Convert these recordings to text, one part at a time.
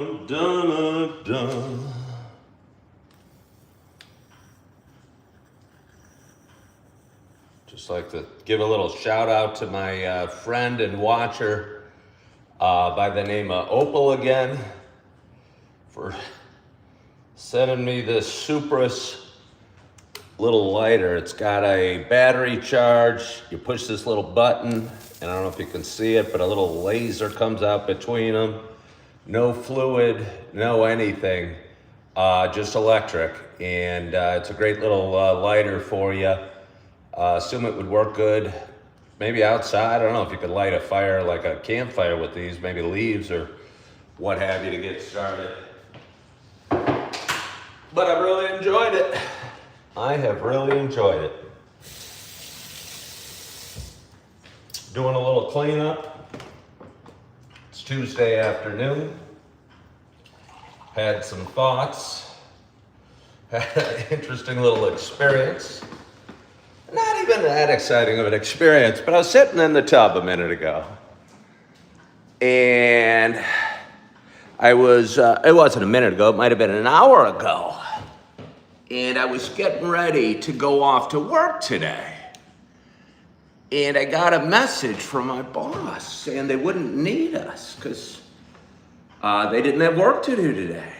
Dun, dun, dun. Just like to give a little shout out to my friend and watcher by the name of Opal again for sending me this Supras little lighter. It's got a battery charge. You push this little button, and I don't know if you can see it, but a little laser comes out between them. No fluid, no anything, just electric. And it's a great little lighter for you. Assume it would work good maybe outside. I don't know if you could light a fire, like a campfire with these, maybe leaves or what have you to get started. But I've really enjoyed it. I have really enjoyed it. Doing a little cleanup. It's Tuesday afternoon. Had some thoughts. Had an interesting little experience. Not even that exciting of an experience, but I was sitting in the tub a minute ago. And it wasn't a minute ago, it might have been an hour ago. And I was getting ready to go off to work today. And I got a message from my boss saying they wouldn't need us because they didn't have work to do today.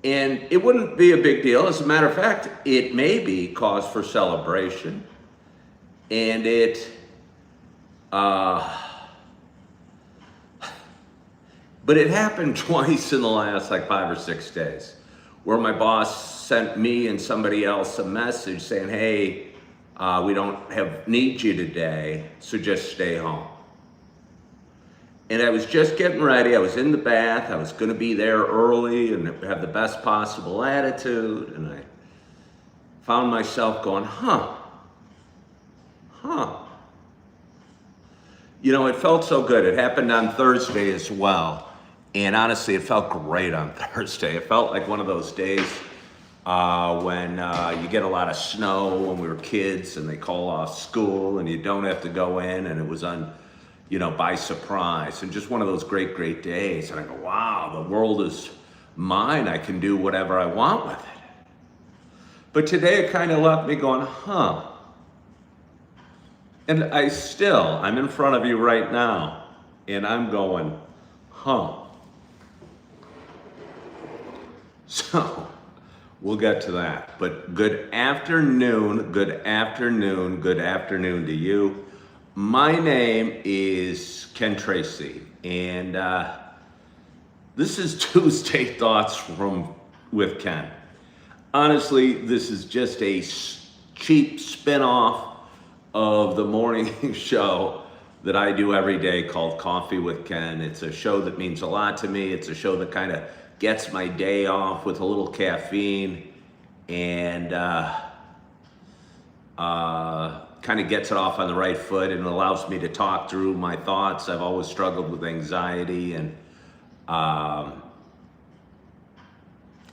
And it wouldn't be a big deal. As a matter of fact, it may be cause for celebration. And but it happened twice in the last like 5 or 6 days where my boss sent me and somebody else a message saying, hey, we don't need you today, so just stay home. And I was just getting ready. I was in the bath. I was going to be there early and have the best possible attitude. And I found myself going, huh. You know, it felt so good. It happened on Thursday as well. And honestly, it felt great on Thursday. It felt like one of those days when you get a lot of snow when we were kids and they call off school and you don't have to go in, and it was by surprise, and just one of those great days. And I go, wow, the world is mine. I can do whatever I want with it. But today it kind of left me going, huh. And I'm in front of you right now, and I'm going, huh. So we'll get to that. But good afternoon to you. My name is Ken Tracy, and this is Tuesday Thoughts with Ken. Honestly, this is just a cheap spin-off of the morning show that I do every day called Coffee with Ken. It's a show that means a lot to me. It's a show that kind of gets my day off with a little caffeine and kind of gets it off on the right foot, and allows me to talk through my thoughts. I've always struggled with anxiety and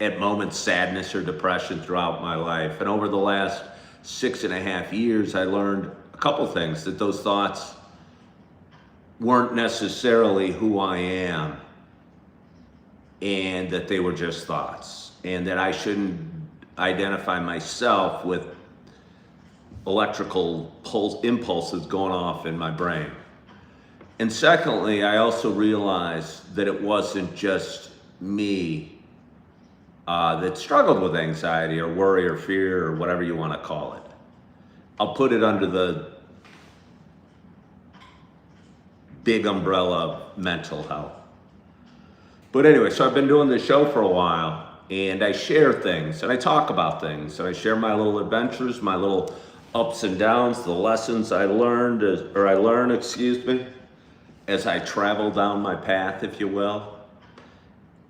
at moments sadness or depression throughout my life. And over the last 6.5 years, I learned a couple things: that those thoughts weren't necessarily who I am, and that they were just thoughts, and that I shouldn't identify myself with electrical impulses going off in my brain. And secondly, I also realized that it wasn't just me that struggled with anxiety or worry or fear or whatever you want to call it. I'll put it under the big umbrella of mental health. But anyway, so I've been doing this show for a while, and I share things, and I talk about things, and I share my little adventures, my little ups and downs, the lessons I learned, as I travel down my path, if you will.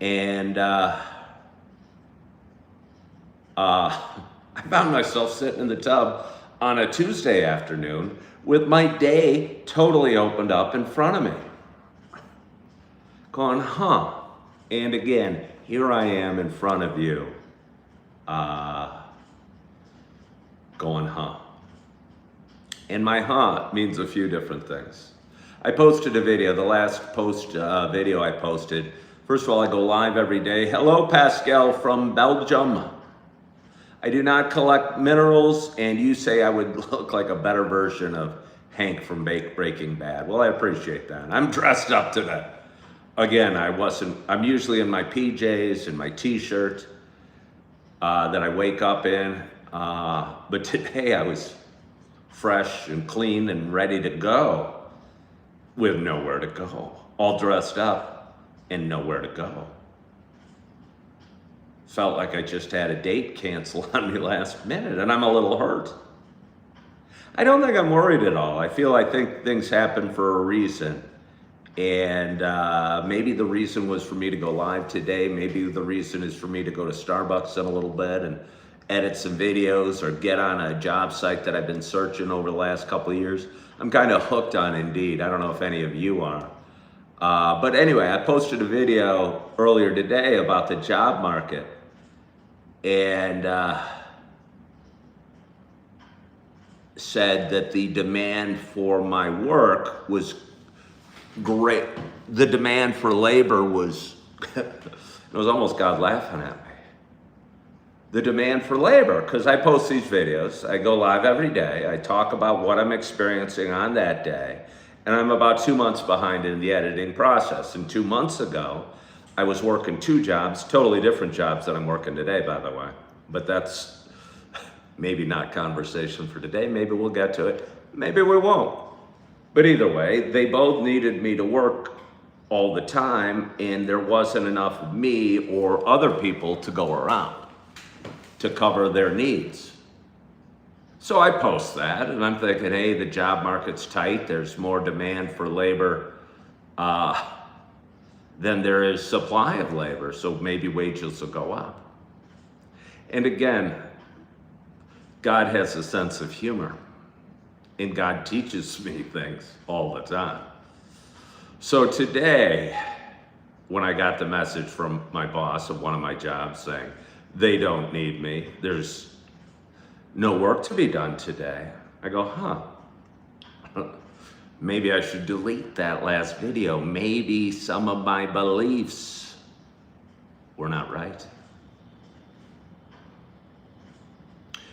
And I found myself sitting in the tub on a Tuesday afternoon with my day totally opened up in front of me. Going, huh. And again, here I am in front of you, going, huh. And my huh means a few different things. I posted a video, the last video I posted. First of all, I go live every day. Hello, Pascal from Belgium. I do not collect minerals, and you say I would look like a better version of Hank from Breaking Bad. Well, I appreciate that. I'm dressed up today. Again, I'm usually in my PJs and my t-shirt that I wake up in. But today I was fresh and clean and ready to go with nowhere to go. All dressed up and nowhere to go. Felt like I just had a date cancel on me last minute, and I'm a little hurt. I don't think I'm worried at all. I think things happen for a reason. And maybe the reason was for me to go live today. Maybe the reason is for me to go to Starbucks in a little bit and edit some videos or get on a job site that I've been searching over the last couple of years. I'm kind of hooked on Indeed. I don't know if any of you are. But anyway, I posted a video earlier today about the job market. And said that the demand for my work was great. The demand for labor was, it was almost God laughing at me. The demand for labor, because I post these videos, I go live every day, I talk about what I'm experiencing on that day, and I'm about 2 months behind in the editing process. And 2 months ago, I was working 2 jobs, totally different jobs that I'm working today, by the way. But that's maybe not conversation for today. Maybe we'll get to it. Maybe we won't. But either way, they both needed me to work all the time, and there wasn't enough of me or other people to go around to cover their needs. So I post that, and I'm thinking, hey, the job market's tight. There's more demand for labor than there is supply of labor, so maybe wages will go up. And again, God has a sense of humor, and God teaches me things all the time. So today, when I got the message from my boss of one of my jobs saying, they don't need me, there's no work to be done today, I go, maybe I should delete that last video. Maybe some of my beliefs were not right.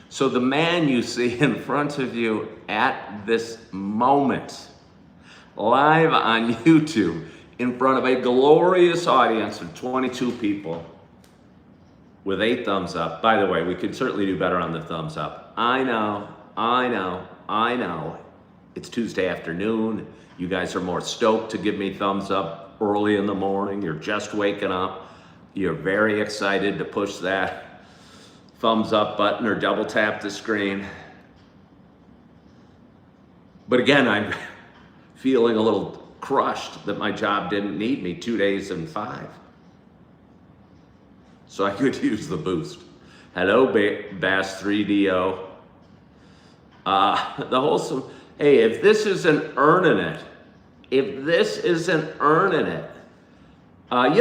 So the man you see in front of you at this moment, live on YouTube, in front of a glorious audience of 22 people with 8 thumbs up. By the way, we could certainly do better on the thumbs up. I know. It's Tuesday afternoon. You guys are more stoked to give me thumbs up early in the morning. You're just waking up. You're very excited to push that thumbs up button or double tap the screen. But again, I'm feeling a little crushed that my job didn't need me 2 days and 5. So I could use the boost. Hello, Bass 3DO. The wholesome, hey, if this isn't earning it, you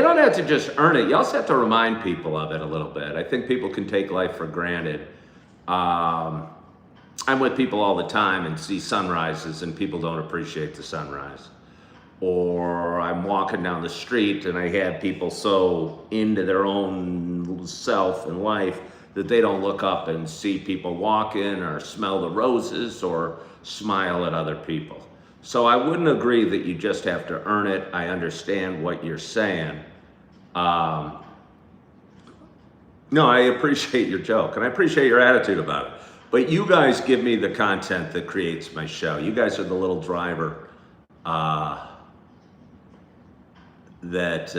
don't have to just earn it. You also have to remind people of it a little bit. I think people can take life for granted. I'm with people all the time and see sunrises and people don't appreciate the sunrise. Or I'm walking down the street and I have people so into their own self and life that they don't look up and see people walking or smell the roses or smile at other people. So I wouldn't agree that you just have to earn it. I understand what you're saying. No, I appreciate your joke and I appreciate your attitude about it. But you guys give me the content that creates my show. You guys are the little driver that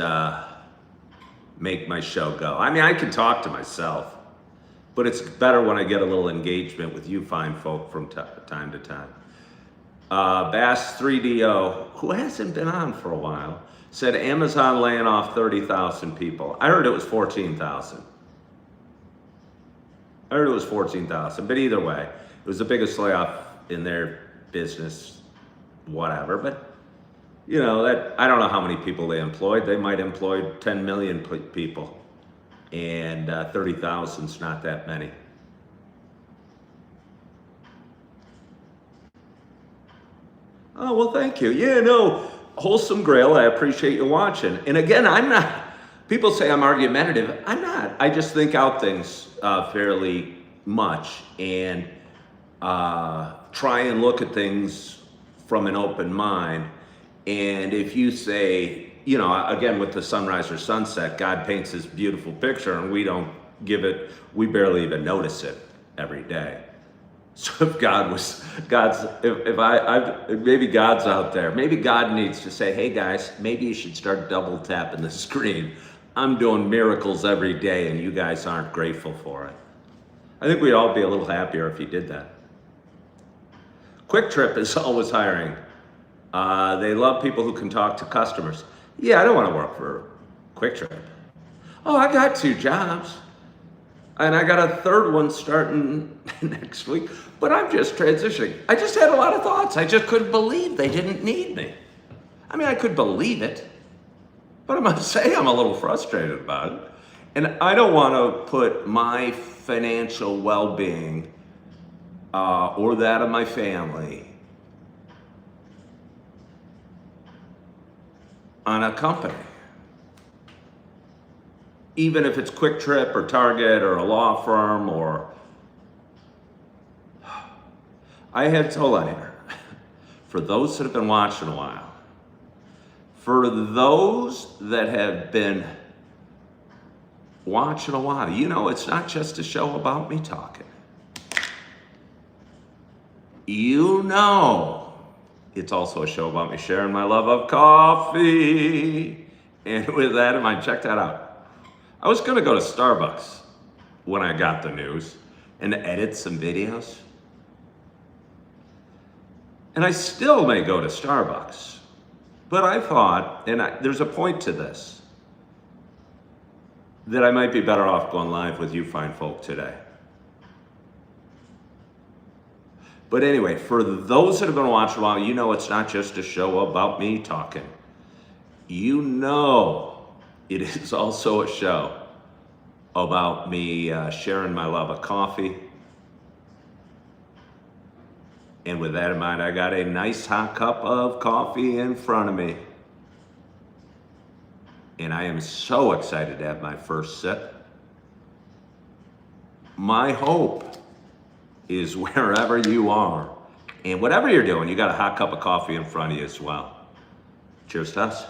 make my show go. I mean, I can talk to myself, but it's better when I get a little engagement with you fine folk from time to time. Bass 3DO, who hasn't been on for a while, said Amazon laying off 30,000 people. I heard it was 14,000. But either way, it was the biggest layoff in their business, whatever. But you know, that I don't know how many people they employed. They might employ 10 million people, and 30,000's not that many. Oh, well, thank you. Yeah, no, Wholesome Grail, I appreciate you watching. And again, I'm not, people say I'm argumentative. I'm not. I just think out things fairly much and try and look at things from an open mind. And if you say, you know, again, with the sunrise or sunset, God paints this beautiful picture and we don't give it, we barely even notice it every day. So if maybe God's out there, maybe God needs to say, hey guys, maybe you should start double tapping the screen. I'm doing miracles every day and you guys aren't grateful for it. I think we'd all be a little happier if he did that. Quick Trip is always hiring. They love people who can talk to customers. Yeah, I don't want to work for Quick Trip. Oh, I got 2 jobs. And I got a 3rd one starting next week. But I'm just transitioning. I just had a lot of thoughts. I just couldn't believe they didn't need me. I mean, I could believe it. But I must say I'm a little frustrated about it. And I don't want to put my financial well-being or that of my family on a company. Even if it's Quick Trip or Target or a law firm or... hold on here. For those that have been watching a while, for those that have been watching a while, you know it's not just a show about me talking. You know it's also a show about me sharing my love of coffee. And with that in mind, check that out. I was gonna go to Starbucks when I got the news and edit some videos. And I still may go to Starbucks, but I thought, there's a point to this, that I might be better off going live with you fine folk today. But anyway, for those that have been watching a while, you know it's not just a show about me talking. You know it is also a show about me sharing my love of coffee. And with that in mind, I got a nice hot cup of coffee in front of me. And I am so excited to have my first sip. My hope is wherever you are, and whatever you're doing, you got a hot cup of coffee in front of you as well. Cheers to us.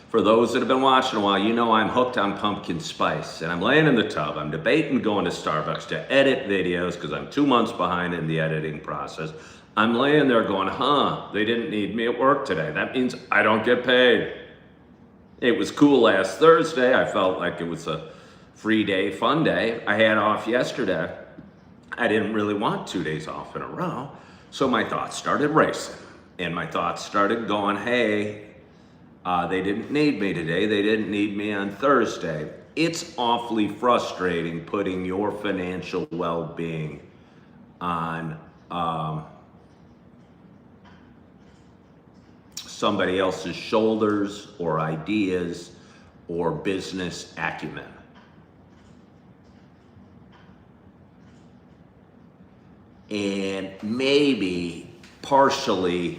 For those that have been watching a while, you know I'm hooked on pumpkin spice, and I'm laying in the tub. I'm debating going to Starbucks to edit videos because I'm 2 months behind in the editing process. I'm laying there going, they didn't need me at work today. That means I don't get paid. It was cool last Thursday. I felt like it was a free day, fun day. I had off yesterday. I didn't really want 2 days off in a row. So my thoughts started racing. And my thoughts started going, hey, they didn't need me today. They didn't need me on Thursday. It's awfully frustrating putting your financial well-being on somebody else's shoulders or ideas or business acumen. And maybe partially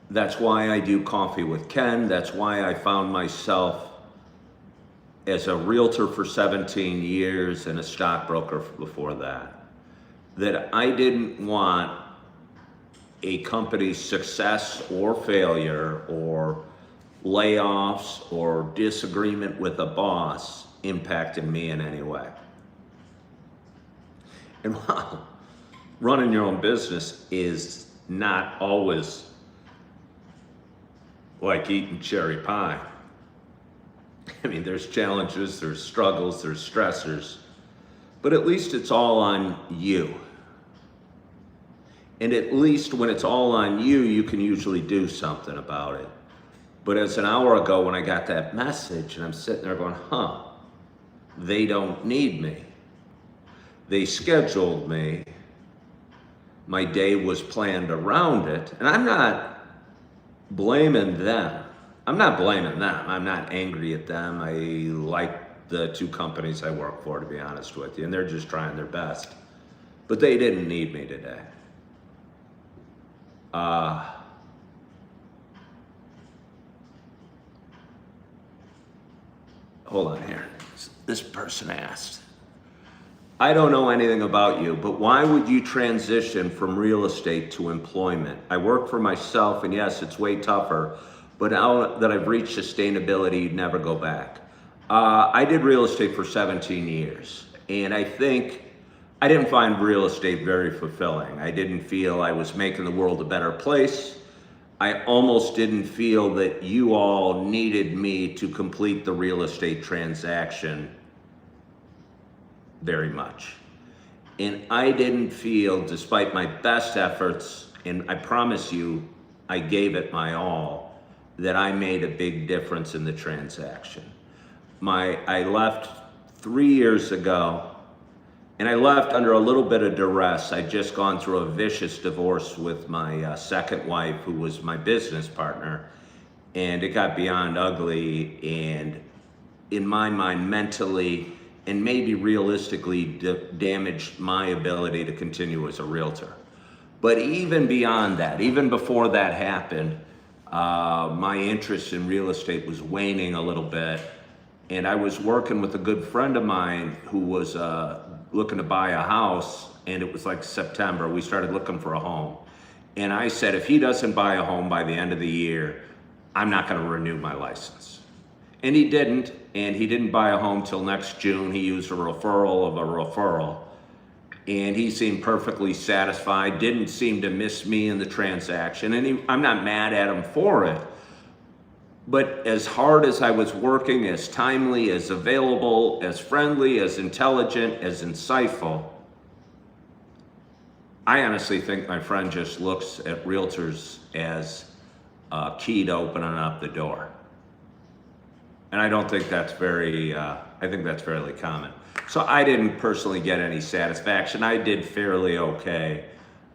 that's why I do Coffee with Ken. That's why I found myself as a realtor for 17 years and a stockbroker before that. That I didn't want a company's success or failure or layoffs or disagreement with a boss impacting me in any way. And while running your own business is not always like eating cherry pie. I mean, there's challenges, there's struggles, there's stressors, but at least it's all on you. And at least when it's all on you, you can usually do something about it. But as an hour ago when I got that message and I'm sitting there going, they don't need me. They scheduled me. My day was planned around it. And I'm not blaming them. I'm not blaming them. I'm not angry at them. I like the two companies I work for, to be honest with you, and they're just trying their best. But they didn't need me today. Hold on here. This person asked, I don't know anything about you, but why would you transition from real estate to employment? I work for myself, and yes, it's way tougher, but now that I've reached sustainability, you'd never go back. I did real estate for 17 years, and I think I didn't find real estate very fulfilling. I didn't feel I was making the world a better place. I almost didn't feel that you all needed me to complete the real estate transaction very much. And I didn't feel, despite my best efforts, and I promise you, I gave it my all, that I made a big difference in the transaction. I left 3 years ago, and I left under a little bit of duress. I'd just gone through a vicious divorce with my second wife, who was my business partner, and it got beyond ugly, and in my mind, mentally and maybe realistically damaged my ability to continue as a realtor. But even beyond that, even before that happened, my interest in real estate was waning a little bit, and I was working with a good friend of mine who was looking to buy a house, and it was like September. We started looking for a home, and I said, if he doesn't buy a home by the end of the year, I'm not going to renew my license. And he didn't, and he didn't buy a home till next June. He used a referral of a referral, and he seemed perfectly satisfied, didn't seem to miss me in the transaction, and I'm not mad at him for it. But as hard as I was working, as timely, as available, as friendly, as intelligent, as insightful, I honestly think my friend just looks at realtors as a key to opening up the door. And I don't think that's I think that's fairly common. So I didn't personally get any satisfaction. I did fairly okay,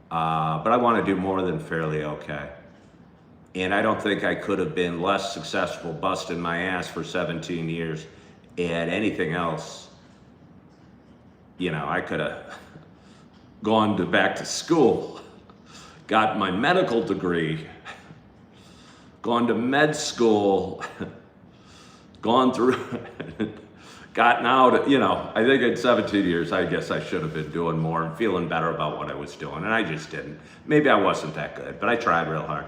but I want to do more than fairly okay. And I don't think I could have been less successful busting my ass for 17 years at anything else. You know, I could have gone back to school, got my medical degree, gone to med school, gone through, gotten out, you know, I think in 17 years, I guess I should have been doing more and feeling better about what I was doing, and I just didn't. Maybe I wasn't that good, but I tried real hard.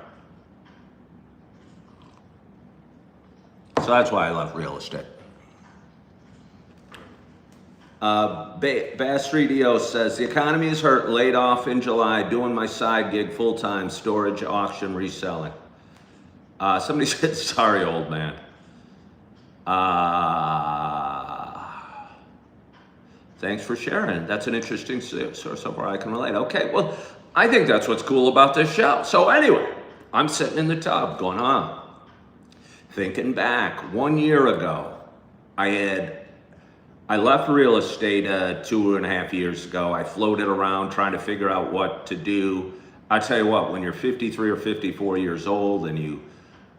So that's why I left real estate. Bass Street EO says, the economy is hurt, laid off in July, doing my side gig full-time, storage, auction, reselling. Somebody said, sorry, old man. Thanks for sharing. That's an interesting source of where I can relate. Okay, well, I think that's what's cool about this show. So anyway, I'm sitting in the tub going on. Thinking back, 1 year ago, I left real estate 2.5 years ago. I floated around trying to figure out what to do. I tell you what, when you're 53 or 54 years old and you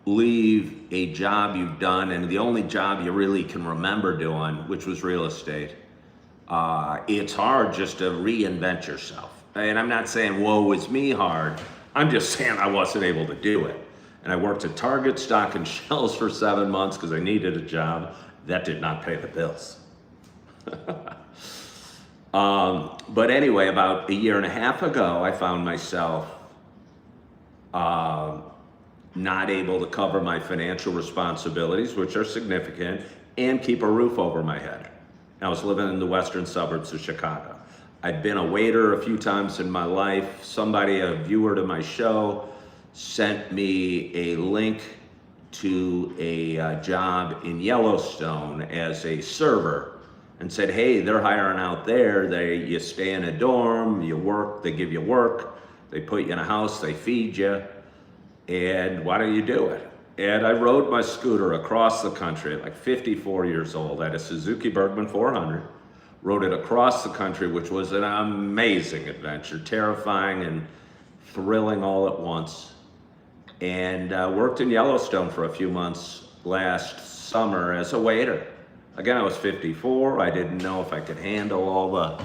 leave a job you've done and the only job you really can remember doing, which was real estate, it's hard just to reinvent yourself. And I'm not saying woe is me hard. I'm just saying I wasn't able to do it. And I worked at Target stocking shelves for 7 months because I needed a job. That did not pay the bills. But anyway, about 1.5 years ago, I found myself not able to cover my financial responsibilities, which are significant, and keep a roof over my head. I was living in the western suburbs of Chicago. I'd been a waiter a few times in my life. Somebody, a viewer to my show, sent me a link to a job in Yellowstone as a server and said, hey, they're hiring out there. You stay in a dorm, you work, they give you work, they put you in a house, they feed you, and why don't you do it? And I rode my scooter across the country at like 54 years old. I had a Suzuki Bergman 400, rode it across the country, which was an amazing adventure, terrifying and thrilling all at once. and worked in Yellowstone for a few months last summer as a waiter. Again, I was 54. I didn't know if I could handle all the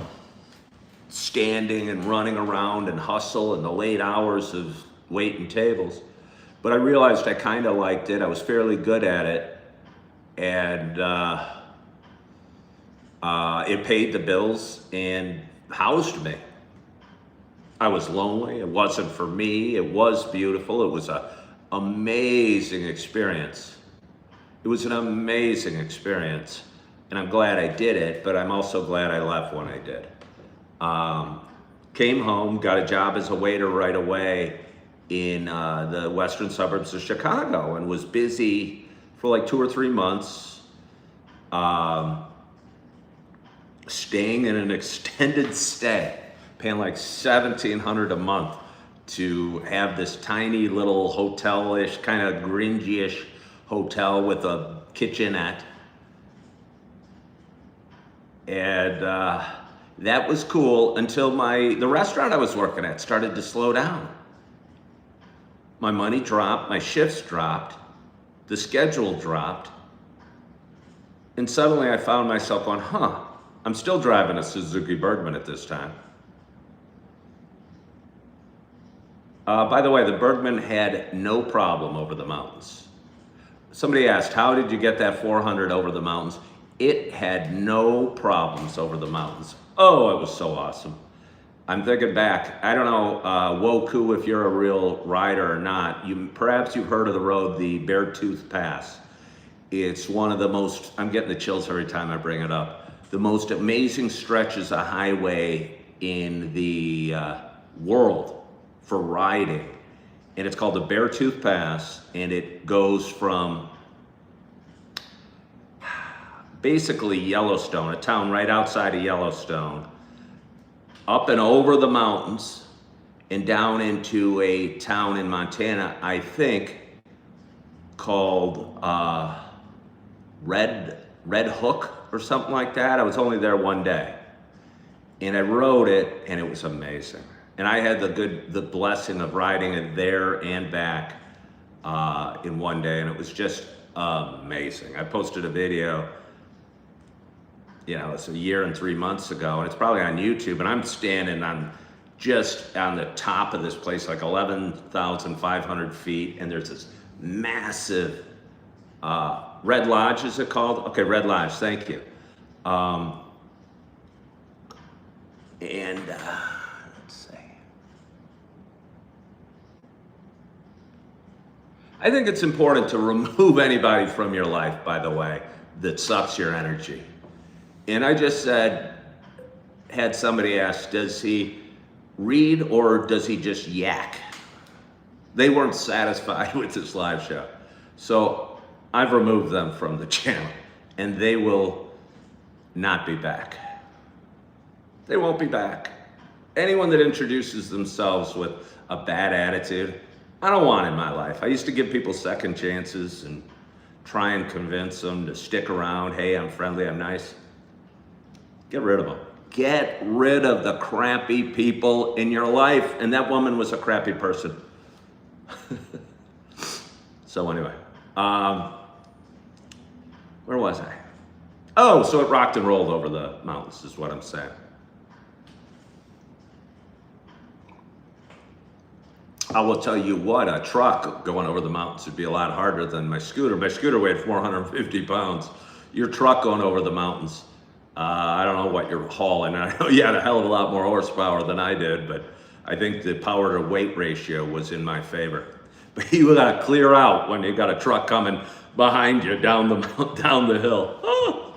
standing and running around and hustle and the late hours of waiting tables. But I realized I kind of liked it. I was fairly good at it. And it paid the bills and housed me. I was lonely. It wasn't for me. It was beautiful. It was an amazing experience. It was an amazing experience. And I'm glad I did it, but I'm also glad I left when I did. Came home, got a job as a waiter right away in the western suburbs of Chicago, and was busy for like 2 or 3 months, staying in an extended stay, paying like $1,700 a month to have this tiny little hotel-ish, kind of gringy-ish hotel with a kitchenette. And that was cool until the restaurant I was working at started to slow down. My money dropped, my shifts dropped, the schedule dropped, and suddenly I found myself going, I'm still driving a Suzuki Bergman at this time. By the way, the Bergman had no problem over the mountains. Somebody asked, how did you get that 400 over the mountains? It had no problems over the mountains. Oh, it was so awesome. I'm thinking back, I don't know, Woku, if you're a real rider or not, perhaps you've heard of the road, the Beartooth Pass. It's one of the most, I'm getting the chills every time I bring it up, the most amazing stretches of highway in the world for riding. And it's called the Beartooth Pass, and it goes from basically Yellowstone, a town right outside of Yellowstone, up and over the mountains and down into a town in Montana, I think, called Red Hook or something like that. I was only there one day, and I rode it, and it was amazing. And I had the blessing of riding it there and back in one day, and it was just amazing. I posted a video, it's a year and 3 months ago, and it's probably on YouTube, and I'm standing just on the top of this place, like 11,500 feet, and there's this massive Red Lodge, is it called? Okay, Red Lodge, thank you. Let's see. I think it's important to remove anybody from your life, by the way, that sucks your energy. And I just had somebody ask, does he read or does he just yak? They weren't satisfied with this live show. So I've removed them from the channel, and they will not be back. They won't be back. Anyone that introduces themselves with a bad attitude, I don't want in my life. I used to give people second chances and try and convince them to stick around. Hey, I'm friendly, I'm nice. Get rid of them. Get rid of the crappy people in your life. And that woman was a crappy person. So anyway, where was I? Oh, so it rocked and rolled over the mountains is what I'm saying. I will tell you what, a truck going over the mountains would be a lot harder than my scooter. My scooter weighed 450 pounds. Your truck going over the mountains, I don't know what you're hauling. I know you had a hell of a lot more horsepower than I did, but I think the power to weight ratio was in my favor. But you gotta clear out when you got a truck coming behind you down the hill. Oh.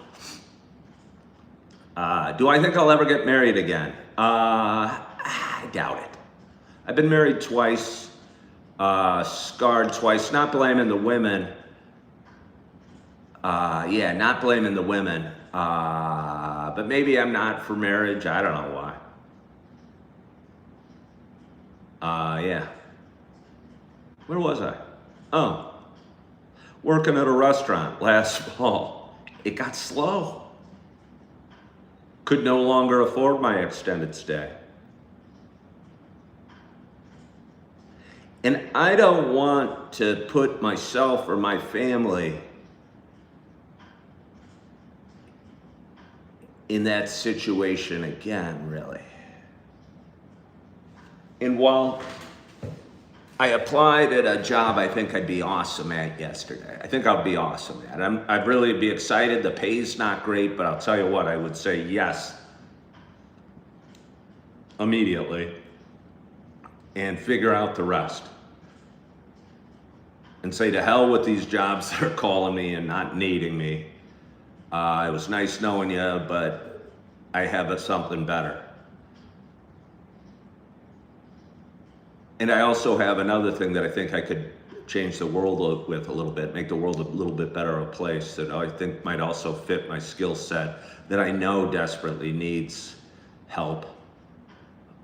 Do I think I'll ever get married again? I doubt it. I've been married twice, scarred twice, not blaming the women. Not blaming the women. But maybe I'm not for marriage. I don't know why. Where was I? Oh, working at a restaurant last fall. It got slow. Could no longer afford my extended stay. And I don't want to put myself or my family in that situation again, really. And while I applied at a job I think I'd be awesome at yesterday, I think I'll be awesome at. I'd really be excited. The pay's not great, but I'll tell you what, I would say yes immediately and figure out the rest. And say to hell with these jobs that are calling me and not needing me. It was nice knowing you, but I have something better. And I also have another thing that I think I could change the world with a little bit, make the world a little bit better a place that I think might also fit my skill set that I know desperately needs help.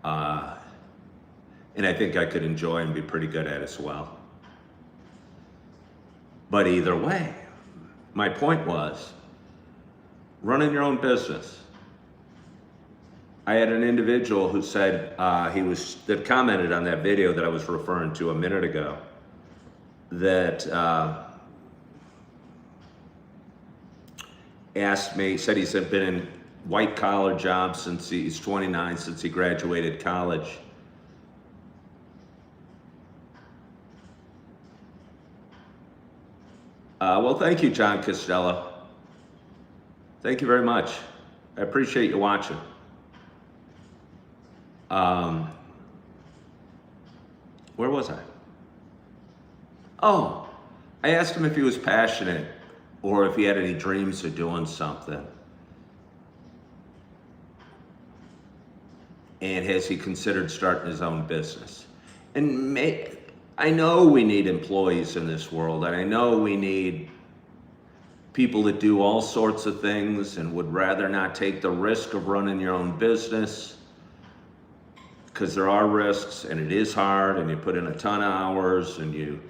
And I think I could enjoy and be pretty good at as well. But either way, my point was, running your own business. I had an individual who said, that commented on that video that I was referring to a minute ago, that asked me, said he's been in white collar jobs since he's 29, since he graduated college. Well, thank you, John Costello. Thank you very much. I appreciate you watching. Where was I? Oh, I asked him if he was passionate or if he had any dreams of doing something. And has he considered starting his own business? And I know we need employees in this world, and I know we need people that do all sorts of things and would rather not take the risk of running your own business, because there are risks and it is hard and you put in a ton of hours and you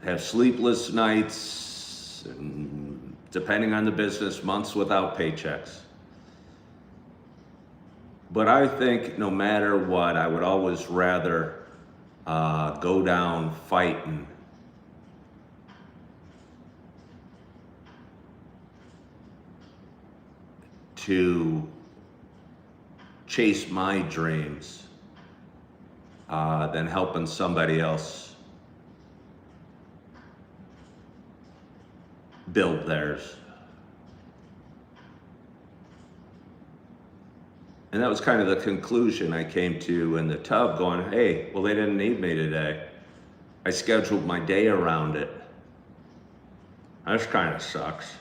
have sleepless nights and, depending on the business, months without paychecks. But I think no matter what, I would always rather go down fighting to chase my dreams than helping somebody else build theirs. And that was kind of the conclusion I came to in the tub, going, hey, well, they didn't need me today. I scheduled my day around it. That kind of sucks.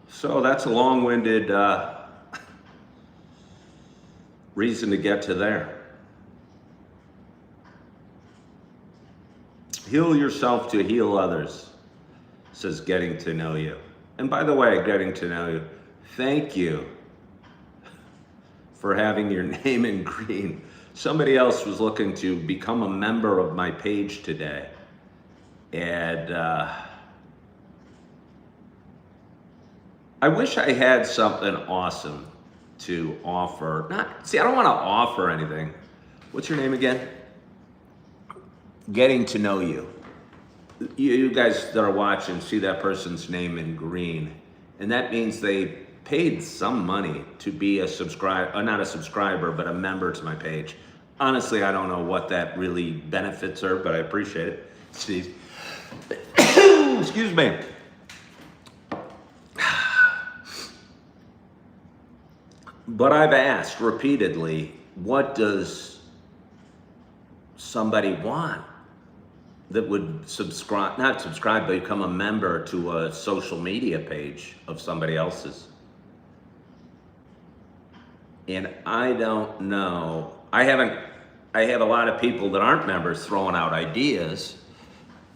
So that's a long-winded reason to get to there. Heal yourself to heal others, says Getting to Know You. And by the way, Getting to Know You, thank you for having your name in green. Somebody else was looking to become a member of my page today. And I wish I had something awesome to offer. I don't want to offer anything. What's your name again? Getting to Know You. You guys that are watching see that person's name in green. And that means they paid some money to be a subscriber, not a subscriber, but a member to my page. Honestly, I don't know what that really benefits her, but I appreciate it. Steve. Excuse me. But I've asked repeatedly, what does somebody want that would subscribe, not subscribe, but become a member to a social media page of somebody else's? And I don't know. I have a lot of people that aren't members throwing out ideas,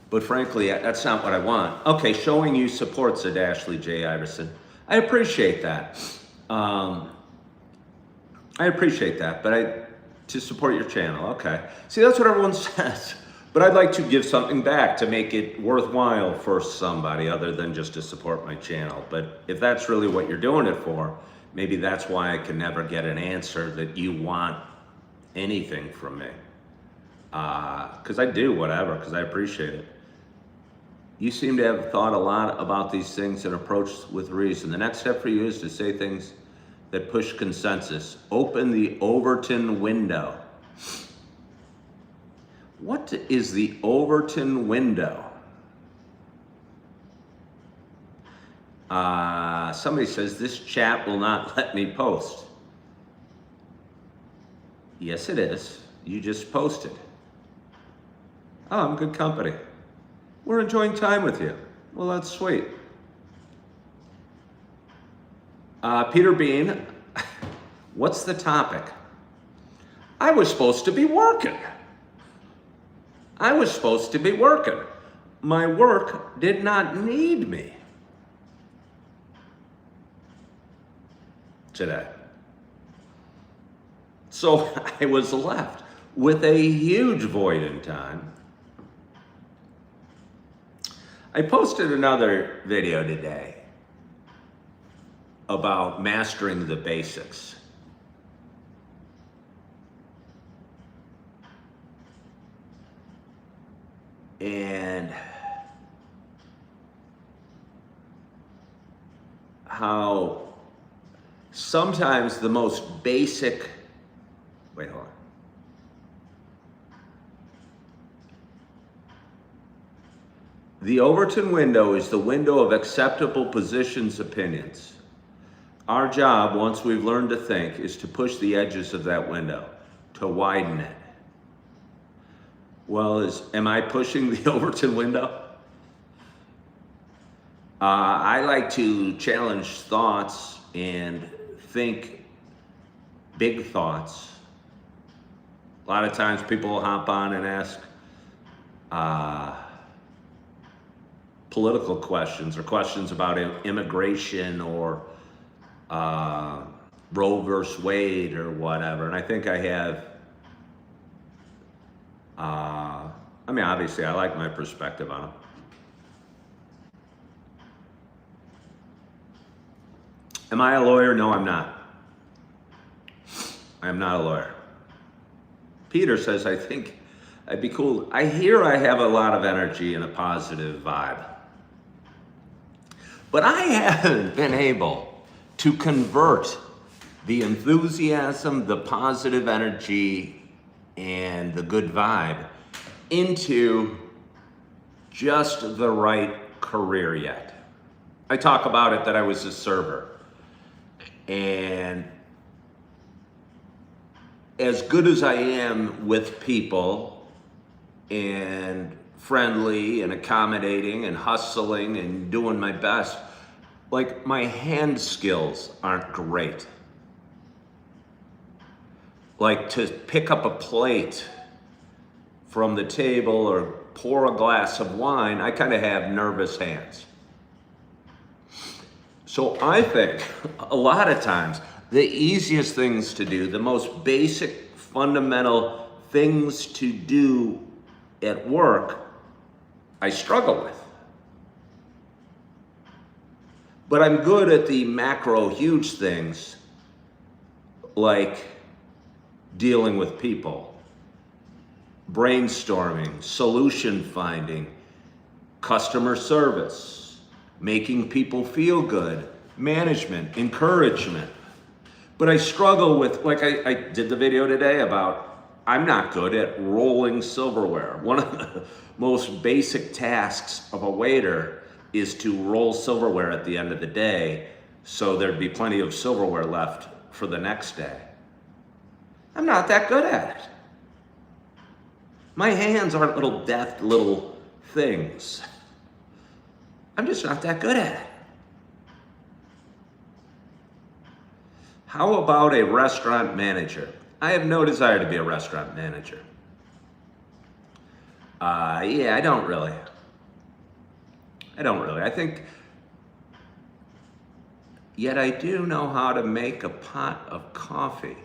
but frankly, that's not what I want. Okay, showing you support, said Ashley J. Iverson. I appreciate that. I appreciate that, but to support your channel, okay. See, that's what everyone says. But I'd like to give something back to make it worthwhile for somebody other than just to support my channel. But if that's really what you're doing it for, maybe that's why I can never get an answer that you want anything from me. Because I do whatever, because I appreciate it. You seem to have thought a lot about these things and approached with reason. The next step for you is to say things that push consensus. Open the Overton window. What is the Overton window? Somebody says, this chat will not let me post. Yes, it is. You just posted. Oh, I'm good company. We're enjoying time with you. Well, that's sweet. Peter Bean, what's the topic? I was supposed to be working. I was supposed to be working. My work did not need me today. So I was left with a huge void in time. I posted another video today about mastering the basics. And how sometimes the most basic, wait, hold on. The Overton window is the window of acceptable positions, opinions. Our job, once we've learned to think, is to push the edges of that window, to widen it. Well, am I pushing the Overton window? I like to challenge thoughts and think big thoughts. A lot of times people will hop on and ask political questions or questions about immigration or Roe versus Wade or whatever. And I think I have, I mean, obviously I like my perspective on it. Am I a lawyer? No, I'm not. I am not a lawyer. Peter says, I think I'd be cool. I hear I have a lot of energy and a positive vibe. But I haven't been able to convert the enthusiasm, the positive energy, and the good vibe into just the right career yet. I talk about it that I was a server. And as good as I am with people and friendly and accommodating and hustling and doing my best, like my hand skills aren't great. Like to pick up a plate from the table or pour a glass of wine, I kind of have nervous hands. So I think a lot of times the easiest things to do, the most basic fundamental things to do at work, I struggle with. But I'm good at the macro huge things like dealing with people, brainstorming, solution finding, customer service, making people feel good, management, encouragement. But I struggle with, like I did the video today about, I'm not good at rolling silverware. One of the most basic tasks of a waiter is to roll silverware at the end of the day so there'd be plenty of silverware left for the next day. I'm not that good at it. My hands aren't little deft little things. I'm just not that good at it. How about a restaurant manager? I have no desire to be a restaurant manager. Yeah, I don't really. I think, yet I do know how to make a pot of coffee.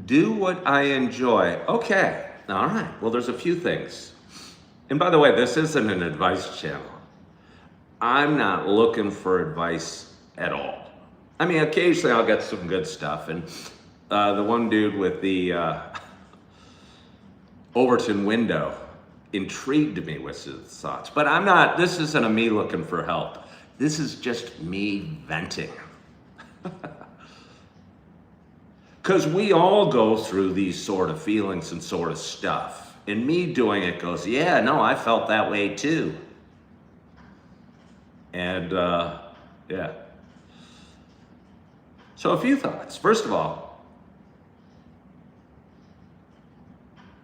Do what I enjoy. Okay. All right. Well, there's a few things. And by the way, this isn't an advice channel. I'm not looking for advice at all. I mean, occasionally I'll get some good stuff. And the one dude with the Overton window intrigued me with his thoughts. But I'm not, this isn't a me looking for help. This is just me venting. Because we all go through these sort of feelings and sort of stuff. And me doing it goes, yeah, no, I felt that way too. And yeah. So a few thoughts. First of all,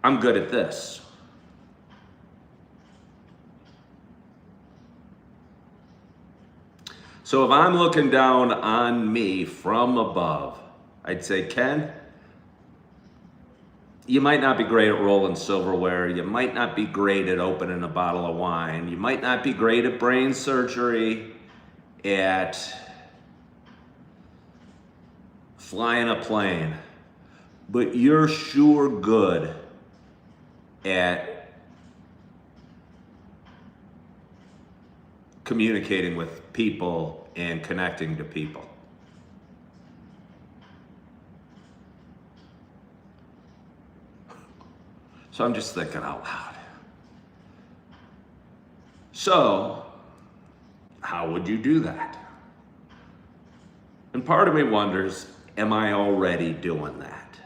I'm good at this. So if I'm looking down on me from above, I'd say, Ken, you might not be great at rolling silverware. You might not be great at opening a bottle of wine. You might not be great at brain surgery, at flying a plane, but you're sure good at communicating with people and connecting to people. So I'm just thinking out loud. So, how would you do that? And part of me wonders, am I already doing that?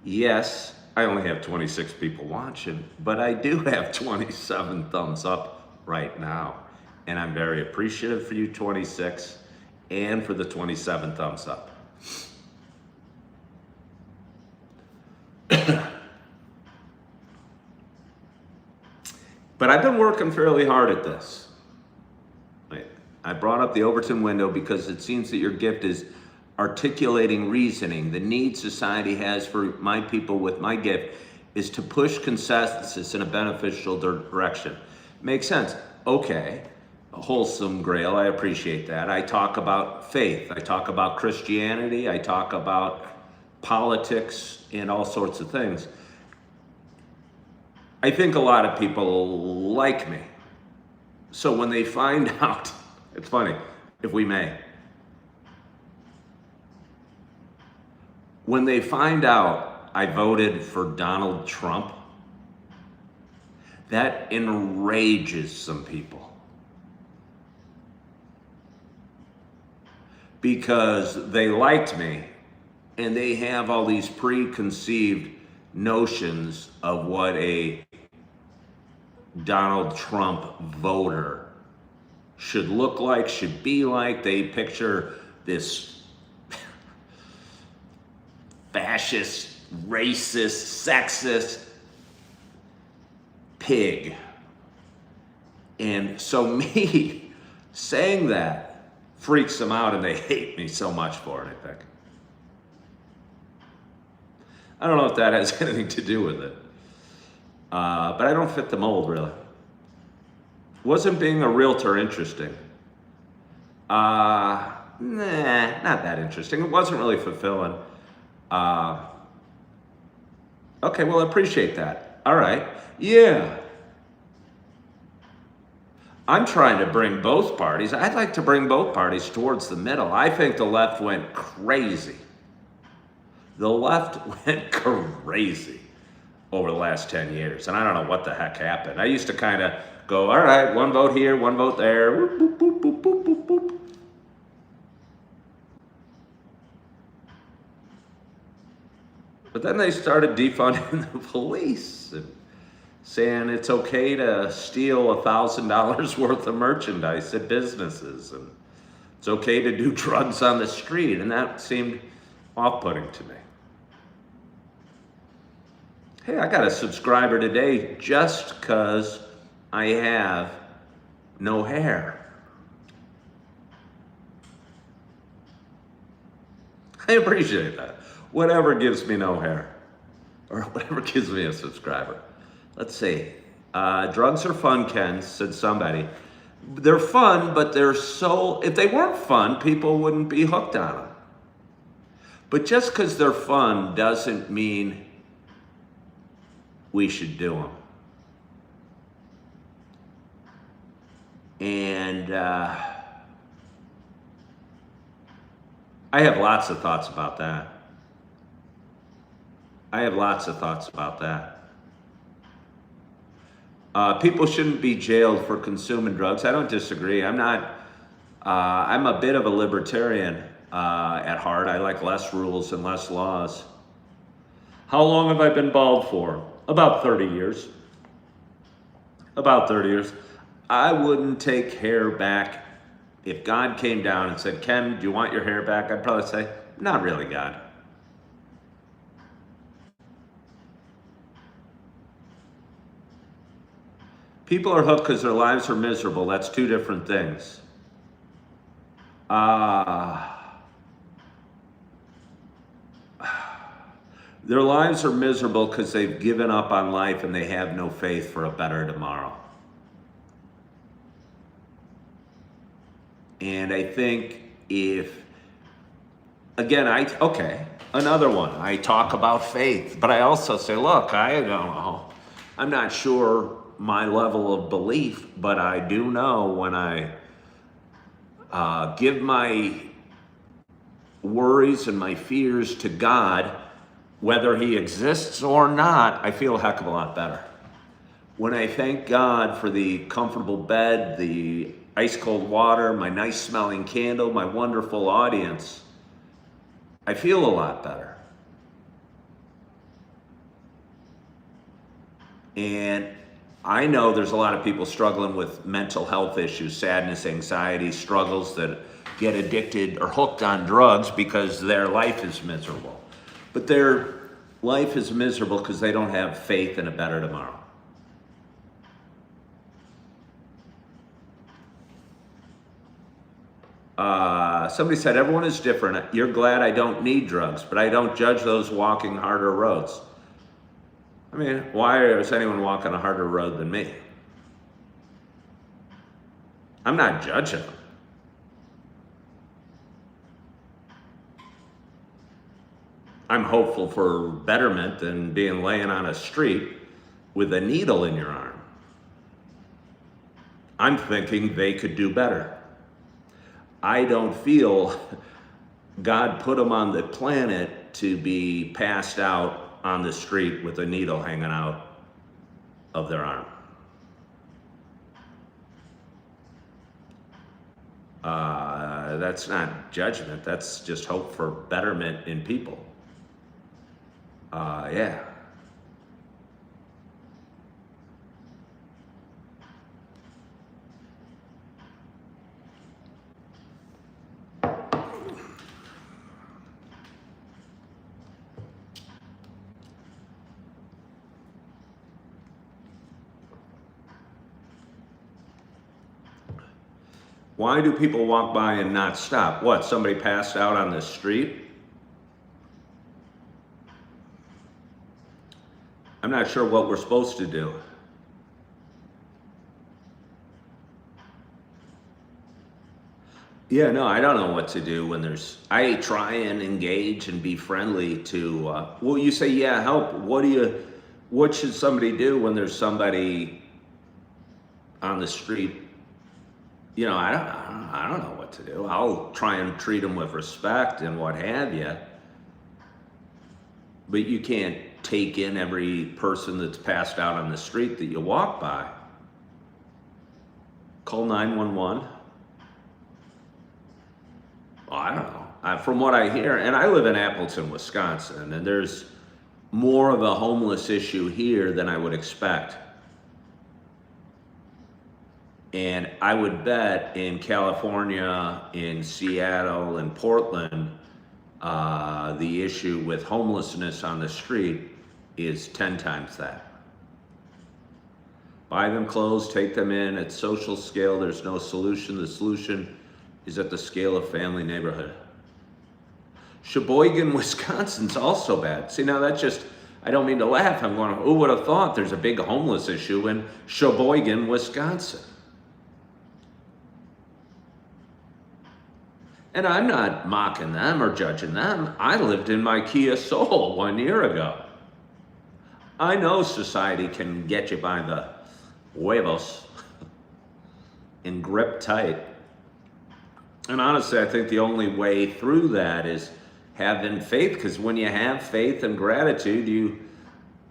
Yes, I only have 26 people watching, but I do have 27 thumbs up right now. And I'm very appreciative for you 26 and for the 27 thumbs up. But I've been working fairly hard at this. I brought up the Overton window because it seems that your gift is articulating reasoning. The need society has for my people with my gift is to push consensus in a beneficial direction. Makes sense. Okay. A wholesome grail. I appreciate that. I talk about faith. I talk about Christianity. I talk about politics and all sorts of things. I think a lot of people like me. So when they find out, it's funny, if we may, when they find out I voted for Donald Trump, that enrages some people. Because they liked me and they have all these preconceived notions of what a Donald Trump voter should look like, should be like. They picture this fascist, racist, sexist pig. And so me saying that freaks them out and they hate me so much for it, I think. I don't know if that has anything to do with it. But I don't fit the mold, really. Wasn't being a realtor interesting? Nah, not that interesting. It wasn't really fulfilling. Okay, well, I appreciate that. All right. Yeah. I'm trying to bring both parties. I'd like to bring both parties towards the middle. I think the left went crazy. The left went crazy over the last 10 years. And I don't know what the heck happened. I used to kind of go, all right, one vote here, one vote there. Boop, boop, boop, boop, boop, boop, boop. But then they started defunding the police and saying it's okay to steal $1,000 worth of merchandise at businesses. And it's okay to do drugs on the street. And that seemed off-putting to me. Hey, I got a subscriber today just because I have no hair. I appreciate that. Whatever gives me no hair, or whatever gives me a subscriber. Let's see. Drugs are fun, Ken, said somebody. They're fun, but they're so, if they weren't fun, people wouldn't be hooked on them. But just because they're fun doesn't mean we should do them. And I have lots of thoughts about that. People shouldn't be jailed for consuming drugs. I don't disagree. I'm a bit of a libertarian at heart. I like less rules and less laws. How long have I been bald for? About 30 years. I wouldn't take hair back. If God came down and said, Ken, do you want your hair back? I'd probably say, not really, God. People are hooked because their lives are miserable. That's two different things. Their lives are miserable because they've given up on life and they have no faith for a better tomorrow. And I think another one. I talk about faith, but I also say, look, I don't know. I'm not sure my level of belief, but I do know when I give my worries and my fears to God, whether he exists or not, I feel a heck of a lot better. When I thank God for the comfortable bed, the ice cold water, my nice smelling candle, my wonderful audience, I feel a lot better. And I know there's a lot of people struggling with mental health issues, sadness, anxiety, struggles that get addicted or hooked on drugs because their life is miserable. But their life is miserable because they don't have faith in a better tomorrow. Somebody said, everyone is different. You're glad I don't need drugs, but I don't judge those walking harder roads. I mean, why is anyone walking a harder road than me? I'm not judging them. I'm hopeful for betterment than being laying on a street with a needle in your arm. I'm thinking they could do better. I don't feel God put them on the planet to be passed out on the street with a needle hanging out of their arm. That's not judgment. That's just hope for betterment in people. Yeah. Why do people walk by and not stop? What, somebody passed out on the street? I'm not sure what we're supposed to do. Yeah, no, I don't know what to do when I try and engage and be friendly to, well, you say, yeah, help. What should somebody do when there's somebody on the street? You know, I don't know what to do. I'll try and treat them with respect and what have you. But you can't take in every person that's passed out on the street that you walk by. Call 911. Well, I don't know. From what I hear, and I live in Appleton, Wisconsin, and there's more of a homeless issue here than I would expect. And I would bet in California, in Seattle, and Portland, the issue with homelessness on the street is 10 times that. Buy them clothes, take them in. At social scale, there's no solution. The solution is at the scale of family neighborhood. Sheboygan, Wisconsin's also bad. See, now that's just, I don't mean to laugh. I'm going, who would have thought there's a big homeless issue in Sheboygan, Wisconsin? And I'm not mocking them or judging them. I lived in my Kia Soul 1 year ago. I know society can get you by the huevos and grip tight. And honestly, I think the only way through that is having faith, because when you have faith and gratitude, you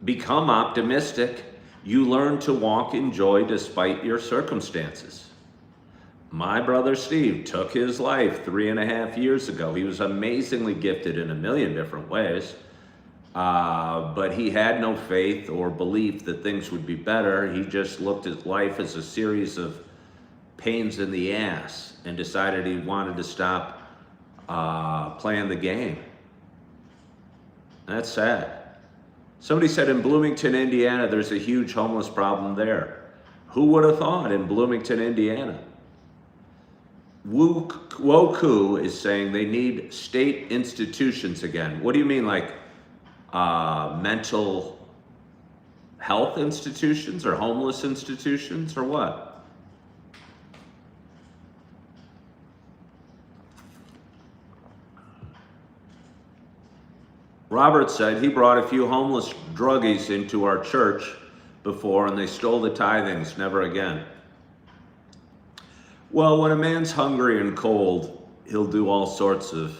become optimistic. You learn to walk in joy despite your circumstances. My brother Steve took his life 3.5 years ago. He was amazingly gifted in a million different ways, but he had no faith or belief that things would be better. He just looked at life as a series of pains in the ass and decided he wanted to stop playing the game. That's sad. Somebody said in Bloomington, Indiana, there's a huge homeless problem there. Who would have thought in Bloomington, Indiana? Woku is saying they need state institutions again. What do you mean, like mental health institutions or homeless institutions or what? Robert said he brought a few homeless druggies into our church before and they stole the tithings, never again. Well, when a man's hungry and cold, he'll do all sorts of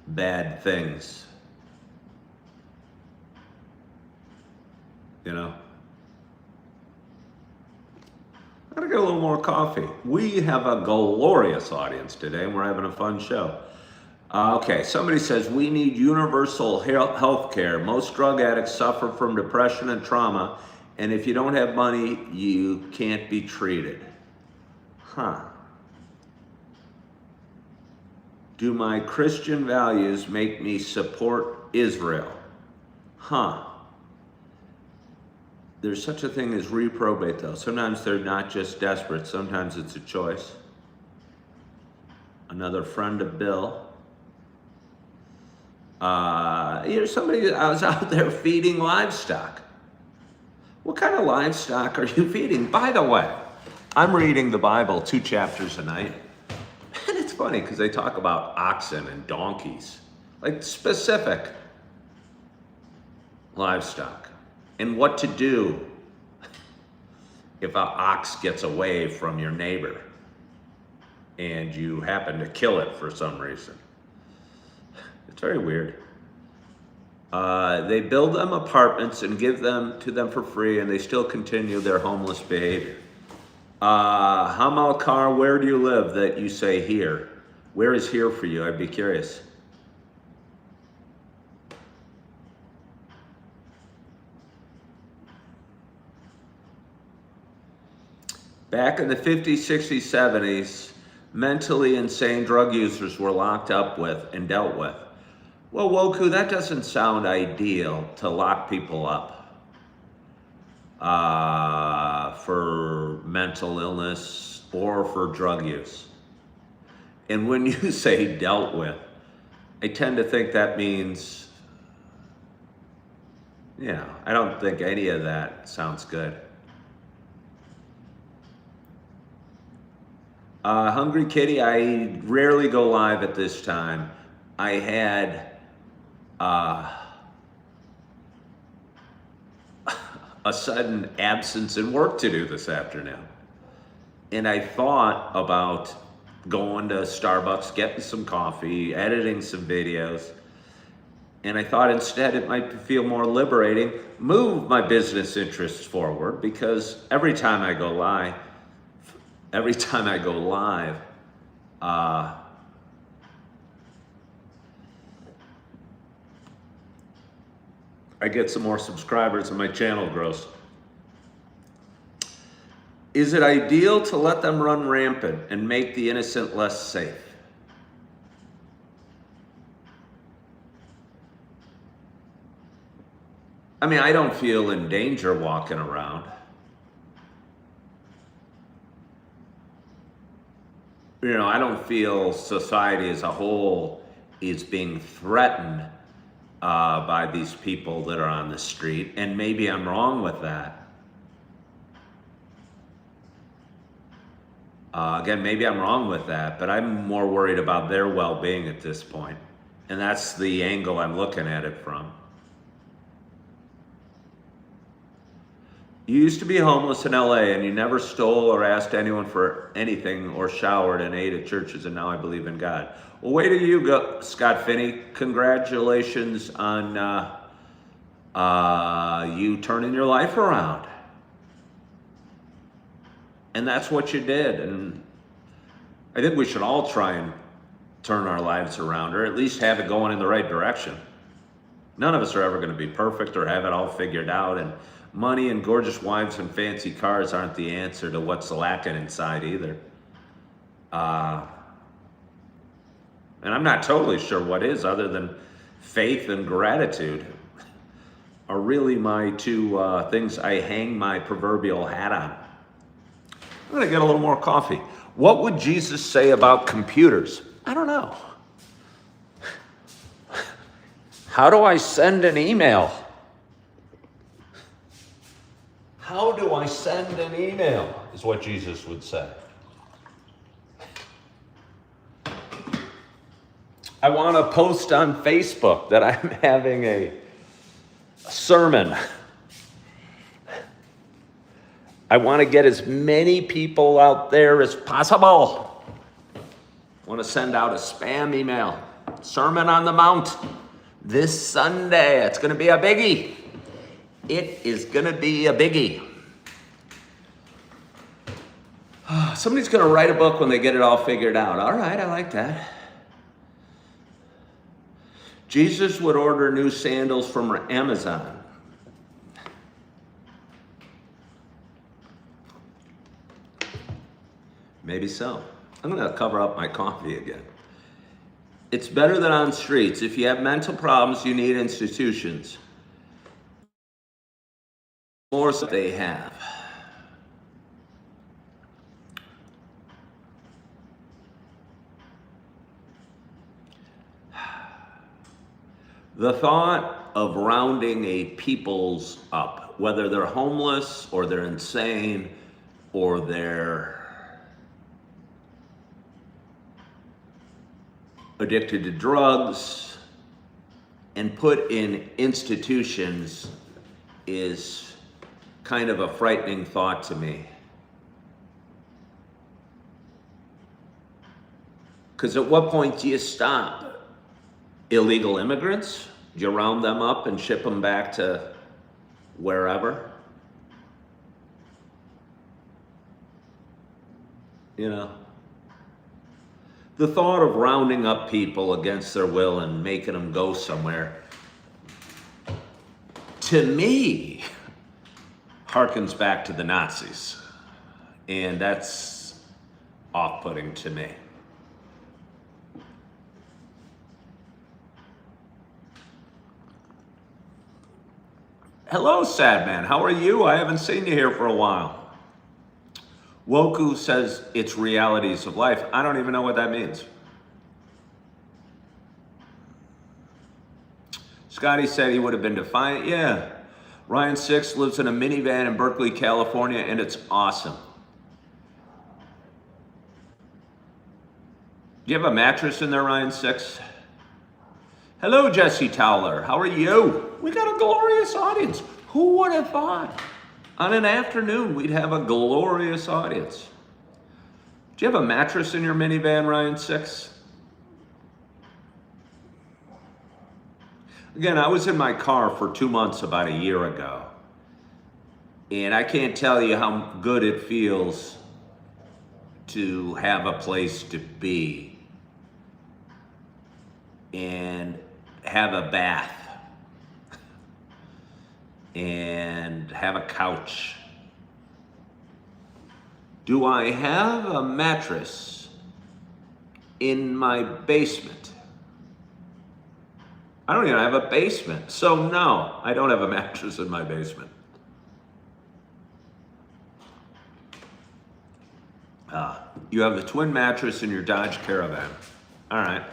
bad things. You know? I gotta get a little more coffee. We have a glorious audience today and we're having a fun show. Okay, somebody says we need universal health care. Most drug addicts suffer from depression and trauma, and if you don't have money, you can't be treated. Huh. Do my Christian values make me support Israel? Huh. There's such a thing as reprobate, though. Sometimes they're not just desperate. Sometimes it's a choice. Another friend of Bill. Somebody, I was out there feeding livestock. What kind of livestock are you feeding? By the way, I'm reading the Bible 2 chapters a night. And it's funny because they talk about oxen and donkeys, like specific livestock, and what to do if an ox gets away from your neighbor and you happen to kill it for some reason. It's very weird. They build them apartments and give them to them for free, and they still continue their homeless behavior. Hamalkar, where do you live that you say here? Where is here for you? I'd be curious. Back in the 50s, 60s, 70s, mentally insane drug users were locked up with and dealt with. Well, Woku, that doesn't sound ideal to lock people up for mental illness or for drug use. And when you say dealt with, I tend to think that means, I don't think any of that sounds good. Hungry Kitty, I rarely go live at this time. I had a sudden absence in work to do this afternoon. And I thought about going to Starbucks, getting some coffee, editing some videos. And I thought instead it might feel more liberating, move my business interests forward, because every time I go live, I get some more subscribers and my channel grows. Is it ideal to let them run rampant and make the innocent less safe? I mean, I don't feel in danger walking around. I don't feel society as a whole is being threatened by these people that are on the street, and maybe I'm wrong with that. Again, maybe I'm wrong with that, but I'm more worried about their well-being at this point. And that's the angle I'm looking at it from. You used to be homeless in LA and you never stole or asked anyone for anything or showered and ate at churches, and now I believe in God. Well, way to you go, Scott Finney. Congratulations on you turning your life around. And that's what you did. And I think we should all try and turn our lives around, or at least have it going in the right direction. None of us are ever going to be perfect or have it all figured out. And money and gorgeous wives and fancy cars aren't the answer to what's lacking inside either. And I'm not totally sure what is, other than faith and gratitude are really my two things I hang my proverbial hat on. I'm going to get a little more coffee. What would Jesus say about computers? I don't know. How do I send an email? How do I send an email? Is what Jesus would say. I want to post on Facebook that I'm having a sermon. I want to get as many people out there as possible. I want to send out a spam email. Sermon on the Mount this Sunday. It's going to be a biggie. It is going to be a biggie. Somebody's going to write a book when they get it all figured out. All right, I like that. Jesus would order new sandals from Amazon. Maybe so. I'm going to cover up my coffee again. It's better than on streets. If you have mental problems, you need institutions. More so they have. The thought of rounding a people's up, whether they're homeless or they're insane or they're addicted to drugs, and put in institutions is kind of a frightening thought to me. Because at what point do you stop? Illegal immigrants? Do you round them up and ship them back to wherever? You know? The thought of rounding up people against their will and making them go somewhere, to me, harkens back to the Nazis. And that's off-putting to me. Hello, sad man. How are you? I haven't seen you here for a while. Woku says it's realities of life. I don't even know what that means. Scotty said he would have been defiant. Yeah. Ryan 6 lives in a minivan in Berkeley, California, and it's awesome. Do you have a mattress in there, Ryan 6? Hello, Jesse Towler. How are you? We got a glorious audience. Who would have thought? On an afternoon, we'd have a glorious audience. Do you have a mattress in your minivan, Ryan 6? Again, I was in my car for 2 months about a year ago. And I can't tell you how good it feels to have a place to be and have a bath and have a couch. Do I have a mattress in my basement? I don't even have a basement. So no, I don't have a mattress in my basement. You have the twin mattress in your Dodge Caravan. All right.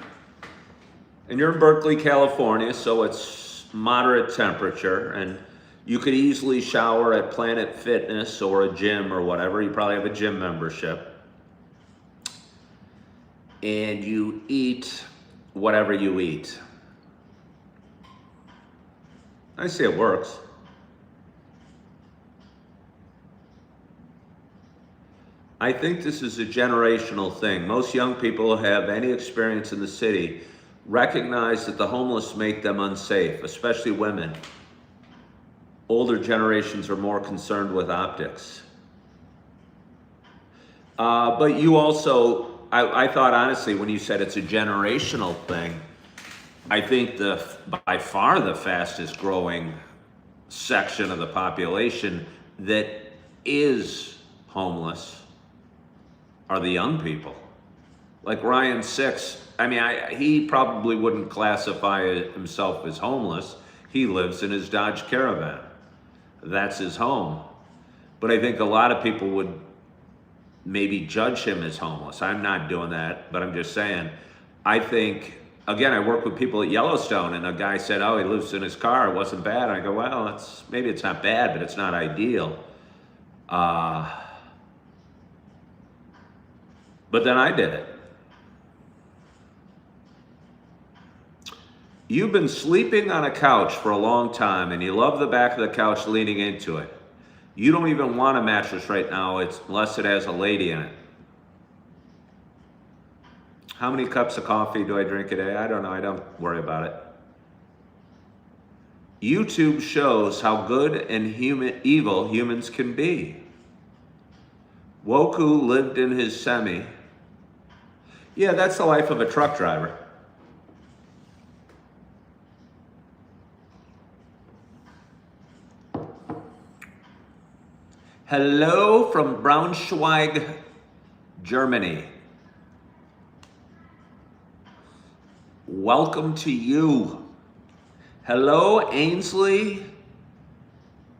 And you're in Berkeley, California, so it's moderate temperature, and you could easily shower at Planet Fitness or a gym or whatever. You probably have a gym membership. And you eat whatever you eat. I say it works. I think this is a generational thing. Most young people who have any experience in the city recognize that the homeless make them unsafe, especially women. Older generations are more concerned with optics. But you also, I thought honestly, when you said it's a generational thing, I think by far the fastest growing section of the population that is homeless are the young people. Like Ryan Six, I mean, he probably wouldn't classify himself as homeless. He lives in his Dodge Caravan. That's his home. But I think a lot of people would maybe judge him as homeless. I'm not doing that, but I'm just saying, I think, again, I work with people at Yellowstone, and a guy said, oh, he lives in his car, it wasn't bad. And I go, well, maybe it's not bad, but it's not ideal. But then I did it. You've been sleeping on a couch for a long time, and you love the back of the couch leaning into it. You don't even want a mattress right now unless it has a lady in it. How many cups of coffee do I drink a day? I don't know. I don't worry about it. YouTube shows how good and evil humans can be. Woku lived in his semi. Yeah, that's the life of a truck driver. Hello from Braunschweig, Germany. Welcome to you. Hello, Ainsley.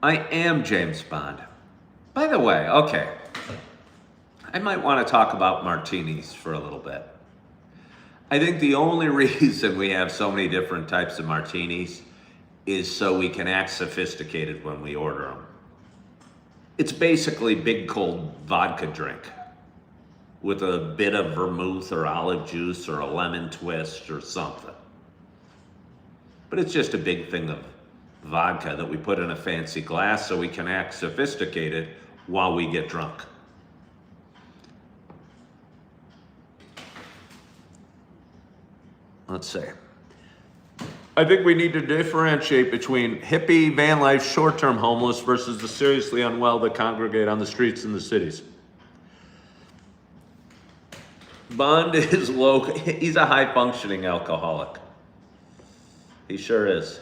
I am James Bond. By the way, okay, I might want to talk about martinis for a little bit. I think the only reason we have so many different types of martinis is so we can act sophisticated when we order them. It's basically big cold vodka drink with a bit of vermouth or olive juice or a lemon twist or something. But it's just a big thing of vodka that we put in a fancy glass so we can act sophisticated while we get drunk. Let's see. I think we need to differentiate between hippie, van life, short-term homeless versus the seriously unwell that congregate on the streets in the cities. Bond is low. He's a high-functioning alcoholic. He sure is.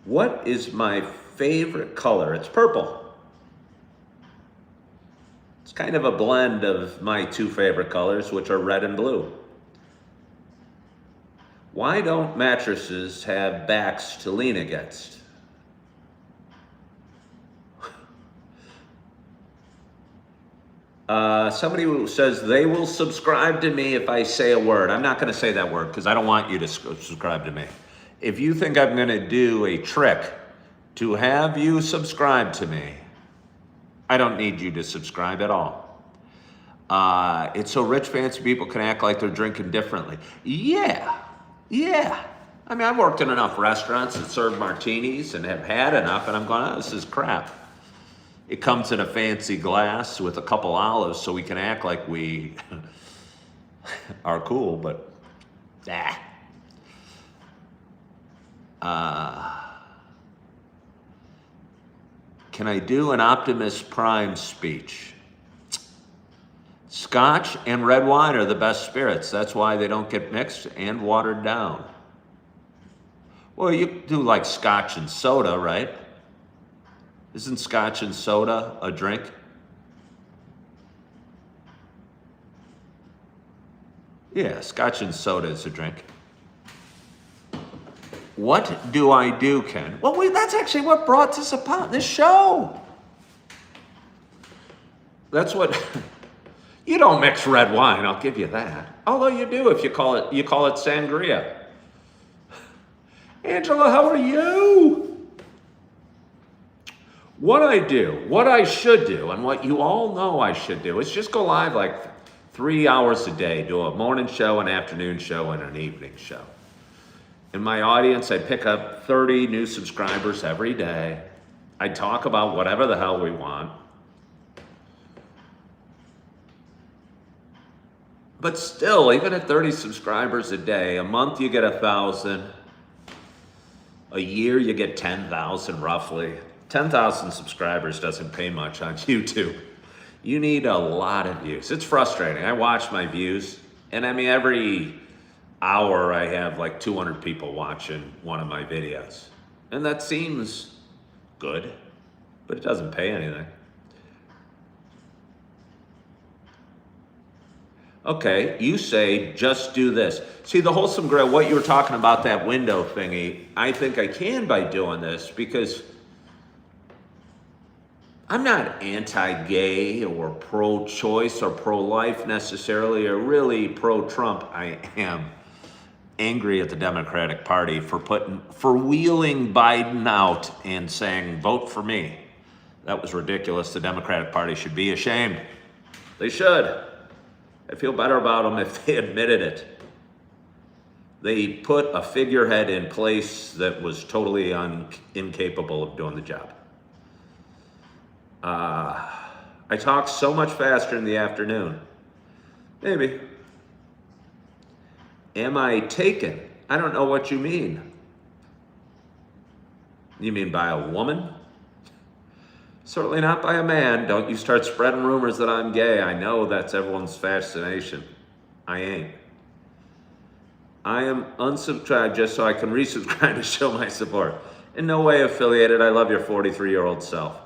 What is my favorite color? It's purple. It's kind of a blend of my two favorite colors, which are red and blue. Why don't mattresses have backs to lean against? Somebody who says they will subscribe to me if I say a word. I'm not going to say that word because I don't want you to subscribe to me. If you think I'm going to do a trick to have you subscribe to me, I don't need you to subscribe at all. It's so rich, fancy people can act like they're drinking differently. Yeah. I mean, I've worked in enough restaurants that serve martinis and have had enough, and I'm going, oh, this is crap. It comes in a fancy glass with a couple olives so we can act like we are cool, but can I do an Optimus Prime speech? Scotch and red wine are the best spirits. That's why they don't get mixed and watered down. Well, you do like scotch and soda, right? Isn't scotch and soda a drink? Yeah, scotch and soda is a drink. What do I do, Ken? Well, that's actually what brought this upon this show. That's what You don't mix red wine, I'll give you that. Although you do if you call it sangria. Angela, how are you? What I should do, and what you all know I should do, is just go live like 3 hours a day, do a morning show, an afternoon show, and an evening show. In my audience, I pick up 30 new subscribers every day. I talk about whatever the hell we want. But still, even at 30 subscribers a day, a month you get 1,000. A year you get 10,000 roughly. 10,000 subscribers doesn't pay much on YouTube. You need a lot of views. It's frustrating. I watch my views, and I mean, every hour I have like 200 people watching one of my videos. And that seems good, but it doesn't pay anything. Okay, you say, just do this. See, the Wholesome Grill, what you were talking about, that window thingy, I think I can by doing this, because I'm not anti-gay or pro-choice or pro-life necessarily, or really pro-Trump. I am angry at the Democratic Party for wheeling Biden out and saying, vote for me. That was ridiculous. The Democratic Party should be ashamed. They should. I'd feel better about them if they admitted it. They put a figurehead in place that was totally incapable of doing the job. I talk so much faster in the afternoon. Maybe. Am I taken? I don't know what you mean. You mean by a woman? Certainly not by a man. Don't you start spreading rumors that I'm gay. I know that's everyone's fascination. I ain't. I am unsubscribed just so I can resubscribe to show my support. In no way affiliated. I love your 43-year-old self.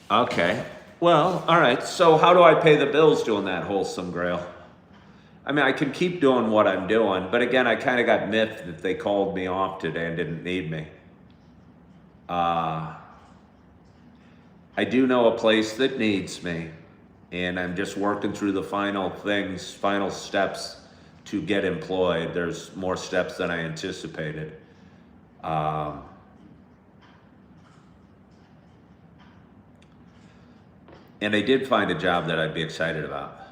Okay. Well, all right. So how do I pay the bills doing that Wholesome Grail? I mean, I can keep doing what I'm doing, but again, I kind of got miffed that they called me off today and didn't need me. I do know a place that needs me, and I'm just working through the final steps to get employed. There's more steps than I anticipated. And I did find a job that I'd be excited about.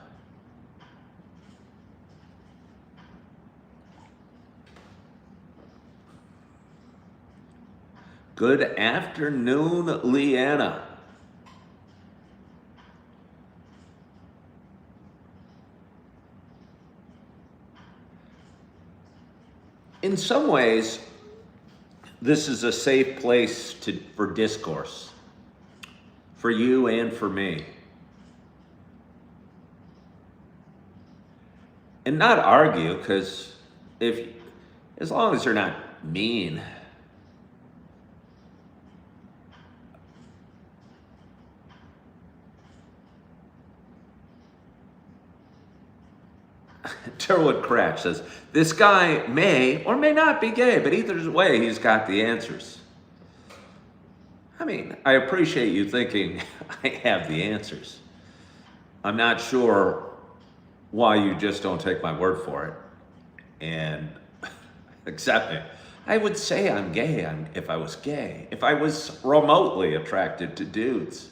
Good afternoon, Leanna. In some ways, this is a safe place for discourse, for you and for me. And not argue, because as long as you're not mean, Terwood Cratch says, this guy may or may not be gay, but either way, he's got the answers. I mean, I appreciate you thinking I have the answers. I'm not sure why you just don't take my word for it and accept me. I would say I'm gay if I was gay, if I was remotely attracted to dudes.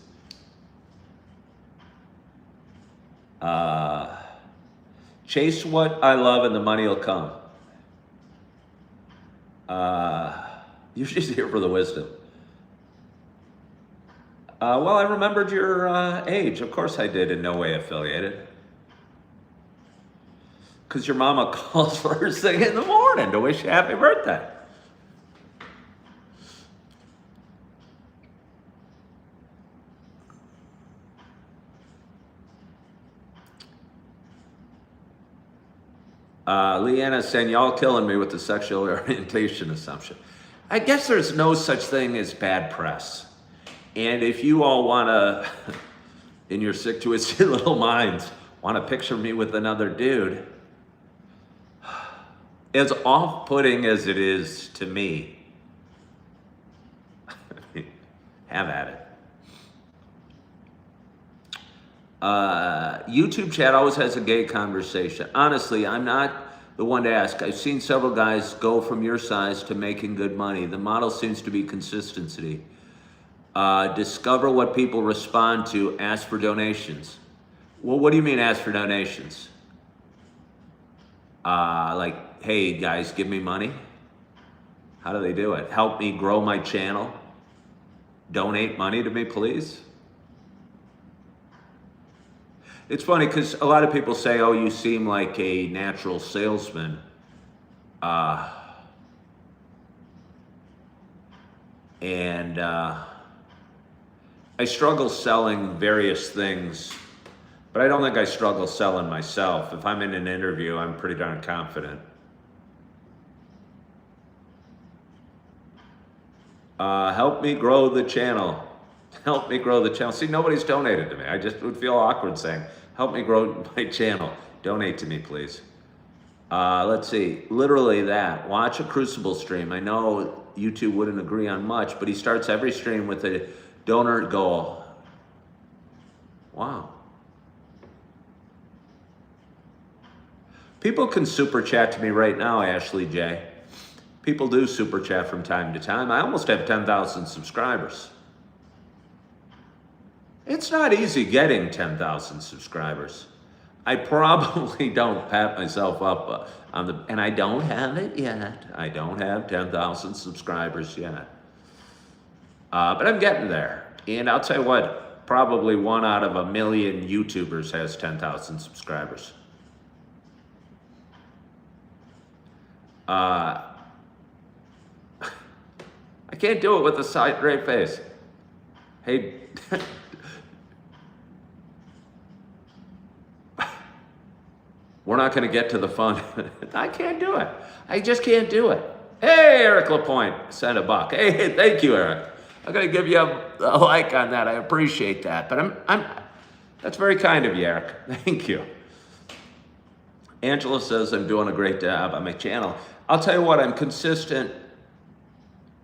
Chase what I love and the money will come. You're just here for the wisdom. Well, I remembered your age. Of course I did, in no way affiliated. Because your mama calls first thing in the morning to wish you happy birthday. Leanna's saying, y'all killing me with the sexual orientation assumption. I guess there's no such thing as bad press. And if you all want to, in your sick, twisted little minds, want to picture me with another dude, as off-putting as it is to me, have at it. YouTube chat always has a gay conversation. Honestly, I'm not the one to ask. I've seen several guys go from your size to making good money. The model seems to be consistency. Discover what people respond to, ask for donations. Well, what do you mean ask for donations? Like, hey guys, give me money? How do they do it? Help me grow my channel? Donate money to me, please? It's funny because a lot of people say, oh, you seem like a natural salesman. I struggle selling various things, but I don't think I struggle selling myself. If I'm in an interview, I'm pretty darn confident. Help me grow the channel. Help me grow the channel. See, nobody's donated to me. I just would feel awkward saying, help me grow my channel. Donate to me, please. Let's see, literally that. Watch a Crucible stream. I know YouTube wouldn't agree on much, but he starts every stream with a donor goal. Wow. People can super chat to me right now, Ashley J. People do super chat from time to time. I almost have 10,000 subscribers. It's not easy getting 10,000 subscribers. I probably don't pat myself up on the, and I don't have it yet. I don't have 10,000 subscribers yet. But I'm getting there. And I'll tell you what, probably 1 out of 1 million YouTubers has 10,000 subscribers. I can't do it with a straight face. Hey, we're not going to get to the fun. I can't do it. I just can't do it. Hey, Eric Lapointe sent $1. Hey, thank you, Eric. I'm going to give you a like on that. I appreciate that. But that's very kind of you, Eric. Thank you. Angela says I'm doing a great job on my channel. I'll tell you what, I'm consistent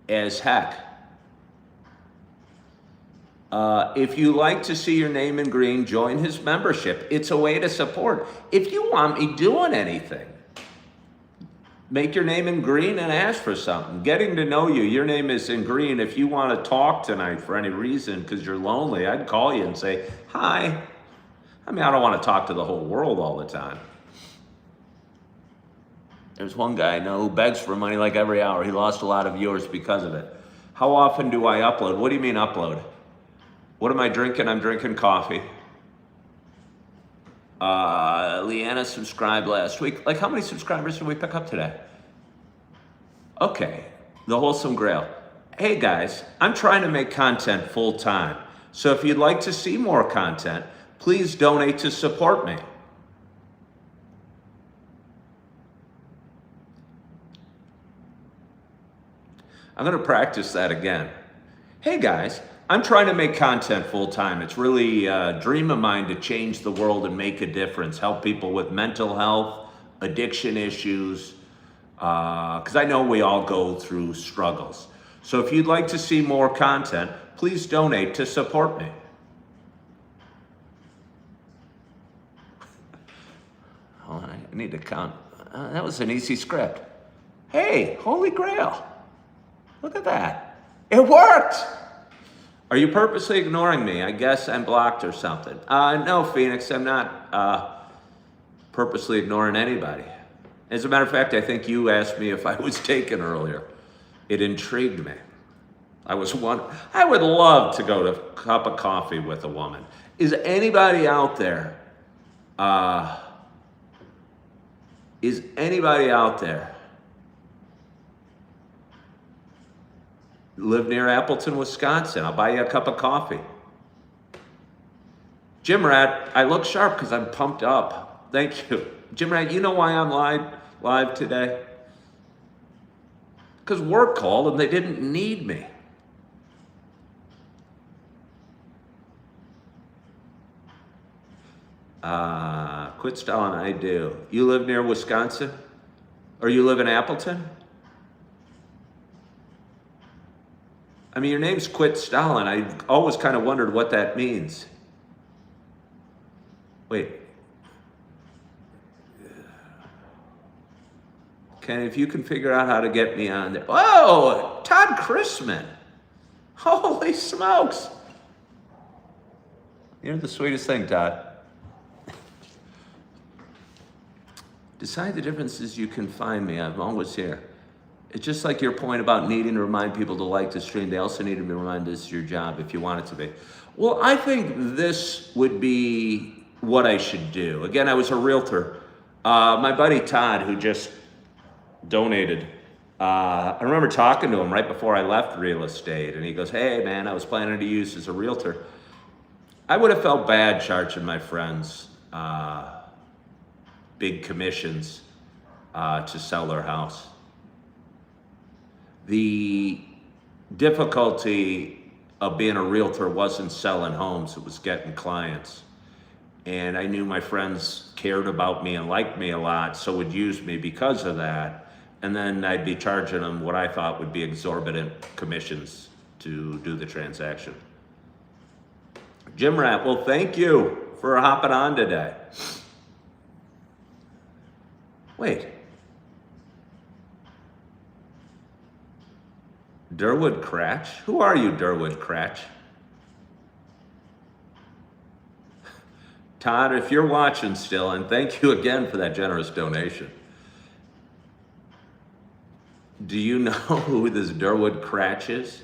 as heck. If you like to see your name in green, join his membership. It's a way to support. If you want me doing anything, make your name in green and ask for something. Getting to know you, your name is in green. If you want to talk tonight for any reason because you're lonely, I'd call you and say, hi. I mean, I don't want to talk to the whole world all the time. There's one guy I know who begs for money like every hour. He lost a lot of viewers because of it. How often do I upload? What do you mean upload? What am I drinking? I'm drinking coffee. Leanna subscribed last week. Like, how many subscribers did we pick up today? Okay, the Wholesome Grail. Hey guys, I'm trying to make content full time. So if you'd like to see more content, please donate to support me. I'm going to practice that again. Hey guys, I'm trying to make content full time. It's really a dream of mine to change the world and make a difference, help people with mental health, addiction issues, because I know we all go through struggles. So if you'd like to see more content, please donate to support me. Oh, I need to count. That was an easy script. Hey, Holy Grail. Look at that. It worked. Are you purposely ignoring me? I guess I'm blocked or something. No, Phoenix, I'm not purposely ignoring anybody. As a matter of fact, I think you asked me if I was taken earlier. It intrigued me. I would love to go to a cup of coffee with a woman. Is anybody out there? Is anybody out there? Live near Appleton, Wisconsin. I'll buy you a cup of coffee. Jim Rat, I look sharp because I'm pumped up. Thank you. Jim Rat, you know why I'm live today? Because work called and they didn't need me. Quit stalling, I do. You live near Wisconsin? Or you live in Appleton? I mean, your name's Quit Stalin. I've always kind of wondered what that means. Wait. Ken, if you can figure out how to get me on there. Oh, Todd Chrisman. Holy smokes. You're the sweetest thing, Todd. Decide the differences, you can find me. I'm always here. It's just like your point about needing to remind people to like the stream. They also need to be reminded this is your job if you want it to be. Well, I think this would be what I should do. Again, I was a realtor. My buddy Todd, who just donated, I remember talking to him right before I left real estate, and he goes, hey man, I was planning to use as a realtor. I would have felt bad charging my friends big commissions to sell their house. The difficulty of being a realtor wasn't selling homes, it was getting clients. And I knew my friends cared about me and liked me a lot, so would use me because of that. And then I'd be charging them what I thought would be exorbitant commissions to do the transaction. Jim Rapp, well, thank you for hopping on today. Wait. Durwood Cratch? Who are you, Durwood Cratch? Todd, if you're watching still, and thank you again for that generous donation. Do you know who this Durwood Cratch is?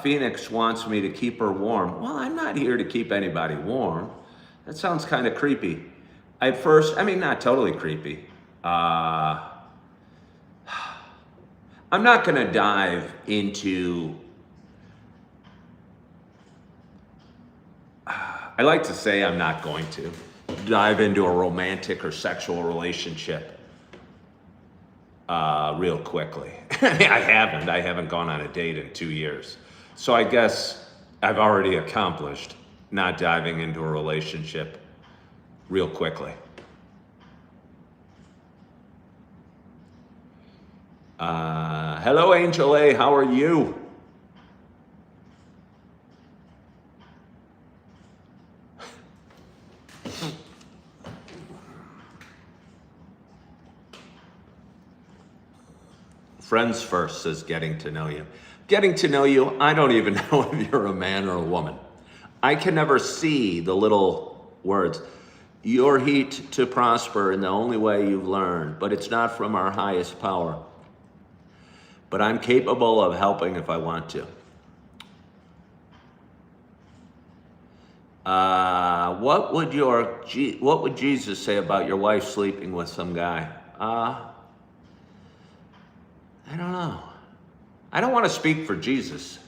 Phoenix wants me to keep her warm. Well, I'm not here to keep anybody warm. That sounds kind of creepy. Not totally creepy. I'm not going to dive into, I like to say I'm not going to dive into a romantic or sexual relationship real quickly. I haven't gone on a date in 2 years. So I guess I've already accomplished not diving into a relationship real quickly. Hello, Angel A. How are you? Friends first says getting to know you. Getting to know you, I don't even know if you're a man or a woman. I can never see the little words. Your heat to prosper in the only way you've learned, but it's not from our highest power. But I'm capable of helping if I want to. What would Jesus say about your wife sleeping with some guy? I don't know. I don't want to speak for Jesus.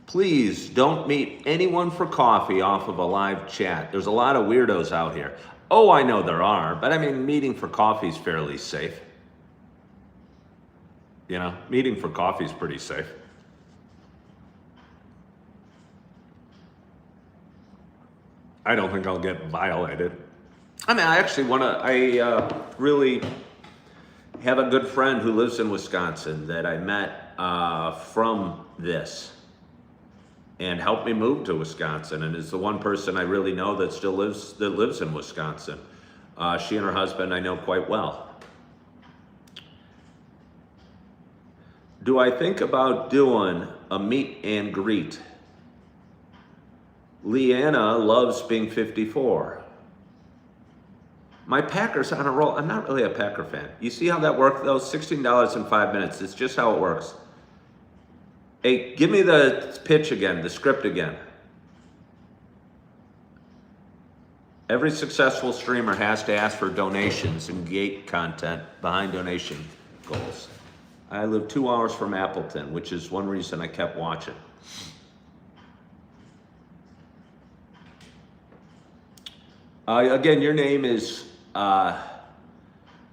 Please don't meet anyone for coffee off of a live chat. There's a lot of weirdos out here. Oh, I know there are, but I mean, meeting for coffee is fairly safe. You know, meeting for coffee is pretty safe. I don't think I'll get violated. I mean, I really have a good friend who lives in Wisconsin that I met from this and helped me move to Wisconsin, and is the one person I really know that still lives in Wisconsin. She and her husband I know quite well. Do I think about doing a meet and greet? Leanna loves being 54. My Packers on a roll. I'm not really a Packer fan. You see how that worked though? $16 in 5 minutes. It's just how it works. Hey, give me the pitch again, the script again. Every successful streamer has to ask for donations and gate content behind donation goals. I live 2 hours from Appleton, which is one reason I kept watching. Again, your name is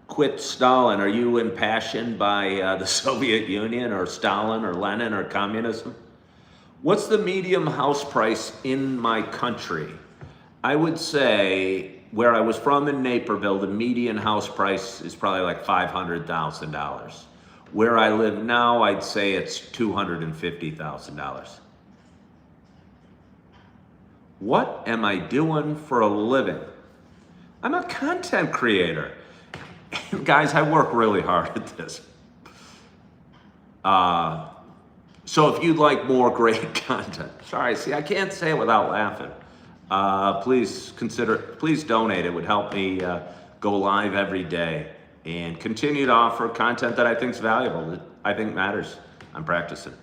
Quit Stalin. Are you impassioned by the Soviet Union or Stalin or Lenin or communism? What's the medium house price in my country? I would say where I was from in Naperville, the median house price is probably like $500,000. Where I live now, I'd say it's $250,000. What am I doing for a living? I'm a content creator. Guys, I work really hard at this. So if you'd like more great content, sorry, see, I can't say it without laughing. Please donate. It would help me go live every day and continue to offer content that I think is valuable, that I think matters. I'm practicing.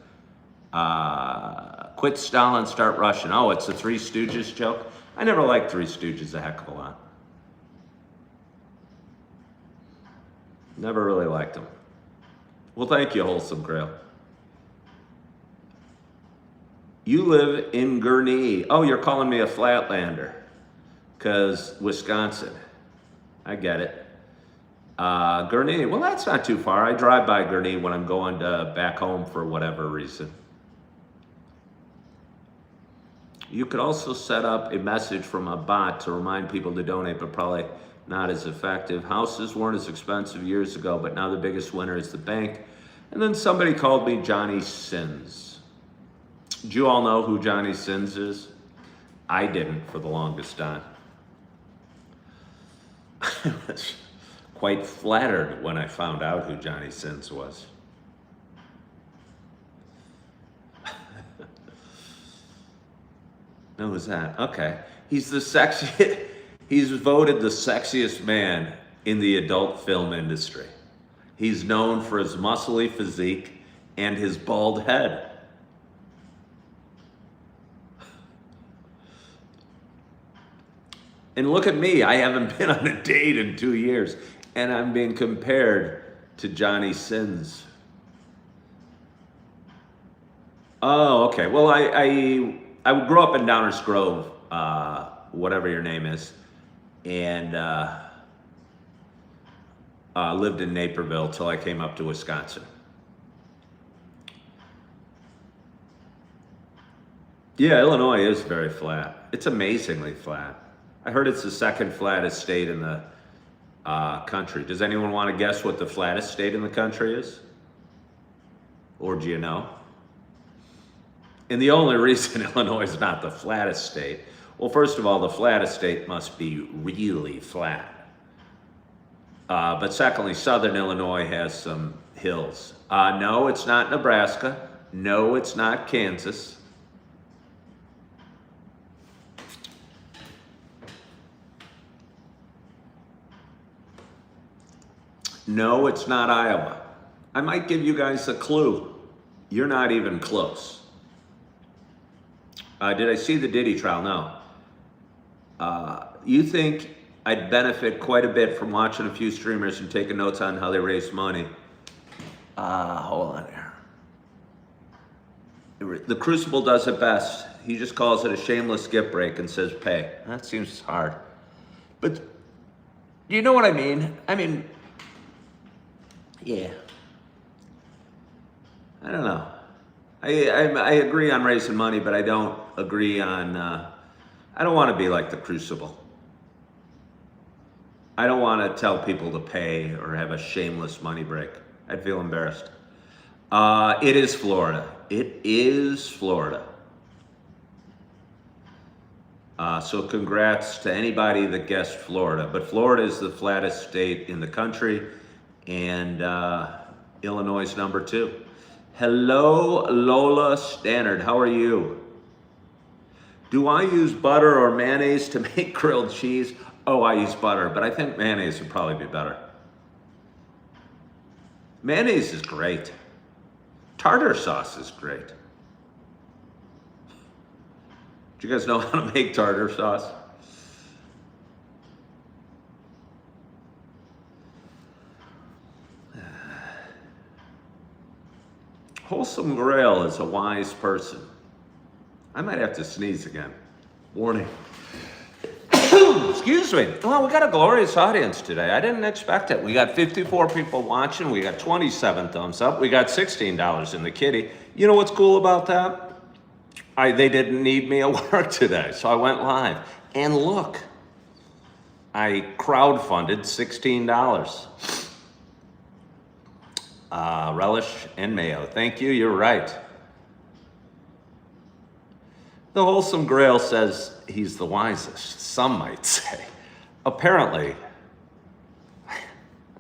Quit Stalin, start Russian. Oh, it's a Three Stooges joke? I never liked Three Stooges a heck of a lot. Never really liked them. Well, thank you, Wholesome Grail. You live in Gurnee. Oh, you're calling me a flatlander because Wisconsin. I get it. Gurnee, well, that's not too far. I drive by Gurnee when I'm going back home for whatever reason. You could also set up a message from a bot to remind people to donate, but probably not as effective. Houses weren't as expensive years ago, but now the biggest winner is the bank. And then somebody called me Johnny Sins. Do you all know who Johnny Sins is? I didn't for the longest time. I was quite flattered when I found out who Johnny Sins was. No, who's that? Okay. He's voted the sexiest man in the adult film industry. He's known for his muscly physique and his bald head. And look at me, I haven't been on a date in 2 years, and I'm being compared to Johnny Sins. Oh, okay. Well, I grew up in Downers Grove, whatever your name is, and lived in Naperville till I came up to Wisconsin. Yeah, Illinois is very flat. It's amazingly flat. I heard it's the second flattest state in the country. Does anyone want to guess what the flattest state in the country is? Or do you know? And the only reason Illinois is not the flattest state, well, first of all, the flattest state must be really flat. But secondly, southern Illinois has some hills. No, it's not Nebraska. No, it's not Kansas. No, it's not Iowa. I might give you guys a clue. You're not even close. Did I see the Diddy trial? No. You think I'd benefit quite a bit from watching a few streamers and taking notes on how they raise money? Hold on here. The Crucible does it best. He just calls it a shameless gift break and says pay. That seems hard. But do you know what I mean? Yeah. I don't know. I agree on raising money, but I don't agree on, I don't want to be like the Crucible. I don't want to tell people to pay or have a shameless money break. I'd feel embarrassed. It is Florida. It is Florida. So congrats to anybody that guessed Florida. But Florida is the flattest state in the country, and Illinois is number 2. Hello, Lola Stannard. How are you? Do I use butter or mayonnaise to make grilled cheese? Oh, I use butter, but I think mayonnaise would probably be better. Mayonnaise is great. Tartar sauce is great. Do you guys know how to make tartar sauce? Wholesome Grail is a wise person. I might have to sneeze again. Warning. Excuse me. Well, we got a glorious audience today. I didn't expect it. We got 54 people watching. We got 27 thumbs up. We got $16 in the kitty. You know what's cool about that? They didn't need me at work today, so I went live. And look, I crowdfunded $16. relish and mayo. Thank you, you're right. The Wholesome Grail says he's the wisest, some might say. Apparently,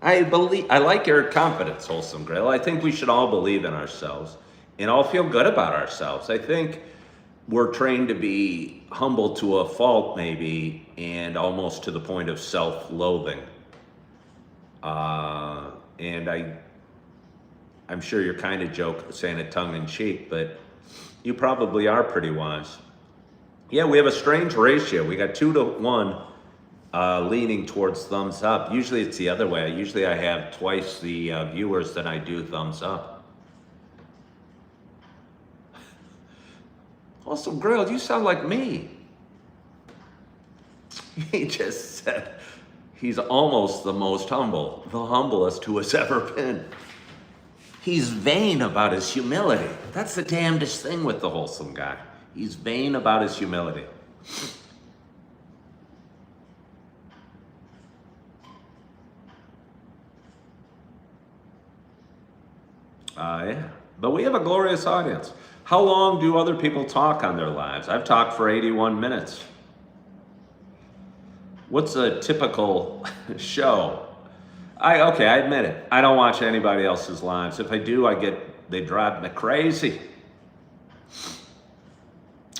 I like your confidence, Wholesome Grail. I think we should all believe in ourselves and all feel good about ourselves. I think we're trained to be humble to a fault, maybe, and almost to the point of self-loathing. And I'm sure you're kind of saying it tongue-in-cheek, but you probably are pretty wise. Yeah, we have a strange ratio. We got 2 to 1 leaning towards thumbs up. Usually it's the other way. Usually I have twice the viewers than I do thumbs up. Also, Grail, you sound like me. He just said he's almost the most humble, the humblest who has ever been. He's vain about his humility. That's the damnedest thing with the Wholesome guy. He's vain about his humility. Yeah, but we have a glorious audience. How long do other people talk on their lives? I've talked for 81 minutes. What's a typical show? I admit it. I don't watch anybody else's lives. If I do, they drive me crazy.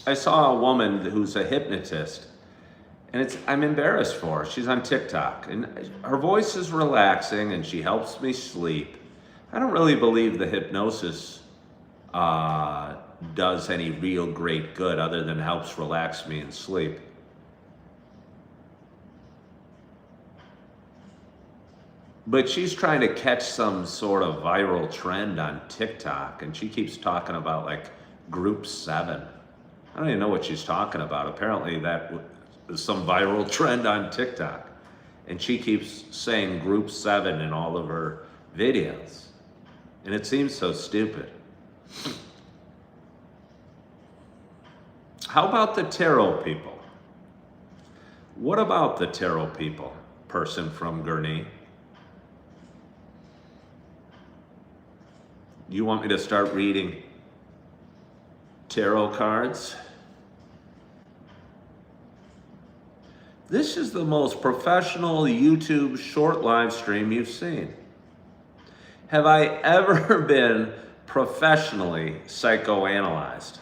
I saw a woman who's a hypnotist, and I'm embarrassed for her. She's on TikTok, and her voice is relaxing, and she helps me sleep. I don't really believe the hypnosis does any real great good other than helps relax me and sleep. But she's trying to catch some sort of viral trend on TikTok, and she keeps talking about like Group 7. I don't even know what she's talking about. Apparently that is some viral trend on TikTok. And she keeps saying Group 7 in all of her videos. And it seems so stupid. How about the tarot people? What about the tarot people? Person from Gurnee. You want me to start reading tarot cards? This is the most professional YouTube short live stream you've seen. Have I ever been professionally psychoanalyzed?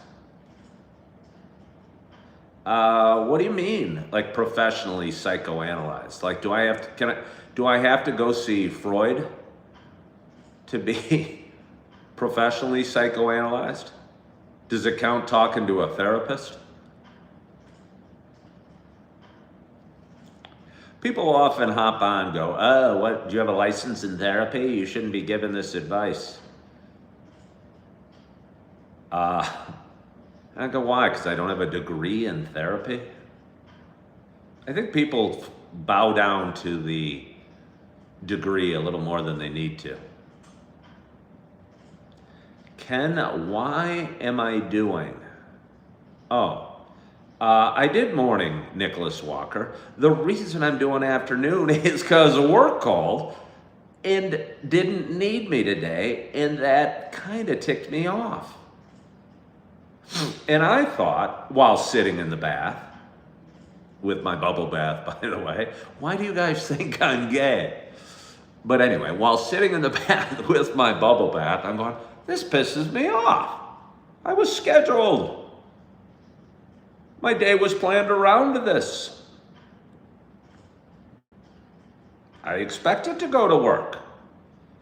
What do you mean, like professionally psychoanalyzed? Like, do I have to go see Freud to be professionally psychoanalyzed? Does it count talking to a therapist? People often hop on and go, oh, what, do you have a license in therapy? You shouldn't be giving this advice. I go, why? Because I don't have a degree in therapy? I think people bow down to the degree a little more than they need to. Ken, why am I doing? I did morning, Nicholas Walker. The reason I'm doing afternoon is because work called and didn't need me today, and that kind of ticked me off. And I thought, while sitting in the bath, with my bubble bath, by the way, why do you guys think I'm gay? But anyway, while sitting in the bath with my bubble bath, I'm going, this pisses me off. I was scheduled. My day was planned around this. I expected to go to work.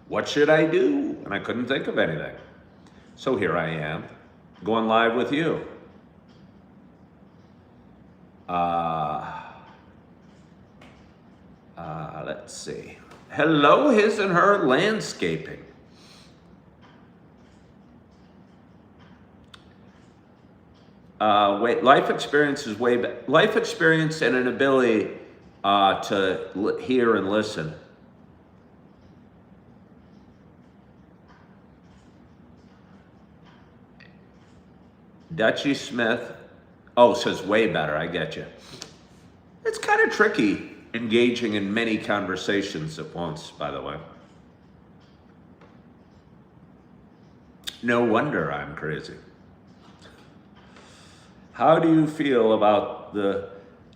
What should I do? And I couldn't think of anything. So here I am, going live with you. Let's see. Hello, his and her landscaping. Life experience is way better. Life experience and an ability to hear and listen. Dutchie Smith, says way better, I get you. It's kind of tricky engaging in many conversations at once, by the way. No wonder I'm crazy. How do you feel about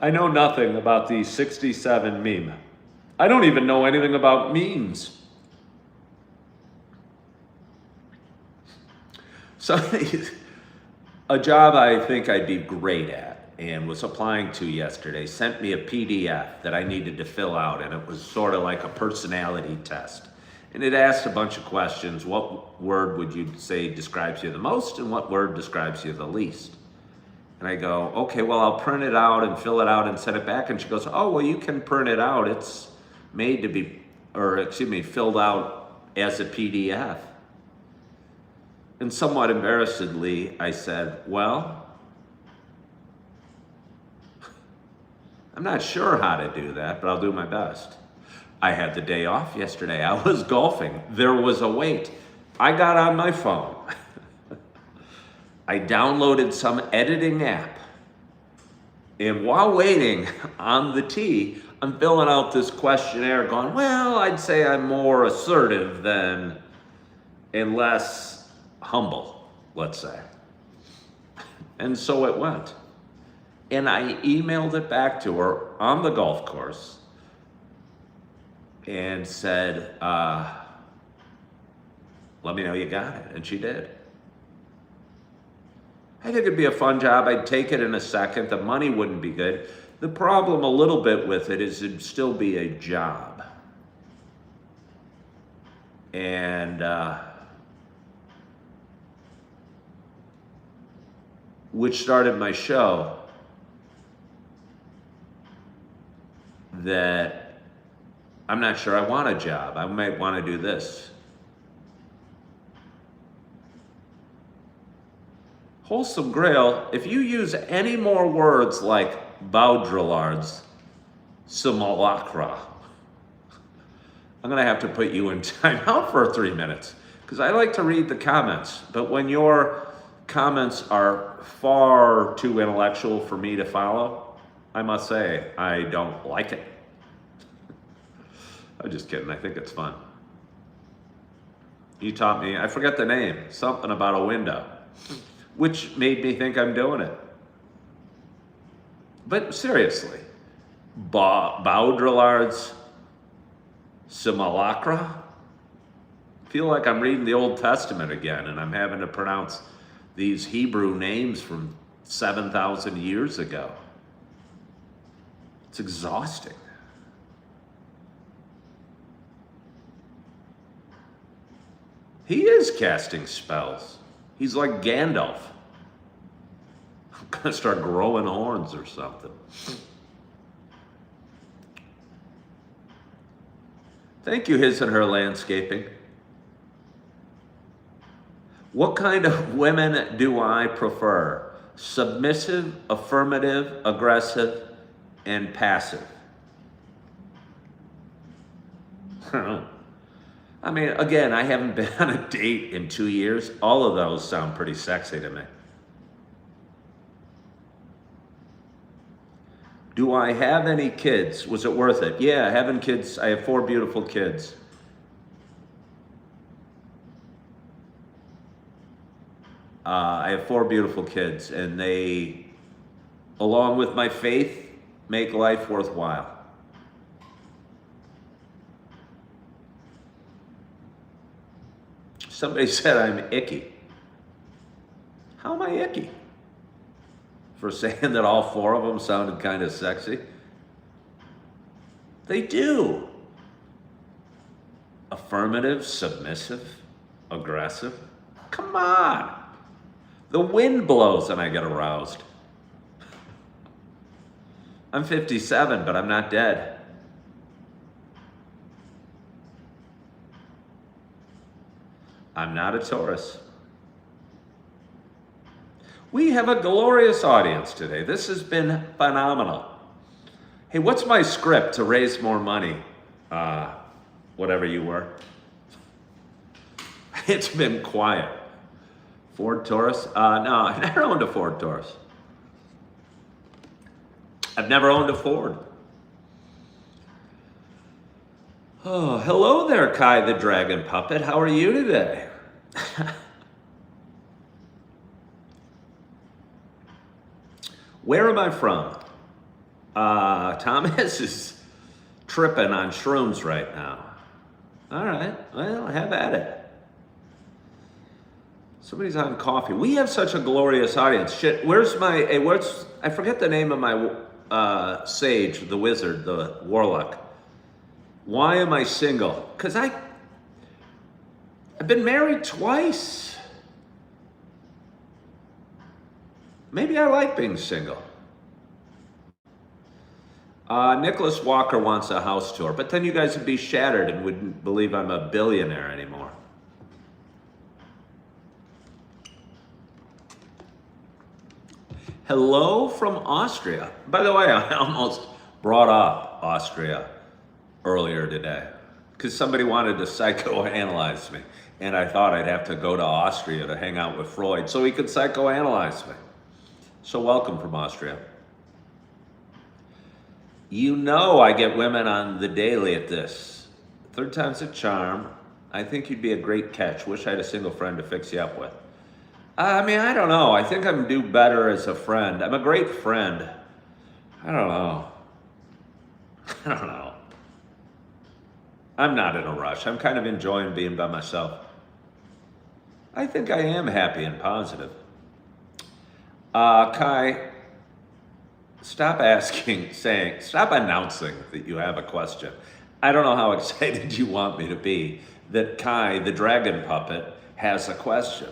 I know nothing about the 67 meme. I don't even know anything about memes. So, a job I think I'd be great at and was applying to yesterday sent me a PDF that I needed to fill out, and it was sort of like a personality test. And it asked a bunch of questions. What word would you say describes you the most, and what word describes you the least? And I go, okay, well, I'll print it out and fill it out and send it back. And she goes, oh, well, you can print it out. It's made to be, filled out as a PDF. And somewhat embarrassedly, I said, well, I'm not sure how to do that, but I'll do my best. I had the day off yesterday. I was golfing. There was a wait. I got on my phone. I downloaded some editing app. And while waiting on the tee, I'm filling out this questionnaire going, well, I'd say I'm more assertive than and less humble, let's say. And so it went. And I emailed it back to her on the golf course and said, let me know you got it. And she did. I think it'd be a fun job. I'd take it in a second. The money wouldn't be good. The problem a little bit with it is it'd still be a job. And which started my show that I'm not sure I want a job. I might want to do this. Wholesome Grail, if you use any more words like Baudrillard's simulacra, I'm going to have to put you in timeout for 3 minutes because I like to read the comments. But when your comments are far too intellectual for me to follow, I must say I don't like it. I'm just kidding. I think it's fun. You taught me, I forget the name, something about a window, which made me think I'm doing it. But seriously, Baudrillard's simulacra? I feel like I'm reading the Old Testament again and I'm having to pronounce these Hebrew names from 7,000 years ago. It's exhausting. He is casting spells. He's like Gandalf. I'm gonna start growing horns or something. Thank you, His and Her Landscaping. What kind of women do I prefer? Submissive, affirmative, aggressive, and passive. I mean, again, I haven't been on a date in 2 years. All of those sound pretty sexy to me. Do I have any kids? Was it worth it? Yeah, having kids. I have 4 beautiful kids. I have 4 beautiful kids, and they, along with my faith, make life worthwhile. Somebody said I'm icky. How am I icky? For saying that all 4 of them sounded kind of sexy? They do. Affirmative, submissive, aggressive. Come on. The wind blows and I get aroused. I'm 57, but I'm not dead. I'm not a Taurus. We have a glorious audience today. This has been phenomenal. Hey, what's my script to raise more money? Whatever you were. It's been quiet. Ford Taurus? No, I've never owned a Ford Taurus. I've never owned a Ford. Oh, hello there, Kai the Dragon Puppet. How are you today? Where am I from? Thomas is tripping on shrooms right now. All right, well, have at it. Somebody's on coffee. We have such a glorious audience. Shit, I forget the name of my sage, the wizard, the warlock. Why am I single? Because I've been married twice. Maybe I like being single. Nicholas Walker wants a house tour, but then you guys would be shattered and wouldn't believe I'm a billionaire anymore. Hello from Austria. By the way, I almost brought up Austria earlier today because somebody wanted to psychoanalyze me, and I thought I'd have to go to Austria to hang out with Freud so he could psychoanalyze me. So welcome from Austria. You know I get women on the daily at this. Third time's a charm. I think you'd be a great catch. Wish I had a single friend to fix you up with. I mean, I don't know. I think I'm do better as a friend. I'm a great friend. I don't know. I'm not in a rush. I'm kind of enjoying being by myself. I think I am happy and positive. Kai, stop announcing that you have a question. I don't know how excited you want me to be that Kai, the dragon puppet, has a question.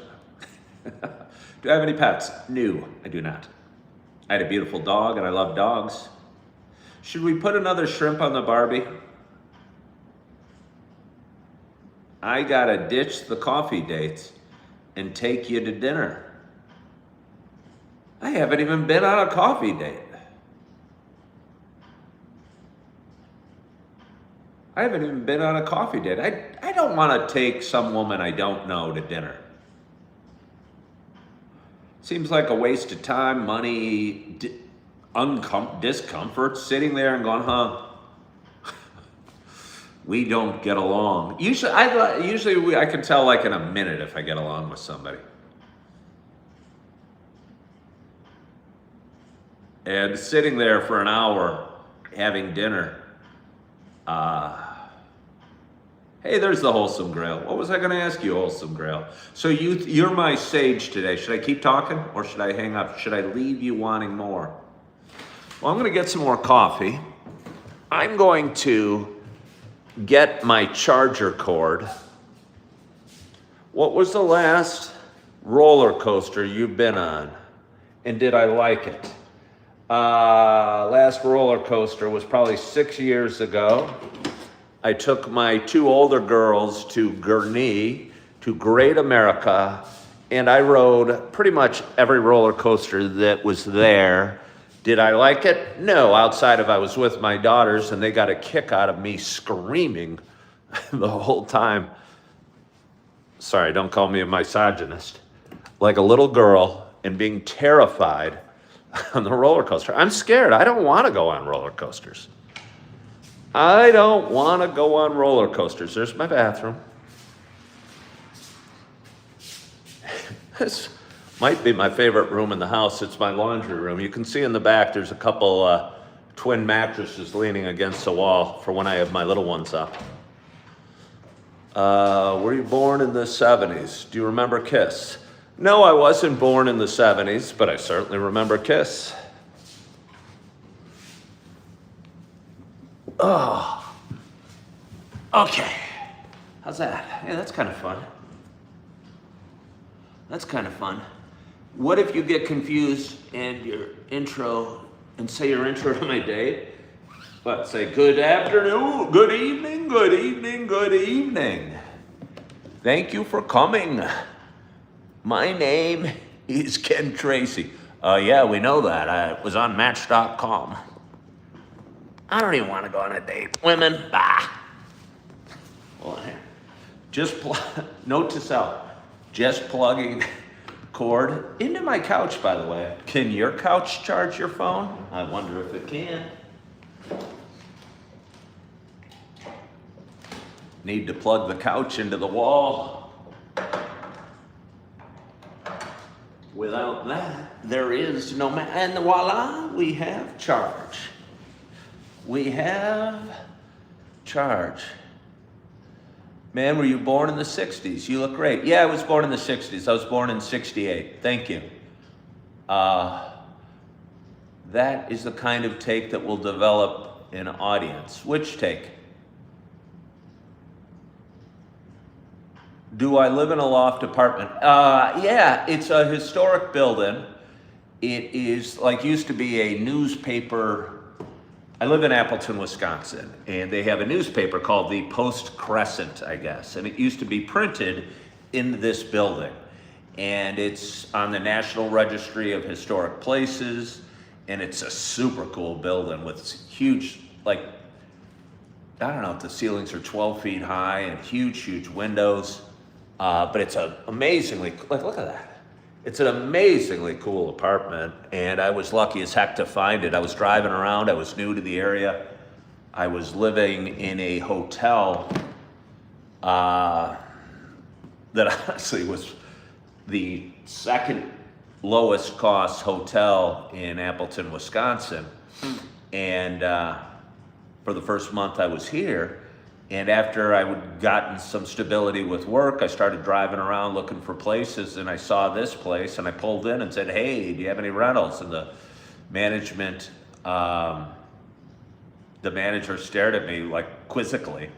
Do I have any pets? No, I do not. I had a beautiful dog and I love dogs. Should we put another shrimp on the Barbie? I gotta ditch the coffee dates and take you to dinner. I haven't even been on a coffee date. I don't want to take some woman I don't know to dinner. Seems like a waste of time, money, discomfort, sitting there and going, we don't get along. Usually I can tell like in a minute if I get along with somebody. And sitting there for an hour having dinner. Hey, there's the Wholesome Grail. What was I going to ask you, Wholesome Grail? So you're my sage today. Should I keep talking or should I hang up? Should I leave you wanting more? Well, I'm going to get some more coffee. I'm going to get my charger cord. What was the last roller coaster you've been on? And did I like it? Last roller coaster was probably 6 years ago. I took my two older girls to Gurnee, to Great America, and I rode pretty much every roller coaster that was there. Did I like it? No, outside of I was with my daughters and they got a kick out of me screaming the whole time. Sorry, don't call me a misogynist. Like a little girl and being terrified on the roller coaster. I'm scared. I don't want to go on roller coasters. I don't want to go on roller coasters. There's my bathroom. This might be my favorite room in the house. It's my laundry room. You can see in the back there's a couple twin mattresses leaning against the wall for when I have my little ones up. Were you born in the 70s? Do you remember Kiss? No, I wasn't born in the 70s, but I certainly remember Kiss. Oh, okay. How's that? Yeah, that's kind of fun. What if you get confused and your intro, and say your intro to my date, but say, good afternoon, good evening, good evening, good evening. Thank you for coming. My name is Ken Tracy. Yeah, we know that. I was on Match.com. I don't even want to go on a date. Women, Well, just note to self, just plugging cord into my couch, by the way. Can your couch charge your phone? I wonder if it can. Need to plug the couch into the wall. Without that, there is no man. And voila, we have charge. We have charge. Man, were you born in the 60s? You look great. Yeah, I was born in the 60s. I was born in 68. Thank you. That is the kind of take that will develop an audience. Which take? Do I live in a loft apartment? Yeah, it's a historic building. It is like used to be a newspaper. I live in Appleton, Wisconsin, and they have a newspaper called the Post-Crescent, I guess, and it used to be printed in this building. And it's on the National Registry of Historic Places, and it's a super cool building with huge, like, I don't know if the ceilings are 12 feet high and huge, huge windows. But it's an amazingly, like, look at that. It's an amazingly cool apartment, and I was lucky as heck to find it. I was driving around, I was new to the area. I was living in a hotel that honestly was the second lowest cost hotel in Appleton, Wisconsin. And for the first month I was here, and after I had gotten some stability with work, I started driving around looking for places, and I saw this place, and I pulled in and said, hey, do you have any rentals? And the management, the manager stared at me like quizzically.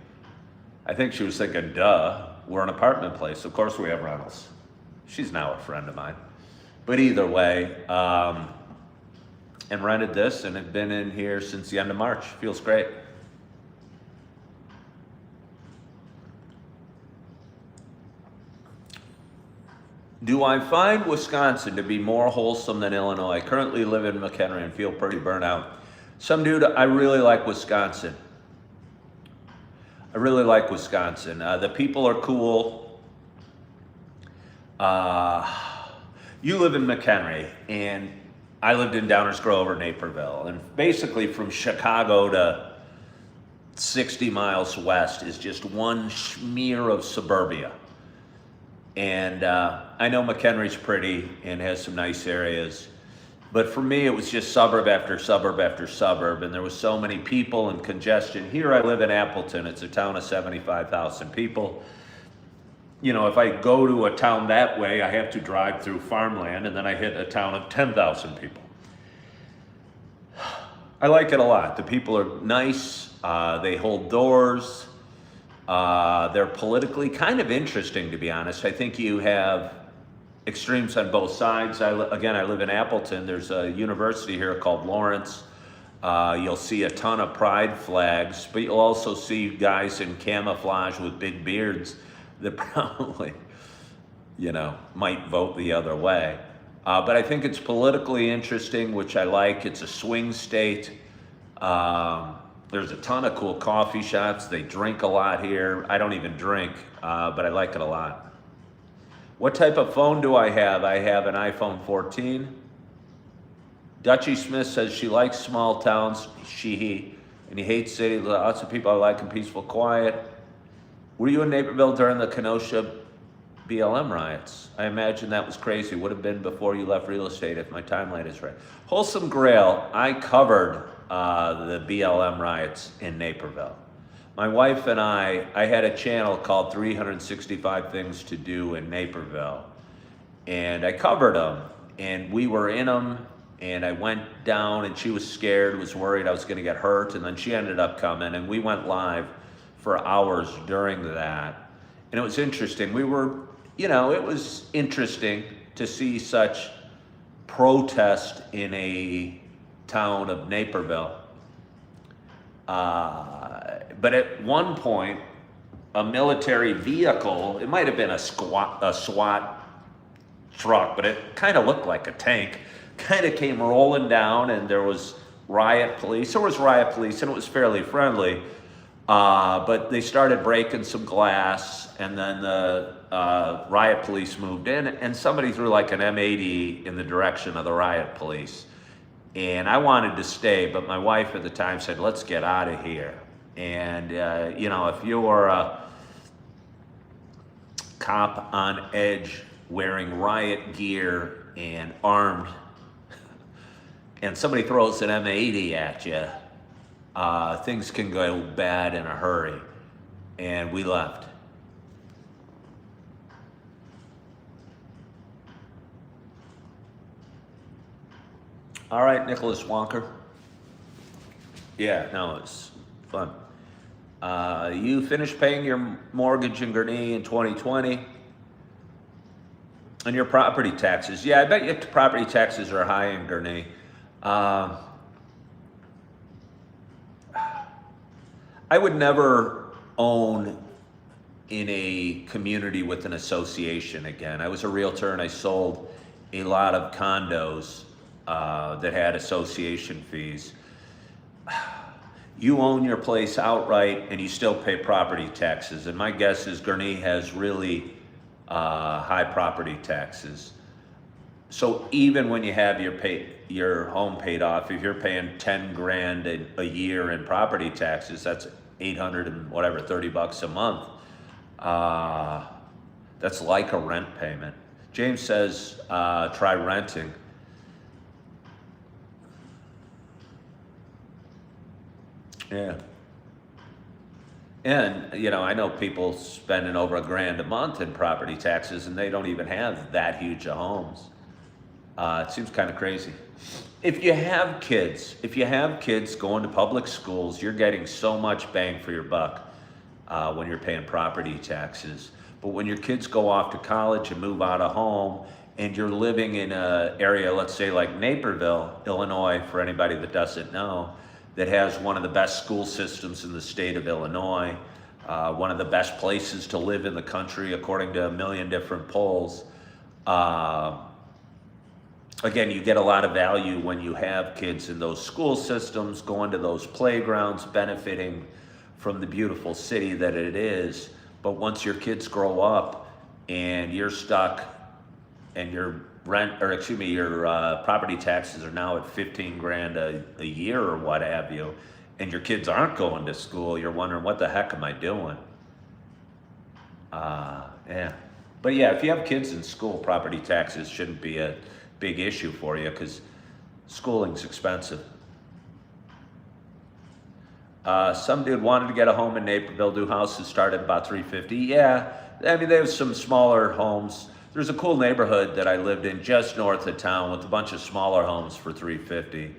I think she was thinking, duh, we're an apartment place. Of course we have rentals. She's now a friend of mine. But either way, and rented this, and have been in here since the end of March. Feels great. Do I find Wisconsin to be more wholesome than Illinois? I currently live in McHenry and feel pretty burnt out. Some dude, I really like Wisconsin. I really like Wisconsin. The people are cool. You live in McHenry, and I lived in Downers Grove or Naperville. And basically from Chicago to 60 miles west is just one smear of suburbia. And I know McHenry's pretty and has some nice areas, but for me it was just suburb after suburb after suburb, and there was so many people and congestion. Here I live in Appleton. It's a town of 75,000 people. You know, if I go to a town that way, I have to drive through farmland, and then I hit a town of 10,000 people. I like it a lot. The people are nice. They hold doors. They're politically kind of interesting, to be honest. I think you have extremes on both sides. I live in Appleton. There's a university here called Lawrence. You'll see a ton of pride flags, but you'll also see guys in camouflage with big beards that probably, might vote the other way. But I think it's politically interesting, which I like. It's a swing state. There's a ton of cool coffee shops. They drink a lot here. I don't even drink, but I like it a lot. What type of phone do I have? I have an iPhone 14. Dutchie Smith says she likes small towns, he, and he hates cities. Lots of people I like in peaceful quiet. Were you in Naperville during the Kenosha BLM riots? I imagine that was crazy. Would have been before you left real estate if my timeline is right. Wholesome Grail, I covered the BLM riots in Naperville. My wife and I had a channel called 365 Things to Do in Naperville, and I covered them, and we were in them, and I went down, and she was scared, was worried I was gonna get hurt, and then she ended up coming, and we went live for hours during that, and it was interesting. We were, it was interesting to see such protest in a town of Naperville. But at one point, a military vehicle, it might have been a SWAT truck, but it kind of looked like a tank, kind of came rolling down, and there was riot police. There was riot police, and it was fairly friendly. But they started breaking some glass, and then the riot police moved in, and somebody threw like an M80 in the direction of the riot police. And I wanted to stay, but my wife at the time said, let's get out of here. And, if you're a cop on edge wearing riot gear and armed, and somebody throws an M80 at you, things can go bad in a hurry. And we left. All right, Nicholas Wonker. Yeah, no, it's fun. You finished paying your mortgage in Gurnee in 2020 and your property taxes. Yeah, I bet your property taxes are high in Gurnee. I would never own in a community with an association again. I was a realtor and I sold a lot of condos that had association fees. You own your place outright and you still pay property taxes. And my guess is Gurnee has really high property taxes. So even when you have your home paid off, if you're paying 10 grand a year in property taxes, that's 800 and whatever, 30 bucks a month. That's like a rent payment. James says, try renting. Yeah. And, you know, I know people spending over $1,000 a month in property taxes and they don't even have that huge of homes. It seems kind of crazy. If you have kids going to public schools, you're getting so much bang for your buck when you're paying property taxes. But when your kids go off to college and move out of home and you're living in an area, let's say like Naperville, Illinois, for anybody that doesn't know, that has one of the best school systems in the state of Illinois, one of the best places to live in the country according to a million different polls. Again, you get a lot of value when you have kids in those school systems, going to those playgrounds, benefiting from the beautiful city that it is. But once your kids grow up and you're stuck and your property taxes are now at 15 grand a year or what have you, and your kids aren't going to school, you're wondering, what the heck am I doing? Yeah. But yeah, if you have kids in school, property taxes shouldn't be a big issue for you because schooling's expensive. Some dude wanted to get a home in Naperville. New houses start at about $350. Yeah, I mean, there's some smaller homes. There's a cool neighborhood that I lived in just north of town with a bunch of smaller homes for $350.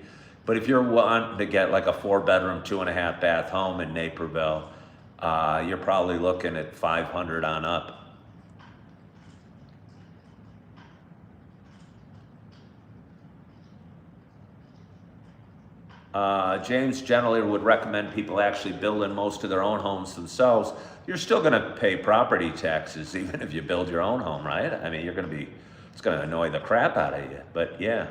But if you're wanting to get like a 4-bedroom, 2.5 bath home in Naperville, you're probably looking at $500 on up. James generally would recommend people actually building most of their own homes themselves. You're still going to pay property taxes even if you build your own home, right? I mean, it's going to annoy the crap out of you, but yeah.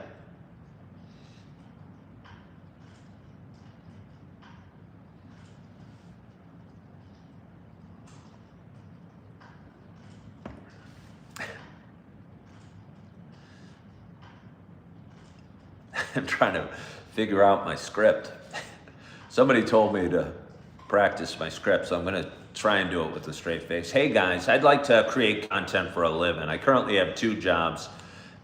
I'm trying to figure out my script. Somebody told me to practice my script, so I'm going to try and do it with a straight face. Hey guys, I'd like to create content for a living. I currently have 2 jobs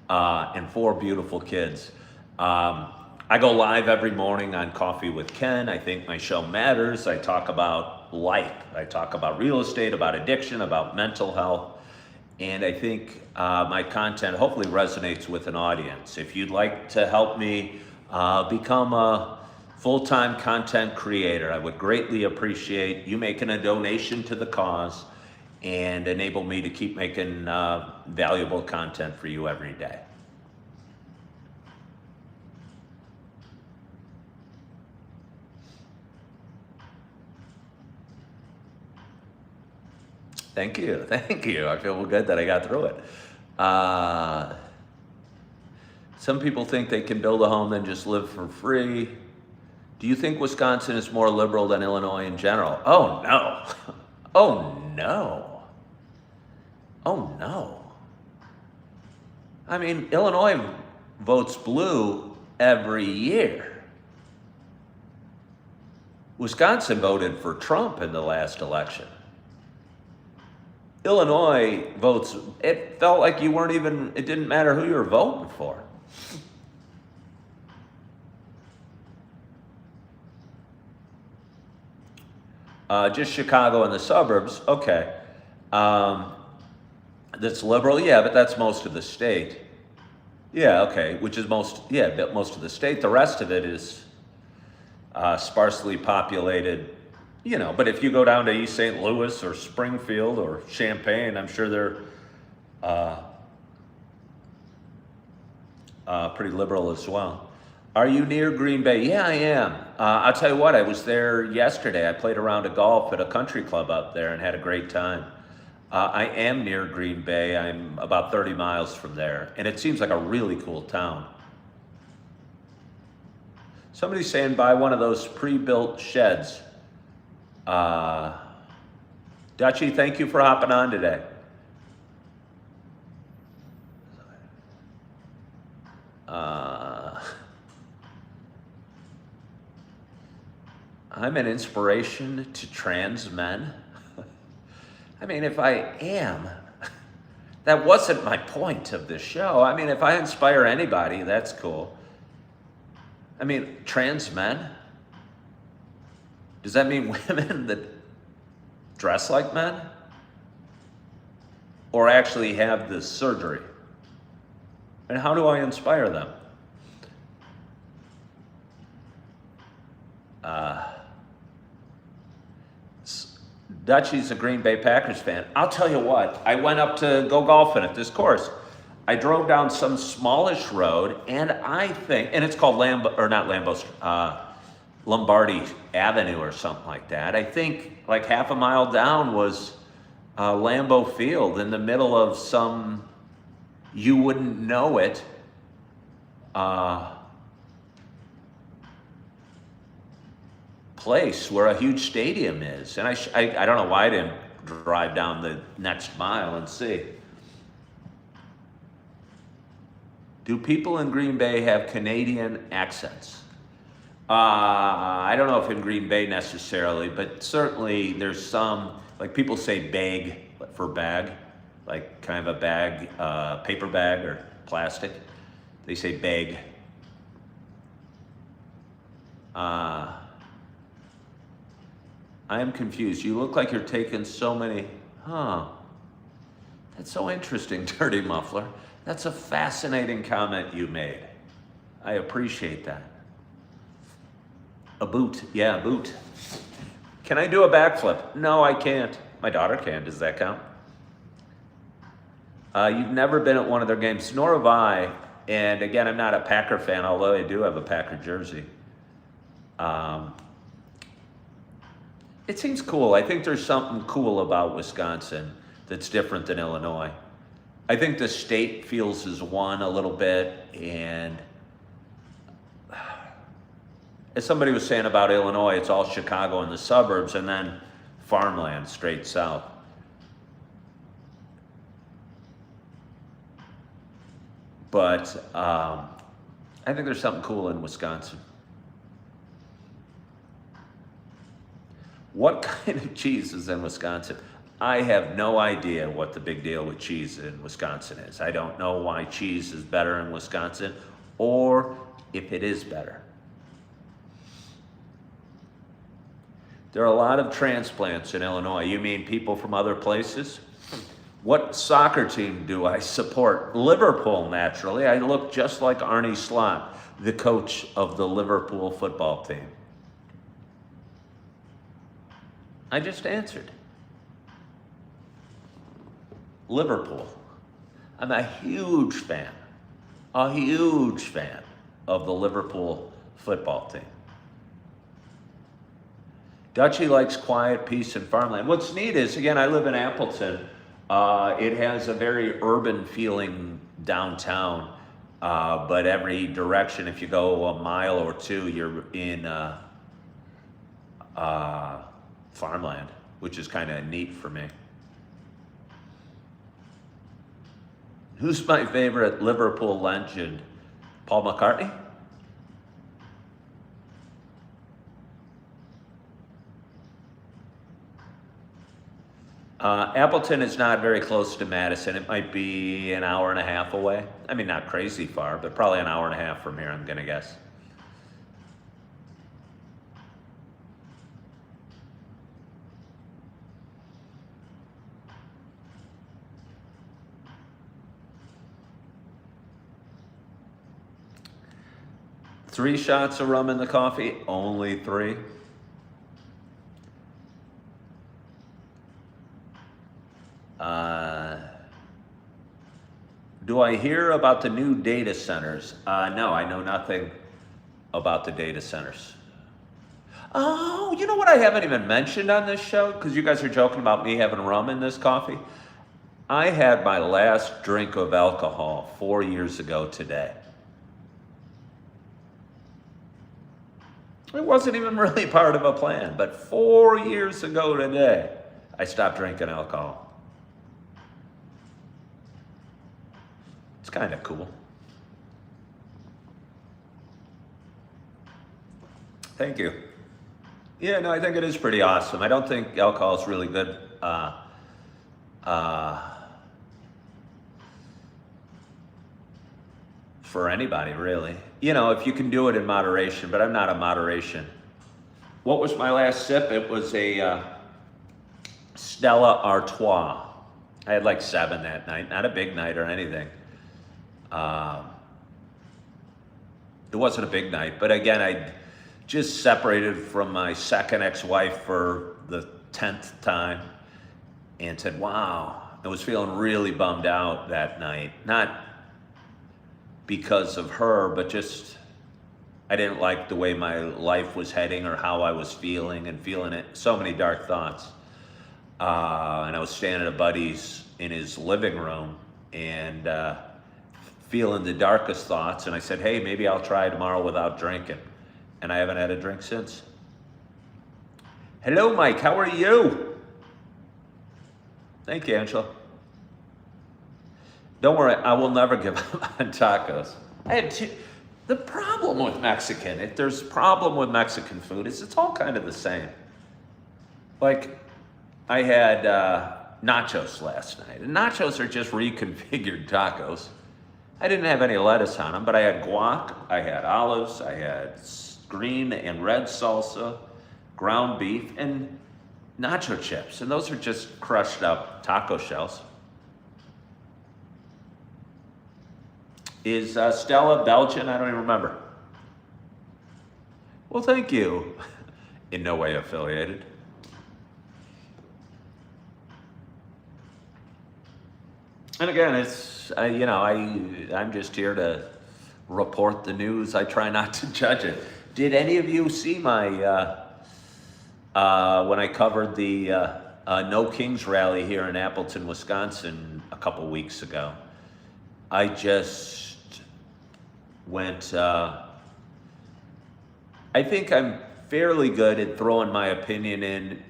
and 4 beautiful kids. I go live every morning on Coffee with Ken. I think my show matters. I talk about life. I talk about real estate, about addiction, about mental health. And I think my content hopefully resonates with an audience. If you'd like to help me become a full-time content creator, I would greatly appreciate you making a donation to the cause and enable me to keep making valuable content for you every day. Thank you. I feel good that I got through it. Some people think they can build a home and just live for free. Do you think Wisconsin is more liberal than Illinois in general? Oh no. Oh no. Oh no. I mean, Illinois votes blue every year. Wisconsin voted for Trump in the last election. Illinois votes, it felt like you weren't even, it didn't matter who you were voting for. Just Chicago and the suburbs, okay. That's liberal, yeah, but that's most of the state. Yeah, okay, which is most of the state. The rest of it is sparsely populated, but if you go down to East St. Louis or Springfield or Champaign, I'm sure they're pretty liberal as well. Are you near Green Bay? Yeah, I am. I'll tell you what, I was there yesterday. I played a round of golf at a country club up there and had a great time. I am near Green Bay. I'm about 30 miles from there, and it seems like a really cool town. Somebody's saying buy one of those pre-built sheds. Dutchie, thank you for hopping on today. I'm an inspiration to trans men. I mean, if I am, that wasn't my point of this show. I mean, if I inspire anybody, that's cool. I mean, trans men? Does that mean women that dress like men? Or actually have the surgery? And how do I inspire them? Dutchie's a Green Bay Packers fan. I'll tell you what, I went up to go golfing at this course. I drove down some smallish road, and I think, and it's called Lombardi Avenue or something like that. I think like half a mile down was Lambeau Field in the middle of some, you wouldn't know it, place where a huge stadium is. And I don't know why I didn't drive down the next mile and see. Do people in Green Bay have Canadian accents? I don't know if in Green Bay necessarily, but certainly there's some, like people say bag for bag, like kind of a bag, paper bag or plastic. They say bag. I am confused. You look like you're taking so many, That's so interesting, Dirty Muffler. That's a fascinating comment you made. I appreciate that. A boot, yeah, a boot. Can I do a backflip? No, I can't. My daughter can, does that count? You've never been at one of their games, nor have I. And again, I'm not a Packer fan, although I do have a Packer jersey. It seems cool. I think there's something cool about Wisconsin that's different than Illinois. I think the state feels as one a little bit, and as somebody was saying about Illinois, it's all Chicago and the suburbs, and then farmland straight south. But I think there's something cool in Wisconsin. What kind of cheese is in Wisconsin? I have no idea what the big deal with cheese in Wisconsin is. I don't know why cheese is better in Wisconsin, or if it is better. There are a lot of transplants in Illinois. You mean people from other places? What soccer team do I support? Liverpool, naturally. I look just like Arnie Slot, the coach of the Liverpool football team. I just answered. Liverpool. I'm a huge fan of the Liverpool football team. Dutchie likes quiet, peace, and farmland. What's neat is, again, I live in Appleton. It has a very urban feeling downtown, but every direction, if you go a mile or two, you're in farmland, which is kind of neat for me. Who's my favorite Liverpool legend? Paul McCartney? Appleton is not very close to Madison. It might be an hour and a half away. I mean, not crazy far, but probably an hour and a half from here, I'm gonna guess. Three shots of rum in the coffee, only three. Do I hear about the new data centers? No, I know nothing about the data centers. Oh, you know what I haven't even mentioned on this show? Because you guys are joking about me having rum in this coffee. I had my last drink of alcohol 4 years ago today. It wasn't even really part of a plan, but 4 years ago today, I stopped drinking alcohol. It's kind of cool. Thank you. Yeah, no, I think it is pretty awesome. I don't think alcohol is really good for anybody, really. You know, if you can do it in moderation, but I'm not a moderation. What was my last sip? It was a Stella Artois. I had like 7 that night, not a big night or anything. It wasn't a big night, but again, I just separated from my second ex-wife for the 10th time and said, wow, I was feeling really bummed out that night. Not because of her, but just, I didn't like the way my life was heading or how I was feeling and feeling it, so many dark thoughts. And I was staying at a buddy's in his living room and feeling the darkest thoughts. And I said, hey, maybe I'll try tomorrow without drinking. And I haven't had a drink since. Hello, Mike, how are you? Thank you, Angela. Don't worry, I will never give up on tacos. The problem with Mexican, if there's a problem with Mexican food, is it's all kind of the same. Like, I had nachos last night, and nachos are just reconfigured tacos. I didn't have any lettuce on them, but I had guac, I had olives, I had green and red salsa, ground beef, and nacho chips. And those are just crushed up taco shells. Is Stella Belgian? I don't even remember. Well, thank you. In no way affiliated. And again, it's, I'm just here to report the news. I try not to judge it. Did any of you see my, when I covered the No Kings rally here in Appleton, Wisconsin a couple weeks ago? I just went, I think I'm fairly good at throwing my opinion in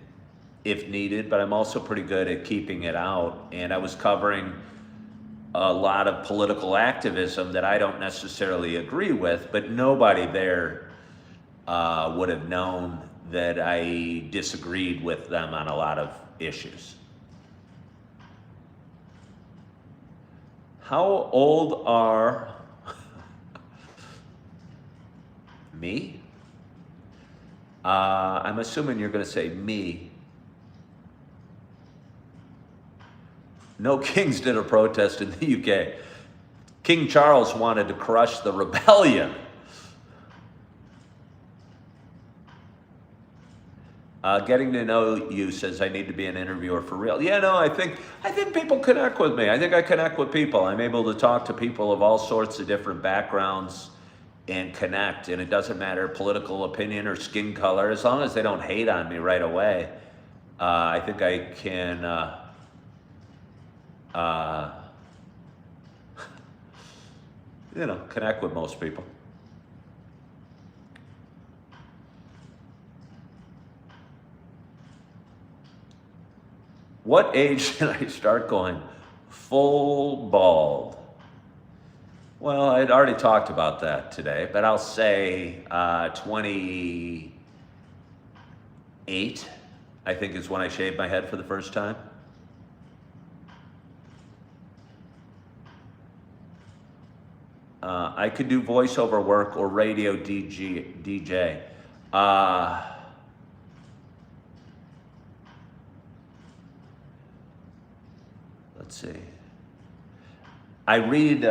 if needed, but I'm also pretty good at keeping it out. And I was covering a lot of political activism that I don't necessarily agree with, but nobody there would have known that I disagreed with them on a lot of issues. How old are me? I'm assuming you're going to say me. No Kings did a protest in the UK. King Charles wanted to crush the rebellion. Getting to know you says I need to be an interviewer for real. Yeah, no, I think people connect with me. I think I connect with people. I'm able to talk to people of all sorts of different backgrounds and connect. And it doesn't matter political opinion or skin color, as long as they don't hate on me right away. I think I can. Connect with most people. What age should I start going full bald? Well, I'd already talked about that today, but I'll say 28, I think, is when I shaved my head for the first time. I could do voiceover work or radio DJ. Let's see. I read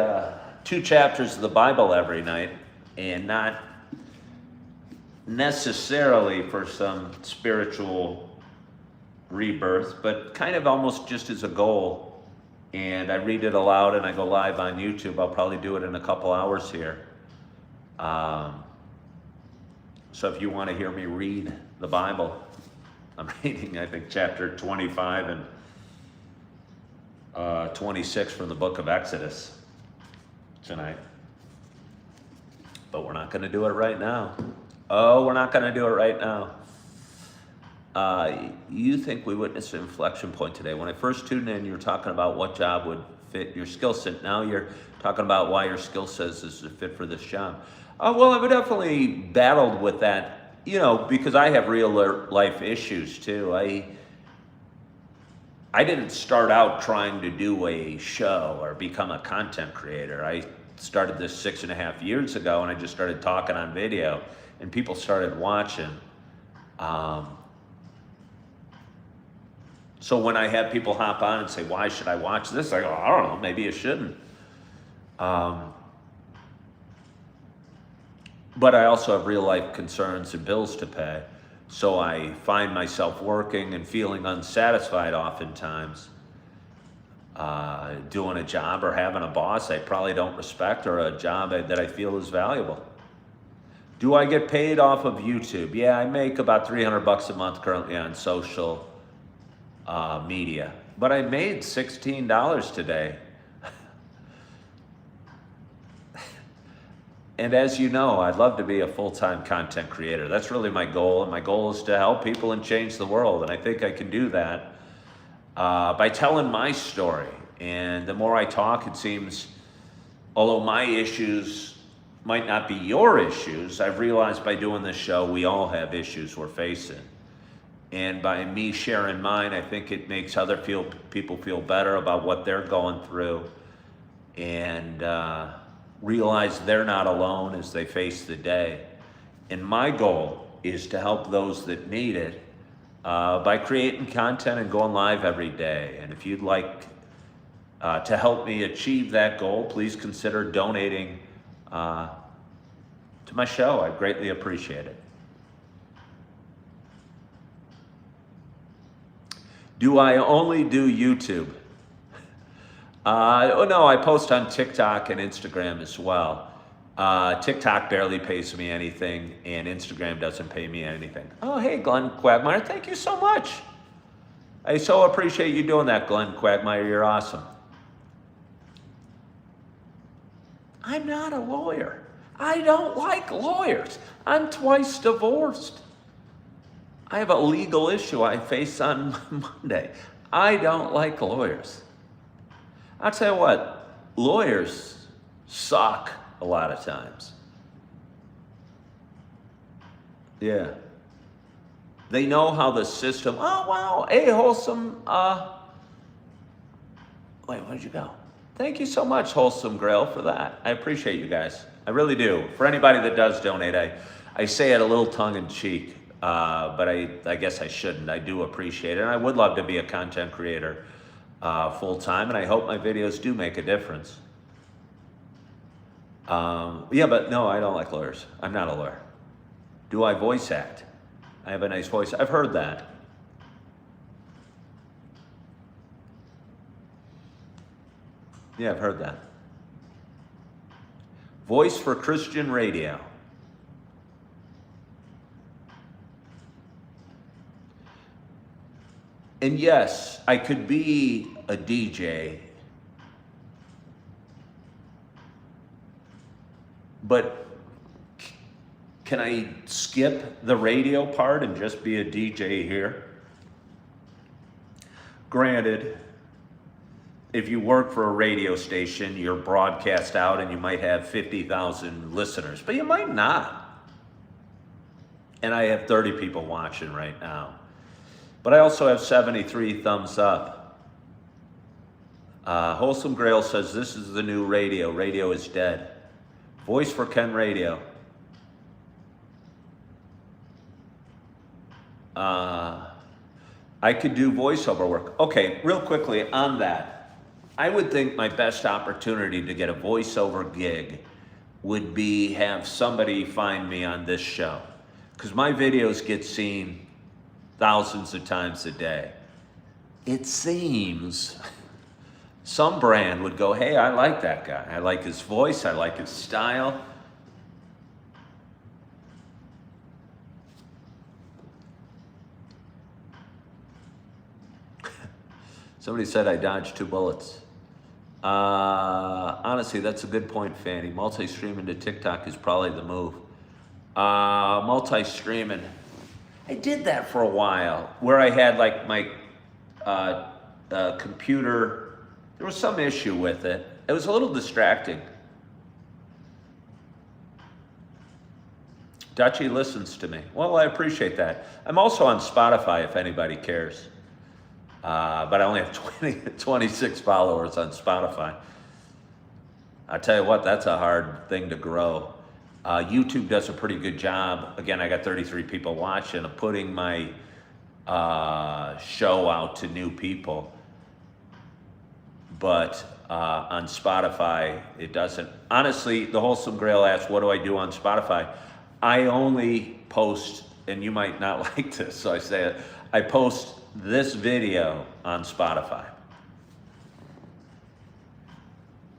2 chapters of the Bible every night, and not necessarily for some spiritual rebirth, but kind of almost just as a goal. And I read it aloud and I go live on YouTube. I'll probably do it in a couple hours here. So if you want to hear me read the Bible, I'm reading, I think, chapter 25 and 26 from the book of Exodus tonight. But we're not going to do it right now. Oh, we're not going to do it right now. You think we witnessed an inflection point today. When I first tuned in, you were talking about what job would fit your skill set. Now you're talking about why your skill set is a fit for this job. Well, I've definitely battled with that, you know, because I have real life issues too. I didn't start out trying to do a show or become a content creator. I started this 6.5 years ago, and I just started talking on video, and people started watching. So when I had people hop on and say, why should I watch this? I go, I don't know, maybe you shouldn't. But I also have real life concerns and bills to pay. So I find myself working and feeling unsatisfied oftentimes, doing a job or having a boss I probably don't respect, or a job that I feel is valuable. Do I get paid off of YouTube? Yeah, I make about $300 a month currently on social media, but I made $16 today. And as you know, I'd love to be a full-time content creator. That's really my goal, and my goal is to help people and change the world. And I think I can do that by telling my story. And the more I talk, it seems, although my issues might not be your issues, I've realized by doing this show, we all have issues we're facing. And by me sharing mine, I think it makes other people feel better about what they're going through, and realize they're not alone as they face the day. And my goal is to help those that need it by creating content and going live every day. And if you'd like to help me achieve that goal, please consider donating to my show. I'd greatly appreciate it. Do I only do YouTube? No, I post on TikTok and Instagram as well. TikTok barely pays me anything, and Instagram doesn't pay me anything. Oh, hey, Glenn Quagmire, thank you so much. I so appreciate you doing that, Glenn Quagmire. You're awesome. I'm not a lawyer. I don't like lawyers. I'm twice divorced. I have a legal issue I face on Monday. I don't like lawyers. I'll tell you what, lawyers suck a lot of times. Yeah. They know how the system, oh wow, hey Wholesome, wait, where'd you go? Thank you so much, Wholesome Grail, for that. I appreciate you guys. I really do. For anybody that does donate, I say it a little tongue-in-cheek, but I guess I shouldn't. I do appreciate it, and I would love to be a content creator full-time, and I hope my videos do make a difference. Yeah, but no, I don't like lawyers. I'm not a lawyer. Do I voice act? I have a nice voice. I've heard that. Yeah, I've heard that. Voice for Christian radio. And yes, I could be a DJ, but can I skip the radio part and just be a DJ here? Granted, if you work for a radio station, you're broadcast out and you might have 50,000 listeners, but you might not. And I have 30 people watching right now. But I also have 73 thumbs up. Wholesome Grail says, this is the new radio. Radio is dead. Voice for Ken Radio. I could do voiceover work. Okay, real quickly on that. I would think my best opportunity to get a voiceover gig would be have somebody find me on this show. Because my videos get seen thousands of times a day. It seems some brand would go, hey, I like that guy. I like his voice, I like his style. Somebody said I dodged 2 bullets. Honestly, that's a good point, Fanny. Multi-streaming to TikTok is probably the move. Multi-streaming. I did that for a while, where I had like my computer. There was some issue with it. It was a little distracting. Dutchie listens to me. Well, I appreciate that. I'm also on Spotify if anybody cares. But I only have 26 followers on Spotify. I tell you what, that's a hard thing to grow. YouTube does a pretty good job. Again, I got 33 people watching, of putting my show out to new people. But on Spotify, it doesn't. Honestly, the Wholesome Grail asks, what do I do on Spotify? I only post, and you might not like this, so I say it, I post this video on Spotify.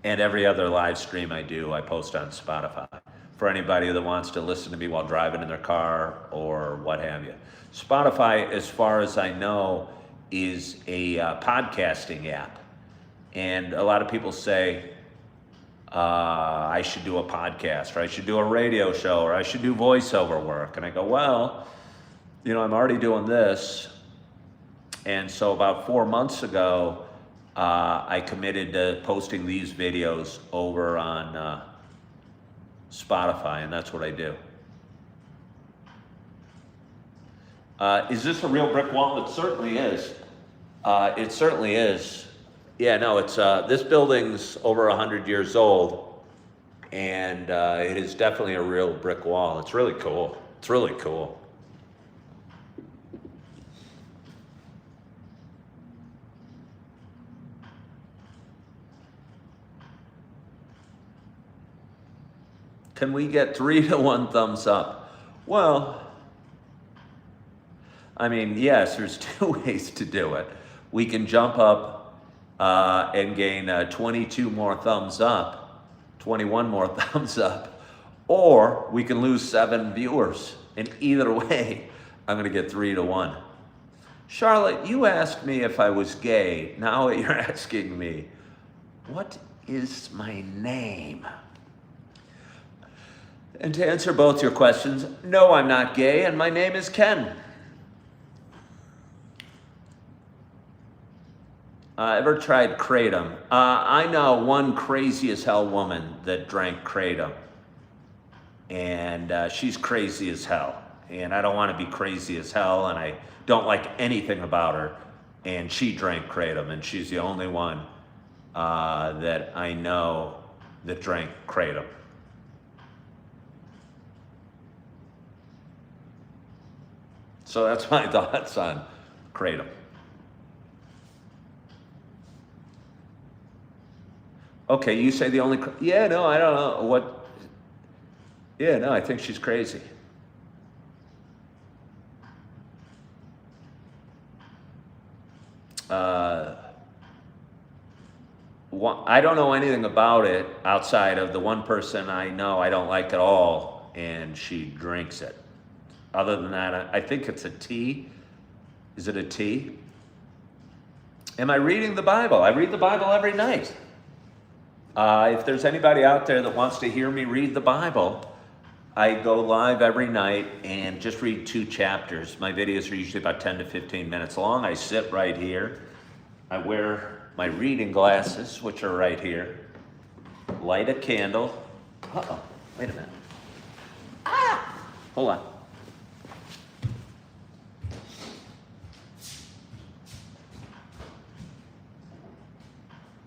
And every other live stream I do, I post on Spotify. For anybody that wants to listen to me while driving in their car or what have you. Spotify, as far as I know, is a podcasting app. And a lot of people say, I should do a podcast, or I should do a radio show, or I should do voiceover work. And I go, well, you know, I'm already doing this. And so about 4 months ago, I committed to posting these videos over on Spotify, and that's what I do. Is this a real brick wall? It certainly is. It certainly is. Yeah, no, it's this building's over 100 years old, and it is definitely a real brick wall. It's really cool. It's really cool. Can we get 3 to 1 thumbs up? Well, I mean, yes, there's 2 ways to do it. We can jump up and gain 22 more thumbs up, 21 more thumbs up, or we can lose 7 viewers. And either way, I'm gonna get 3 to 1. Charlotte, you asked me if I was gay. Now you're asking me, what is my name? And to answer both your questions, no, I'm not gay, and my name is Ken. Ever tried Kratom? I know one crazy as hell woman that drank Kratom. And she's crazy as hell. And I don't want to be crazy as hell, and I don't like anything about her. And she drank Kratom, and she's the only one that I know that drank Kratom. So that's my thoughts on Kratom. Okay, you say the only, yeah, no, I don't know what, yeah, no, I think she's crazy. I don't know anything about it outside of the one person I know I don't like at all, and she drinks it. Other than that, I think it's a tea. Is it a tea? Am I reading the Bible? I read the Bible every night. If there's anybody out there that wants to hear me read the Bible, I go live every night and just read 2 chapters. My videos are usually about 10 to 15 minutes long. I sit right here. I wear my reading glasses, which are right here. Light a candle. Uh-oh, wait a minute. Ah! Hold on.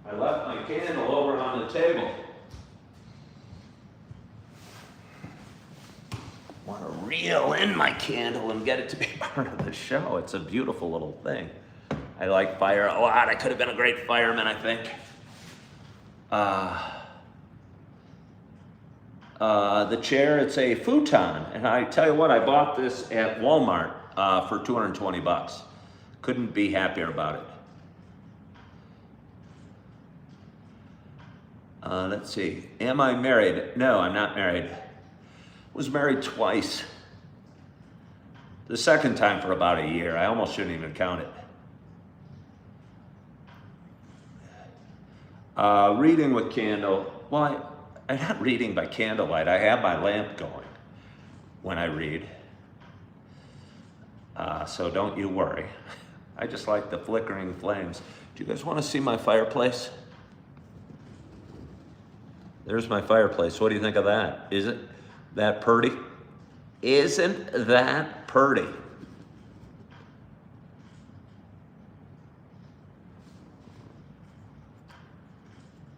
I left my candle over on the table. reel in my candle and get it to be part of the show. It's a beautiful little thing. I like fire a lot. I could have been a great fireman, I think. The chair, it's a futon. And I tell you what, I bought this at Walmart for 220 bucks. Couldn't be happier about it. Let's see. Am I married? No, I'm not married. Was married twice. The second time for about a year. I almost shouldn't even count it. Reading with candle. Well, I'm not reading by candlelight. I have my lamp going when I read. So don't you worry. I just like the flickering flames. Do you guys want to see my fireplace? There's my fireplace. What do you think of that? Isn't that pretty? Isn't that pretty?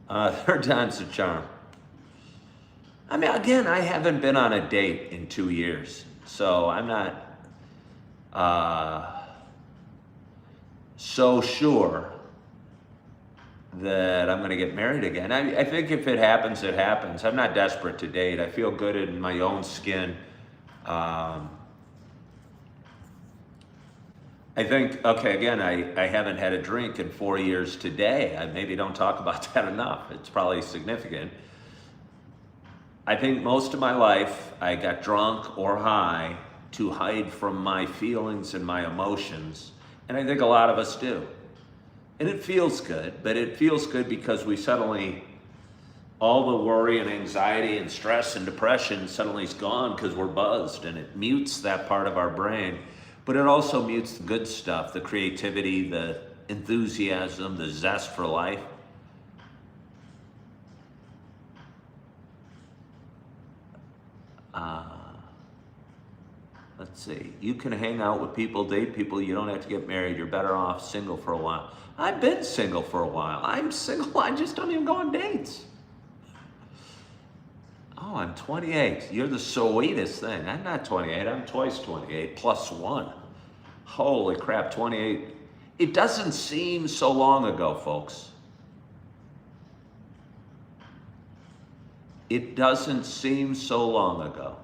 Third time's a charm. I mean, again, I haven't been on a date in 2 years, so I'm not so sure that I'm going to get married again. I think if it happens, it happens. I'm not desperate to date. I feel good in my own skin. I think, okay, again, I haven't had a drink in 4 years today. I maybe don't talk about that enough. It's probably significant. I think most of my life I got drunk or high to hide from my feelings and my emotions. And I think a lot of us do. And it feels good, but it feels good because we suddenly, all the worry and anxiety and stress and depression suddenly is gone because we're buzzed, and it mutes that part of our brain. But it also mutes the good stuff, the creativity, the enthusiasm, the zest for life. Let's see. You can hang out with people, date people. You don't have to get married. You're better off single for a while. I've been single for a while. I'm single. I just don't even go on dates. Oh, I'm 28. You're the sweetest thing. I'm not 28. I'm twice 28 plus 1. Holy crap, 28. It doesn't seem so long ago, folks. It doesn't seem so long ago.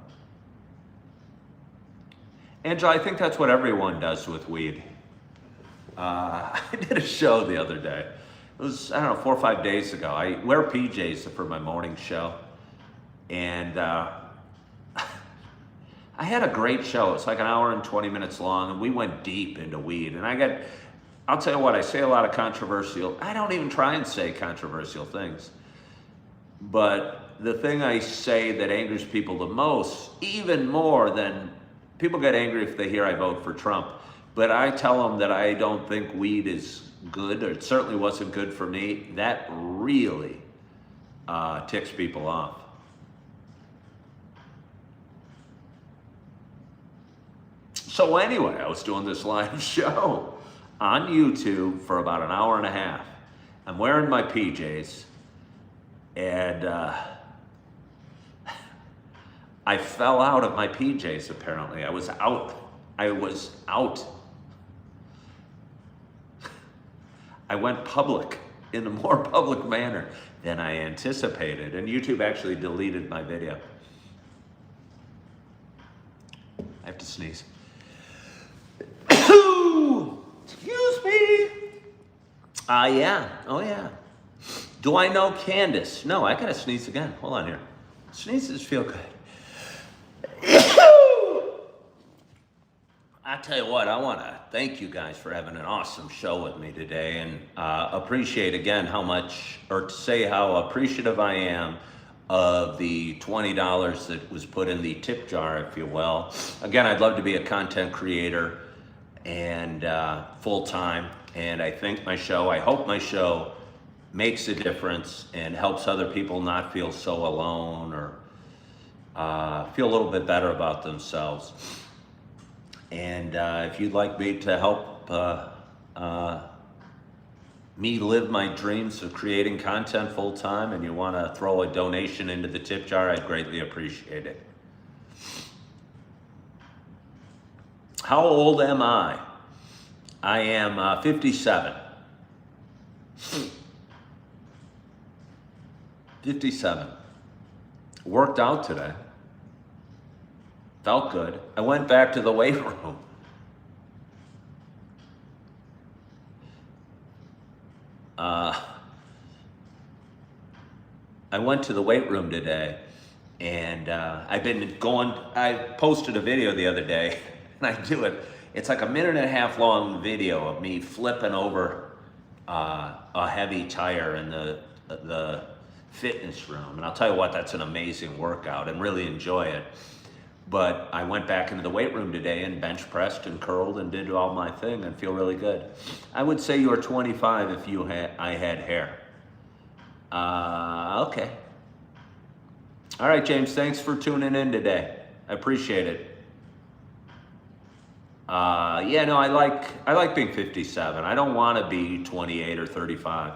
Angela, I think that's what everyone does with weed. I did a show the other day. It was, I don't know, 4 or 5 days ago. I wear PJs for my morning show. And I had a great show. It's like an hour and 20 minutes long, and we went deep into weed. And I'll tell you what, I say a lot of controversial, I don't even try and say controversial things. But the thing I say that angers people the most, even more than, people get angry if they hear I vote for Trump. But I tell them that I don't think weed is good, or it certainly wasn't good for me. That really ticks people off. So anyway, I was doing this live show on YouTube for about an hour and a half. I'm wearing my PJs, and I fell out of my PJs, apparently. I was out. I went public in a more public manner than I anticipated, and YouTube actually deleted my video. I have to sneeze. Excuse me. Yeah. Oh, yeah. Do I know Candace? No, I gotta sneeze again. Hold on here. Sneezes feel good. I tell you what, I want to thank you guys for having an awesome show with me today, and appreciate again to say how appreciative I am of the $20 that was put in the tip jar, if you will. Again, I'd love to be a content creator and full-time, and I hope my show makes a difference and helps other people not feel so alone, or feel a little bit better about themselves. And if you'd like me to help me live my dreams of creating content full-time, and you want to throw a donation into the tip jar, I'd greatly appreciate it. How old am I? I am 57. 57. Worked out today. Felt good. I went back to the weight room. I went to the weight room today, and I've been going. I posted a video the other day, and I do it. It's like a 1.5 minute long video of me flipping over a heavy tire in the fitness room, and I'll tell you what, that's an amazing workout and really enjoy it. But I went back into the weight room today and bench pressed and curled and did all my thing and feel really good. I would say you were 25 if I had hair. Okay. All right, James, thanks for tuning in today. I appreciate it. Yeah, no, I like being 57. I don't want to be 28 or 35.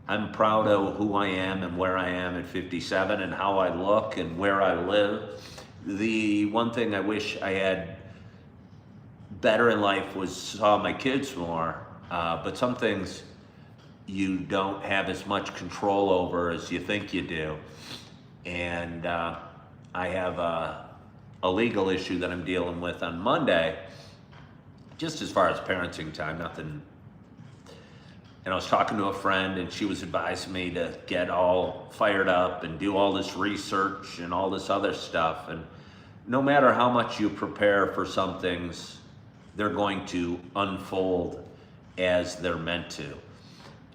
I'm proud of who I am and where I am at 57 and how I look and where I live. The one thing I wish I had better in life was saw my kids more, but some things you don't have as much control over as you think you do. And I have a legal issue that I'm dealing with on Monday, just as far as parenting time, nothing. And I was talking to a friend, and she was advising me to get all fired up and do all this research and all this other stuff. And no matter how much you prepare for some things, they're going to unfold as they're meant to.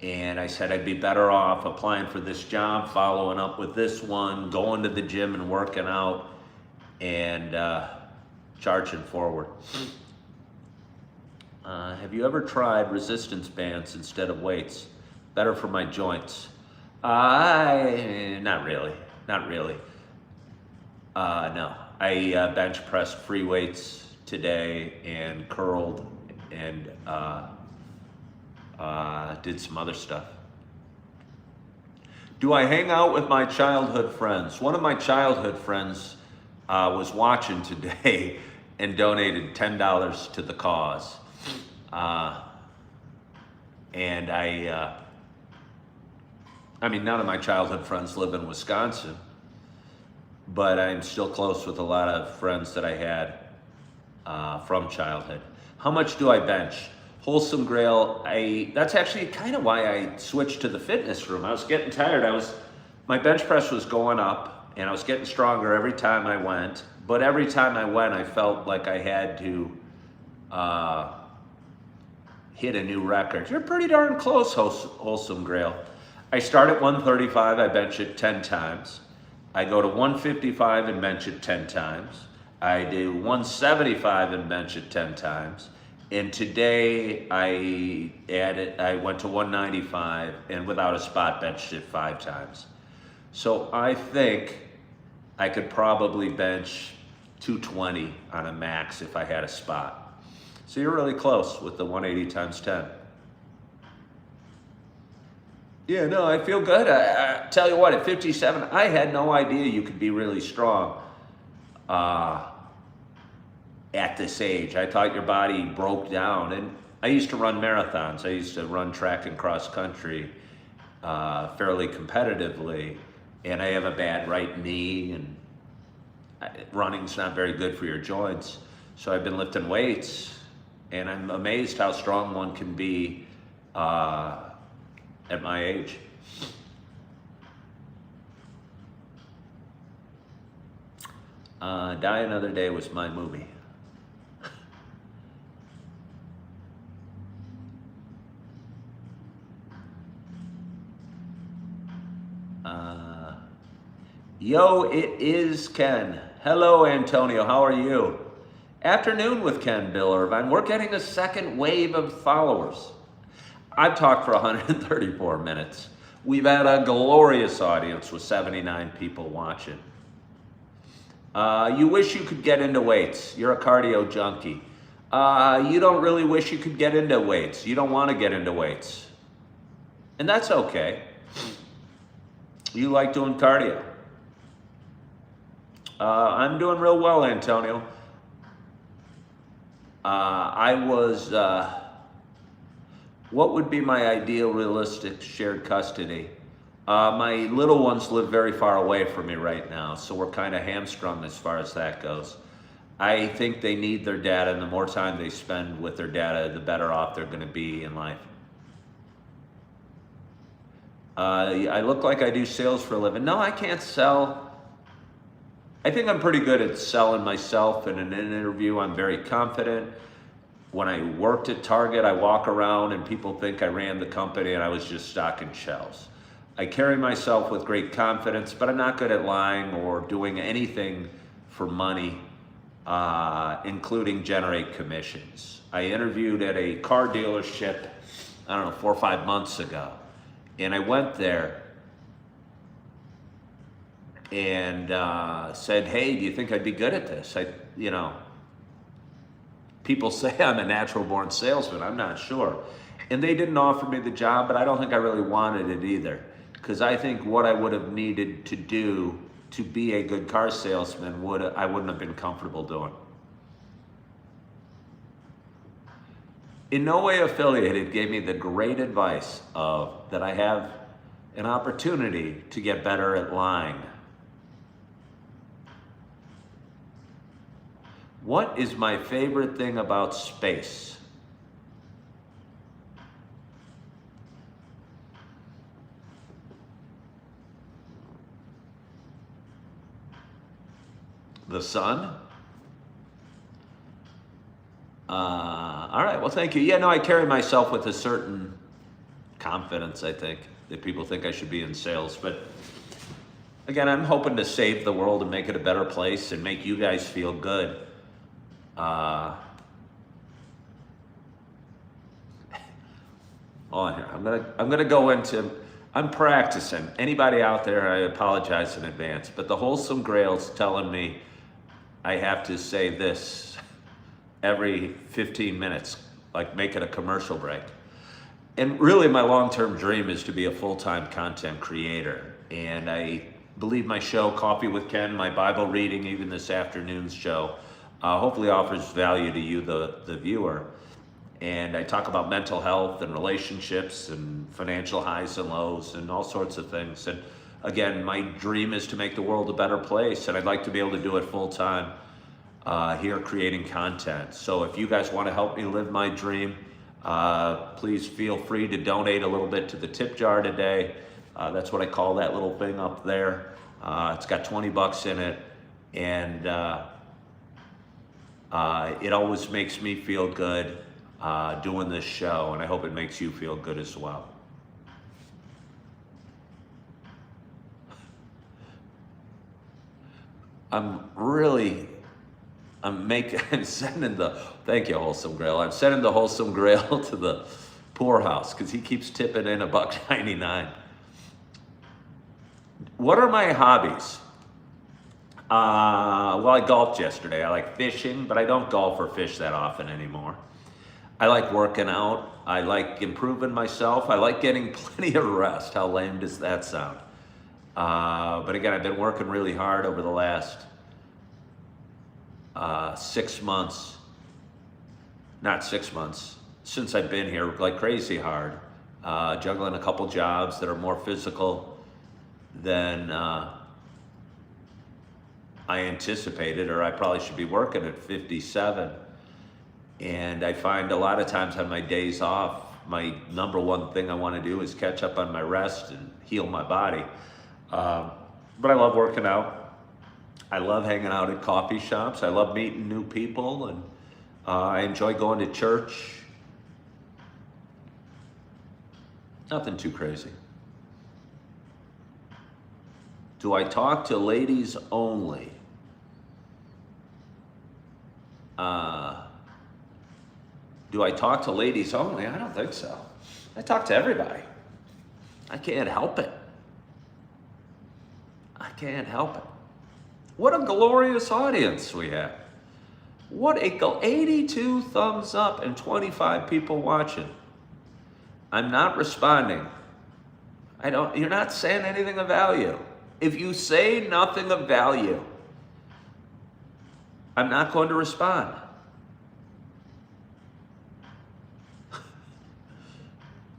And I said I'd be better off applying for this job, following up with this one, going to the gym and working out, and charging forward. Have you ever tried resistance bands instead of weights? Better for my joints. Not really. No. I bench pressed free weights today and curled and did some other stuff. Do I hang out with my childhood friends? One of my childhood friends was watching today and donated $10 to the cause. And I mean, none of my childhood friends live in Wisconsin, but I'm still close with a lot of friends that I had from childhood. How much do I bench? Wholesome Grail, that's actually kind of why I switched to the fitness room. I was getting tired. My bench press was going up, and I was getting stronger every time I went. But every time I went, I felt like I had to hit a new record. You're pretty darn close, Wholesome Grail. I start at 135, I bench it 10 times. I go to 155 and bench it 10 times. I do 175 and bench it 10 times. And today I went to 195 and without a spot benched it 5 times. So I think I could probably bench 220 on a max if I had a spot. So you're really close with the 180 times 10. Yeah, no, I feel good. I tell you what, at 57, I had no idea you could be really strong at this age. I thought your body broke down. And I used to run marathons. I used to run track and cross country fairly competitively. And I have a bad right knee, and running's not very good for your joints. So I've been lifting weights, and I'm amazed how strong one can be at my age. Die Another Day was my movie. Yo, it is Ken. Hello, Antonio. How are you? Afternoon with Ken Bill Irvine. We're getting a second wave of followers. I've talked for 134 minutes. We've had a glorious audience with 79 people watching. You wish you could get into weights. You're a cardio junkie. You don't really wish you could get into weights. You don't want to get into weights. And that's okay. You like doing cardio. I'm doing real well, Antonio. I was, what would be my ideal realistic shared custody? My little ones live very far away from me right now, so we're kind of hamstrung as far as that goes. I think they need their data, and the more time they spend with their data, the better off they're going to be in life. I look like I do sales for a living. No, I can't sell. I think I'm pretty good at selling myself. In an interview, I'm very confident. When I worked at Target, I walk around and people think I ran the company and I was just stocking shelves. I carry myself with great confidence, but I'm not good at lying or doing anything for money, including generate commissions. I interviewed at a car dealership, I don't know, 4 or 5 months ago. And I went there and said, hey, do you think I'd be good at this? People say I'm a natural born salesman. I'm not sure. And they didn't offer me the job, but I don't think I really wanted it either. Because I think what I would have needed to do to be a good car salesman, I wouldn't have been comfortable doing. In No Way Affiliated gave me the great advice that I have an opportunity to get better at lying. What is my favorite thing about space? The sun? All right, well, thank you. Yeah, no, I carry myself with a certain confidence, I think, that people think I should be in sales. But again, I'm hoping to save the world and make it a better place and make you guys feel good. Oh, here, I'm gonna go into, I'm practicing. Anybody out there, I apologize in advance, but the Wholesome Grail's telling me I have to say this every 15 minutes, like make it a commercial break. And really my long-term dream is to be a full-time content creator. And I believe my show, Coffee with Ken, my Bible reading, even this afternoon's show, hopefully offers value to you, the viewer. And I talk about mental health and relationships and financial highs and lows and all sorts of things. And again, my dream is to make the world a better place, and I'd like to be able to do it full time here creating content. So if you guys want to help me live my dream, please feel free to donate a little bit to the tip jar today. That's what I call that little thing up there. It's got 20 bucks in it, and it always makes me feel good doing this show, and I hope it makes you feel good as well. I'm sending thank you, Wholesome Grail. I'm sending the Wholesome Grail to the poorhouse because he keeps tipping in $1.99. What are my hobbies? Well, I golfed yesterday. I like fishing, but I don't golf or fish that often anymore. I like working out. I like improving myself. I like getting plenty of rest. How lame does that sound? But again, I've been working really hard over the last 6 months. Not 6 months, since I've been here, like crazy hard. Juggling a couple jobs that are more physical than I anticipated, or I probably should be working at 57. And I find a lot of times on my days off, my number one thing I want to do is catch up on my rest and heal my body. But I love working out. I love hanging out at coffee shops. I love meeting new people, and I enjoy going to church. Nothing too crazy. Do I talk to ladies only? Do I talk to ladies only? I don't think so. I talk to everybody. I can't help it. I can't help it. What a glorious audience we have. What a 82 thumbs up and 25 people watching. I'm not responding. You're not saying anything of value. If you say nothing of value, I'm not going to respond.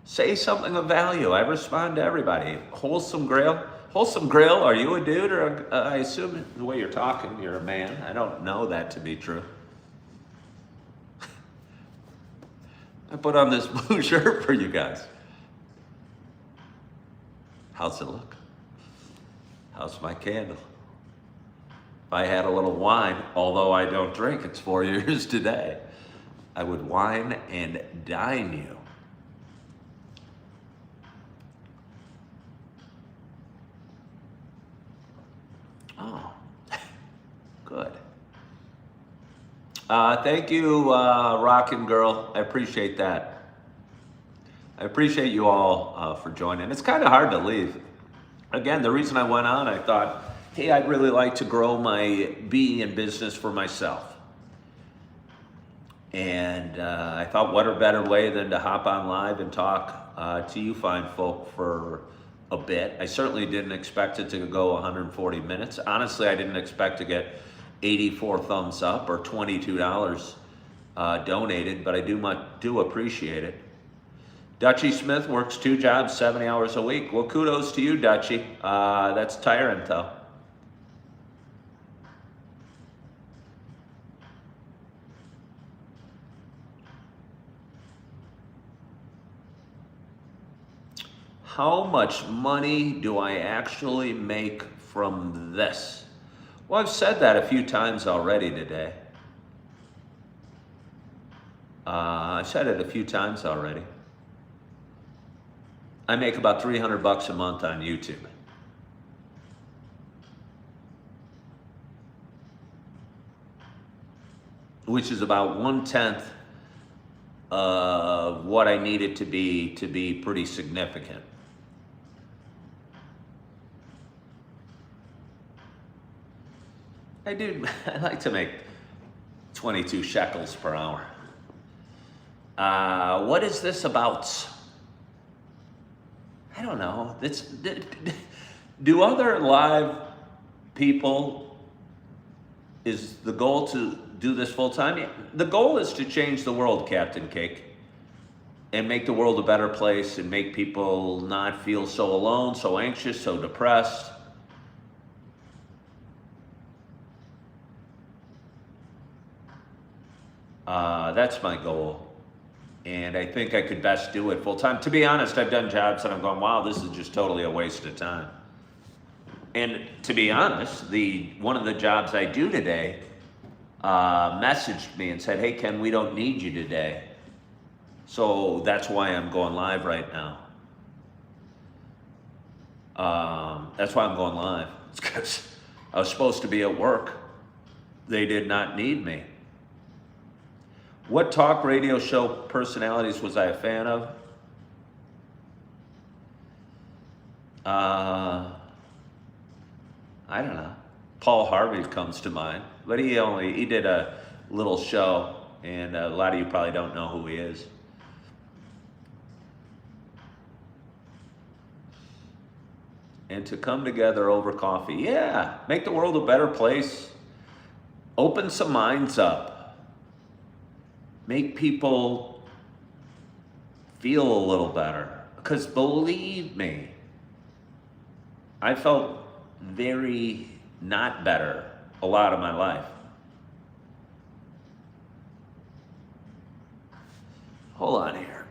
Say something of value. I respond to everybody. Wholesome Grail. Wholesome Grail, are you a dude or I assume the way you're talking, you're a man. I don't know that to be true. I put on this blue shirt for you guys. How's it look? How's my candle? If I had a little wine, although I don't drink, it's 4 years today, I would wine and dine you. Oh, good. Thank you, Rockin' Girl. I appreciate that. I appreciate you all for joining. It's kind of hard to leave. Again, the reason I went on, I thought, hey, I'd really like to grow my being in business for myself. And I thought, what a better way than to hop on live and talk to you fine folk for a bit. I certainly didn't expect it to go 140 minutes. Honestly, I didn't expect to get 84 thumbs up or $22 donated, but I do appreciate it. Dutchie Smith works 2 jobs, 70 hours a week. Well, kudos to you, Dutchie. That's tiring, though. How much money do I actually make from this? Well, I've said that a few times already today. I've said it a few times already. I make about $300 a month on YouTube. Which is about 1/10 of what I need it to be pretty significant. I like to make 22 shekels per hour. What is this about? I don't know. Do other live people, is the goal to do this full time? Yeah. The goal is to change the world, Captain Cake, and make the world a better place and make people not feel so alone, so anxious, so depressed. That's my goal. And I think I could best do it full time. To be honest, I've done jobs and I'm going, wow, this is just totally a waste of time. And to be honest, one of the jobs I do today messaged me and said, hey, Ken, we don't need you today. So that's why I'm going live right now. That's why I'm going live. It's because I was supposed to be at work. They did not need me. What talk radio show personalities was I a fan of? I don't know. Paul Harvey comes to mind, but he did a little show, and a lot of you probably don't know who he is. And to come together over coffee, yeah, make the world a better place. Open some minds up. Make people feel a little better. Because believe me, I felt very not better a lot of my life. Hold on here.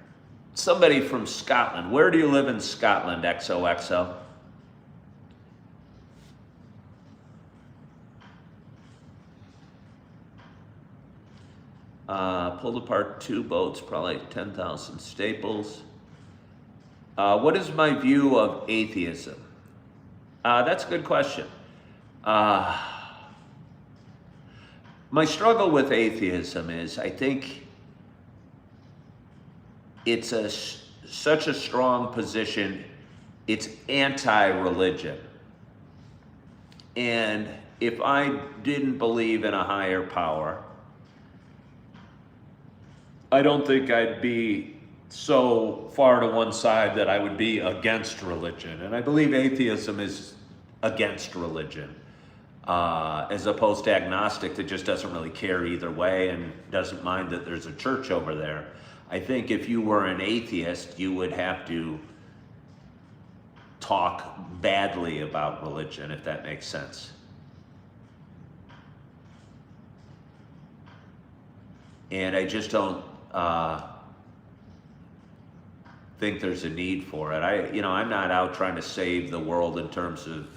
Somebody from Scotland. Where do you live in Scotland, XOXO? Pulled apart 2 boats, probably 10,000 staples. What is my view of atheism? That's a good question. My struggle with atheism is I think it's such a strong position. It's anti-religion. And if I didn't believe in a higher power, I don't think I'd be so far to one side that I would be against religion. And I believe atheism is against religion. as opposed to agnostic that just doesn't really care either way and doesn't mind that there's a church over there. I think if you were an atheist, you would have to talk badly about religion, if that makes sense. And I just don't think there's a need for it. I'm not out trying to save the world in terms of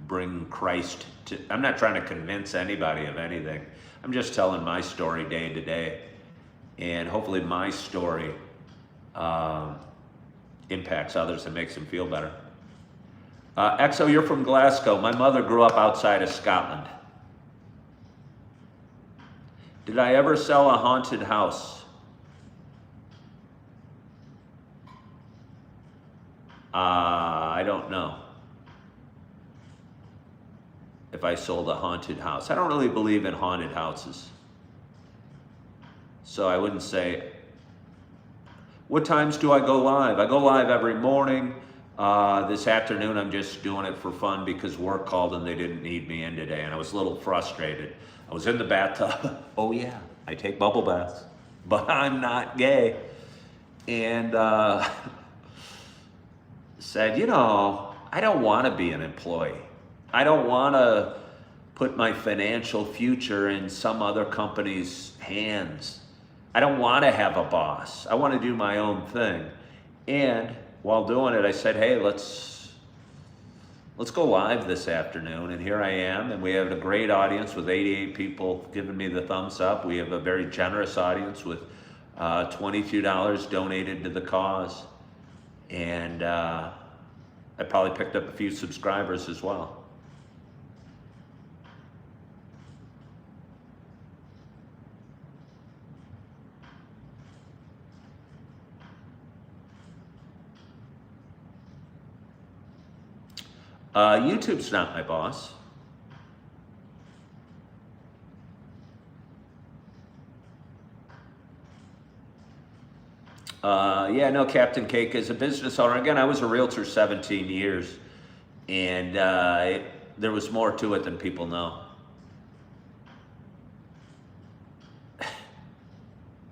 bring Christ to. I'm not trying to convince anybody of anything. I'm just telling my story day to day, and hopefully my story impacts others and makes them feel better. Exo, you're from Glasgow. My mother grew up outside of Scotland. Did I ever sell a haunted house? I don't know if I sold a haunted house. I don't really believe in haunted houses. So I wouldn't say. What times do I go live? I go live every morning. This afternoon I'm just doing it for fun because work called and they didn't need me in today and I was a little frustrated. I was in the bathtub. Oh yeah, I take bubble baths, but I'm not gay. And said, I don't want to be an employee. I don't want to put my financial future in some other company's hands. I don't want to have a boss. I want to do my own thing. And while doing it, I said, hey, let's go live this afternoon. And here I am. And we have a great audience with 88 people giving me the thumbs up. We have a very generous audience with $22 donated to the cause. And I probably picked up a few subscribers as well. YouTube's not my boss. Yeah, no, Captain Cake is a business owner. Again, I was a realtor 17 years, and there was more to it than people know.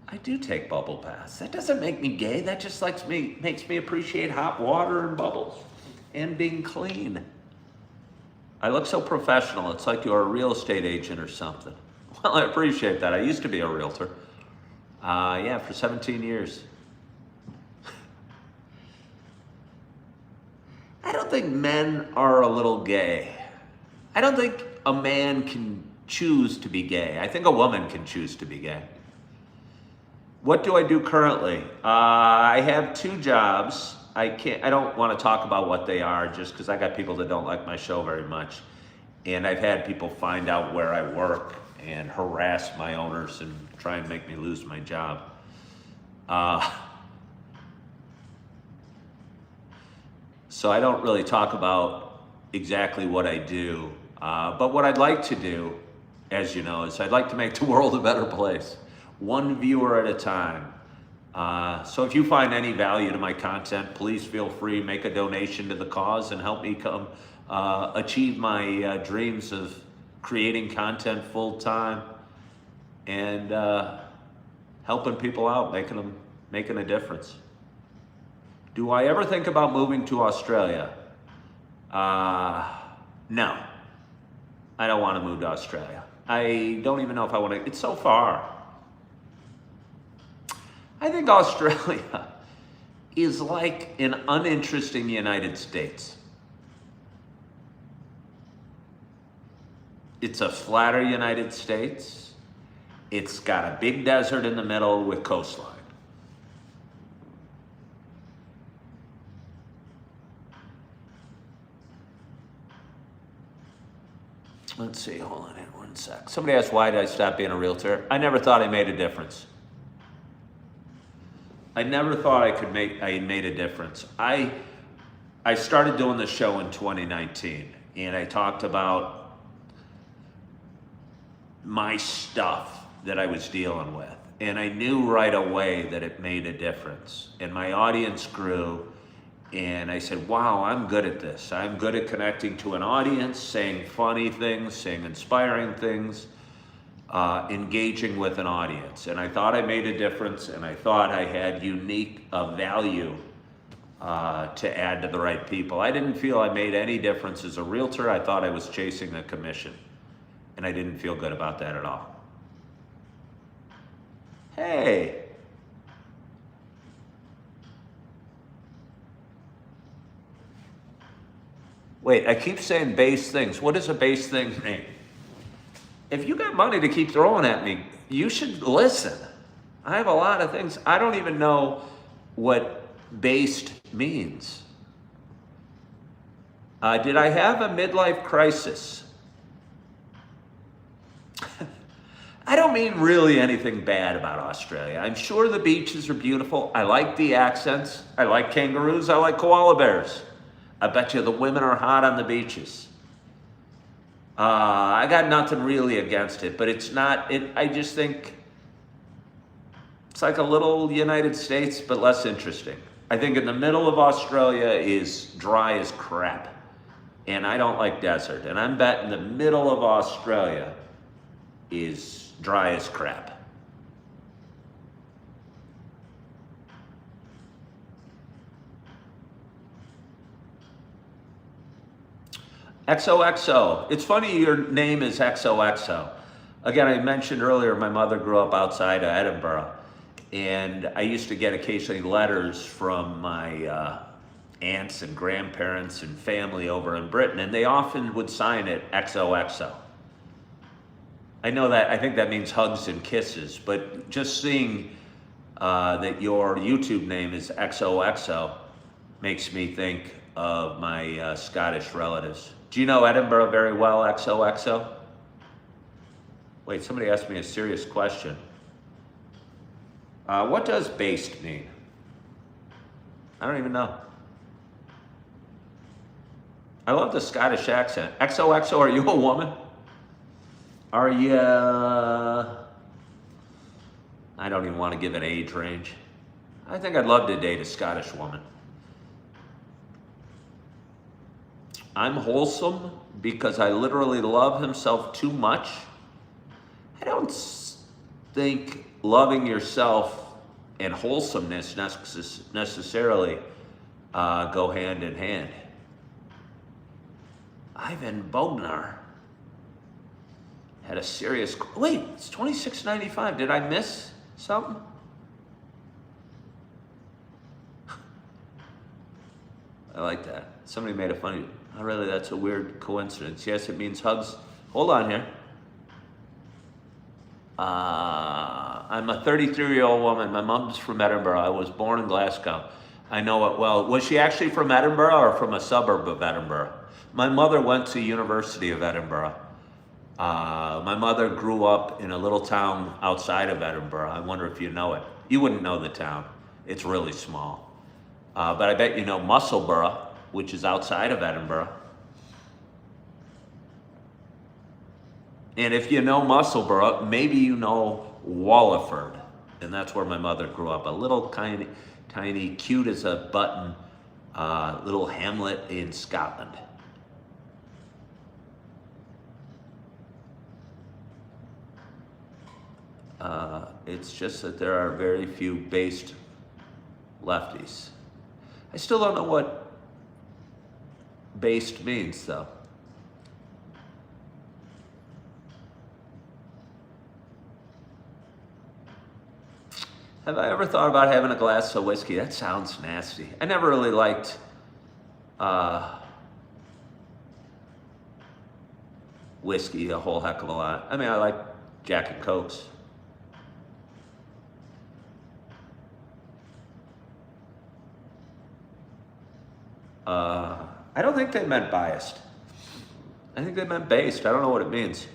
I do take bubble baths. That doesn't make me gay. That just makes me appreciate hot water and bubbles and being clean. I look so professional. It's like you're a real estate agent or something. Well, I appreciate that. I used to be a realtor. Yeah, for 17 years. I don't think men are a little gay. I don't think a man can choose to be gay. I think a woman can choose to be gay. What do I do currently? I have 2 jobs. I don't want to talk about what they are just because I got people that don't like my show very much. And I've had people find out where I work and harass my owners and try and make me lose my job. So I don't really talk about exactly what I do. But what I'd like to do, as you know, is I'd like to make the world a better place. One viewer at a time. So if you find any value to my content, please feel free to make a donation to the cause and help me come achieve my dreams of creating content full time and helping people out, making a difference. Do I ever think about moving to Australia? No, I don't want to move to Australia. I don't even know if I want to. It's so far. I think Australia is like an uninteresting United States. It's a flatter United States. It's got a big desert in the middle with coastline. Let's see, hold on here 1 sec. Somebody asked, why did I stop being a realtor? I never thought I made a difference. I never thought I made a difference. I started doing the show in 2019, and I talked about my stuff that I was dealing with. And I knew right away that it made a difference. And my audience grew, And I said, wow, I'm good at this. I'm good at connecting to an audience, saying funny things, saying inspiring things, engaging with an audience. And I thought I made a difference, and I thought I had unique value to add to the right people. I didn't feel I made any difference as a realtor. I thought I was chasing a commission, and I didn't feel good about that at all. Hey. Wait, I keep saying base things. What does a base thing mean? If you got money to keep throwing at me, you should listen. I have a lot of things. I don't even know what based means. Did I have a midlife crisis? I don't mean really anything bad about Australia. I'm sure the beaches are beautiful. I like the accents. I like kangaroos. I like koala bears. I bet you the women are hot on the beaches. I got nothing really against it, but it's not, I just think it's like a little United States, but less interesting. I think in the middle of Australia is dry as crap, and I don't like desert. And I'm betting the middle of Australia is dry as crap. XOXO. It's funny your name is XOXO. Again, I mentioned earlier my mother grew up outside of Edinburgh, and I used to get occasionally letters from my aunts and grandparents and family over in Britain, and they often would sign it XOXO. I know that, I think that means hugs and kisses, but just seeing that your YouTube name is XOXO makes me think of my Scottish relatives. Do you know Edinburgh very well, XOXO? Wait, somebody asked me a serious question. What does based mean? I don't even know. I love the Scottish accent. XOXO, are you a woman? Are you, I don't even want to give an age range. I think I'd love to date a Scottish woman. I'm wholesome because I literally love himself too much. I don't think loving yourself and wholesomeness necessarily go hand in hand. Ivan Bognar had a serious, wait, it's $26.95. Did I miss something? I like that. Somebody made a funny, oh really, that's a weird coincidence. Yes, it means hugs. Hold on here. I'm a 33-year-old woman. My mom's from Edinburgh. I was born in Glasgow. I know it well. Was she actually from Edinburgh or from a suburb of Edinburgh? My mother went to University of Edinburgh. My mother grew up in a little town outside of Edinburgh. I wonder if you know it. You wouldn't know the town. It's really small. But I bet you know Musselburgh, which is outside of Edinburgh. And if you know Musselburgh, maybe you know Wallingford. And that's where my mother grew up. A little tiny, cute as a button, little hamlet in Scotland. It's just that there are very few based lefties. I still don't know what based means, though. Have I ever thought about having a glass of whiskey? That sounds nasty. I never really liked whiskey a whole heck of a lot. I mean, I like Jack and Cokes. I don't think they meant biased. I think they meant based. I don't know what it means.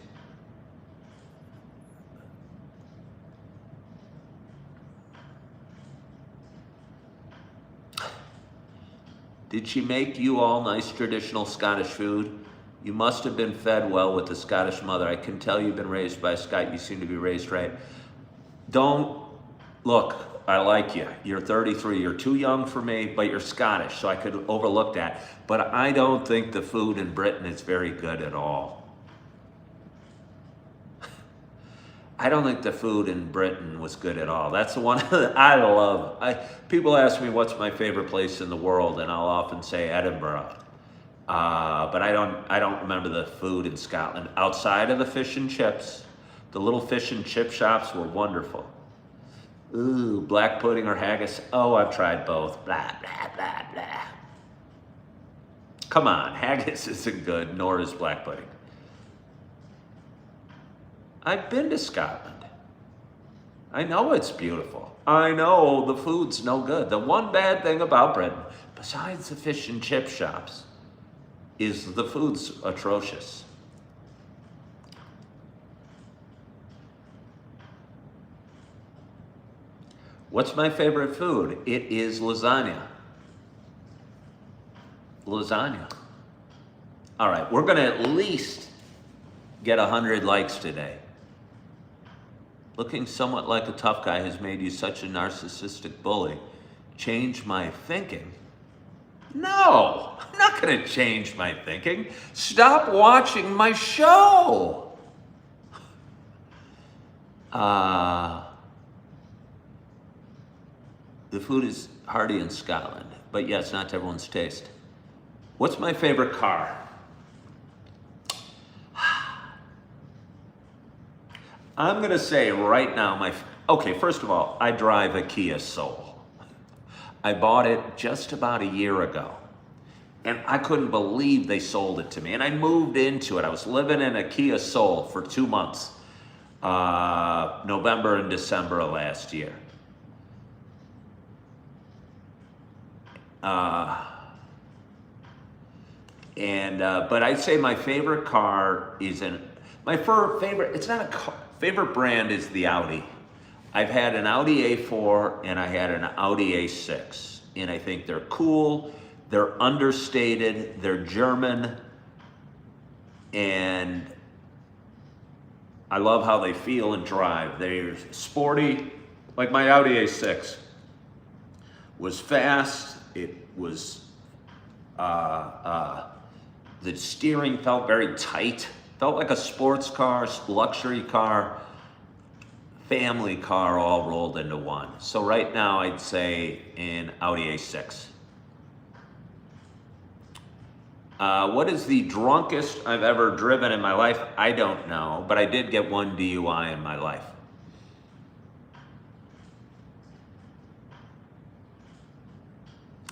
Did she make you all nice traditional Scottish food? You must have been fed well with the Scottish mother. I can tell you've been raised by a Scot. You seem to be raised right. Don't, look, I like you. You're 33. You're too young for me, but you're Scottish, so I could overlook that. But I don't think the food in Britain is very good at all. I don't think the food in Britain was good at all. That's the one I love. People ask me what's my favorite place in the world, and I'll often say Edinburgh. But I don't remember the food in Scotland outside of the fish and chips. The little fish and chip shops were wonderful. Ooh, black pudding or haggis. Oh, I've tried both. Blah, blah, blah, blah. Come on, haggis isn't good, nor is black pudding. I've been to Scotland. I know it's beautiful. I know the food's no good. The one bad thing about Britain, besides the fish and chip shops, is the food's atrocious. What's my favorite food? It is lasagna. Lasagna. All right, we're gonna at least get 100 likes today. Looking somewhat like a tough guy has made you such a narcissistic bully. Change my thinking? No, I'm not gonna change my thinking. Stop watching my show. The food is hearty in Scotland, but yes, not to everyone's taste. What's my favorite car? I'm gonna say right now, okay, first of all, I drive a Kia Soul. I bought it just about a year ago, and I couldn't believe they sold it to me. And I moved into it. I was living in a Kia Soul for 2 months, November and December of last year. But I'd say my favorite car is it's not a car. Favorite brand is the Audi. I've had an Audi A4 and I had an Audi A6, and I think they're cool, they're understated, they're German, and I love how they feel and drive. They're sporty, like my Audi A6 was fast. It was, the steering felt very tight. Felt like a sports car, luxury car, family car all rolled into one. So right now I'd say an Audi A6. What is the drunkest I've ever driven in my life? I don't know, but I did get 1 DUI in my life.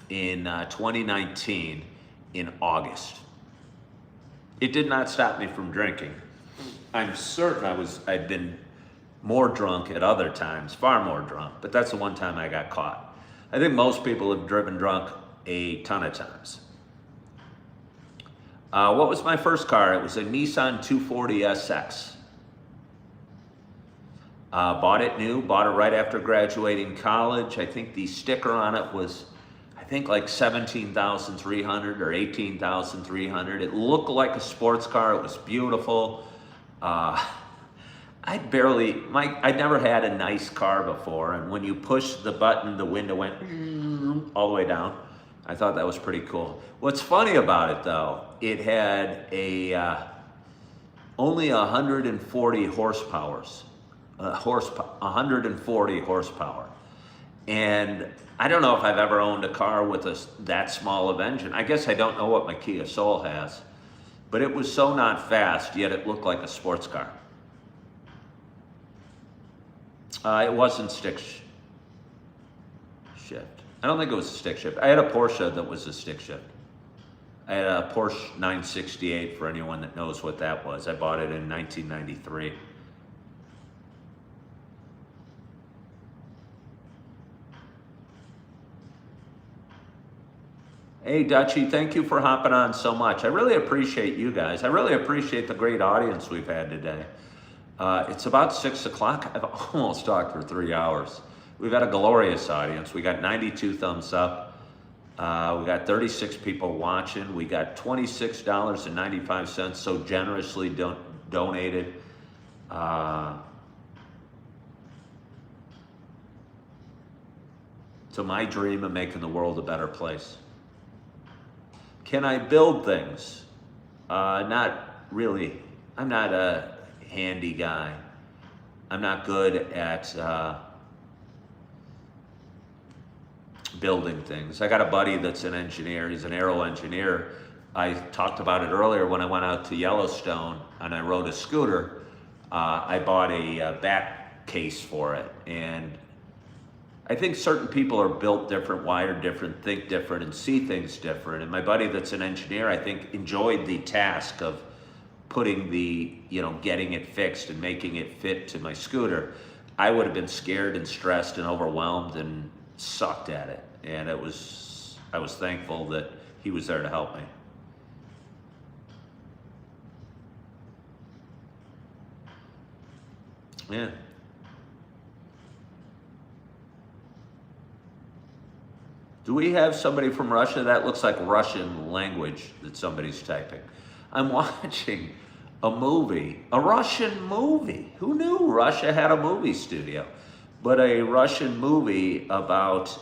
In 2019, in August. It did not stop me from drinking. I'm certain I'd been more drunk at other times, far more drunk, but that's the one time I got caught. I think most people have driven drunk a ton of times. What was my first car? It was a Nissan 240 SX. Bought it new, bought it right after graduating college. I think the sticker on it was like 17,300 or 18,300. It looked like a sports car. It was beautiful. I'd never had a nice car before, and when you push the button, the window went all the way down. I thought that was pretty cool. What's funny about it though, it had only 140 horsepower. 140 horsepower. And I don't know if I've ever owned a car with that small of engine. I guess I don't know what my Kia Soul has, but it was so not fast, yet it looked like a sports car. It wasn't stick shift. I don't think it was a stick shift. I had a Porsche that was a stick shift. I had a Porsche 968 for anyone that knows what that was. I bought it in 1993. Hey, Dutchie, thank you for hopping on so much. I really appreciate you guys. I really appreciate the great audience we've had today. It's about 6 o'clock. I've almost talked for 3 hours. We've had a glorious audience. We got 92 thumbs up. We got 36 people watching. We got $26.95 so generously donated. to my dream of making the world a better place. Can I build things? Not really. I'm not a handy guy. I'm not good at building things. I got a buddy that's an engineer. He's an aero engineer. I talked about it earlier when I went out to Yellowstone and I rode a scooter. I bought a back case for it. And I think certain people are built different, wired different, think different, and see things different. And my buddy that's an engineer, I think, enjoyed the task of putting getting it fixed and making it fit to my scooter. I would have been scared and stressed and overwhelmed and sucked at it. And I was thankful that he was there to help me. Yeah. Do we have somebody from Russia? That looks like Russian language that somebody's typing. I'm watching a movie, a Russian movie. Who knew Russia had a movie studio? But a Russian movie about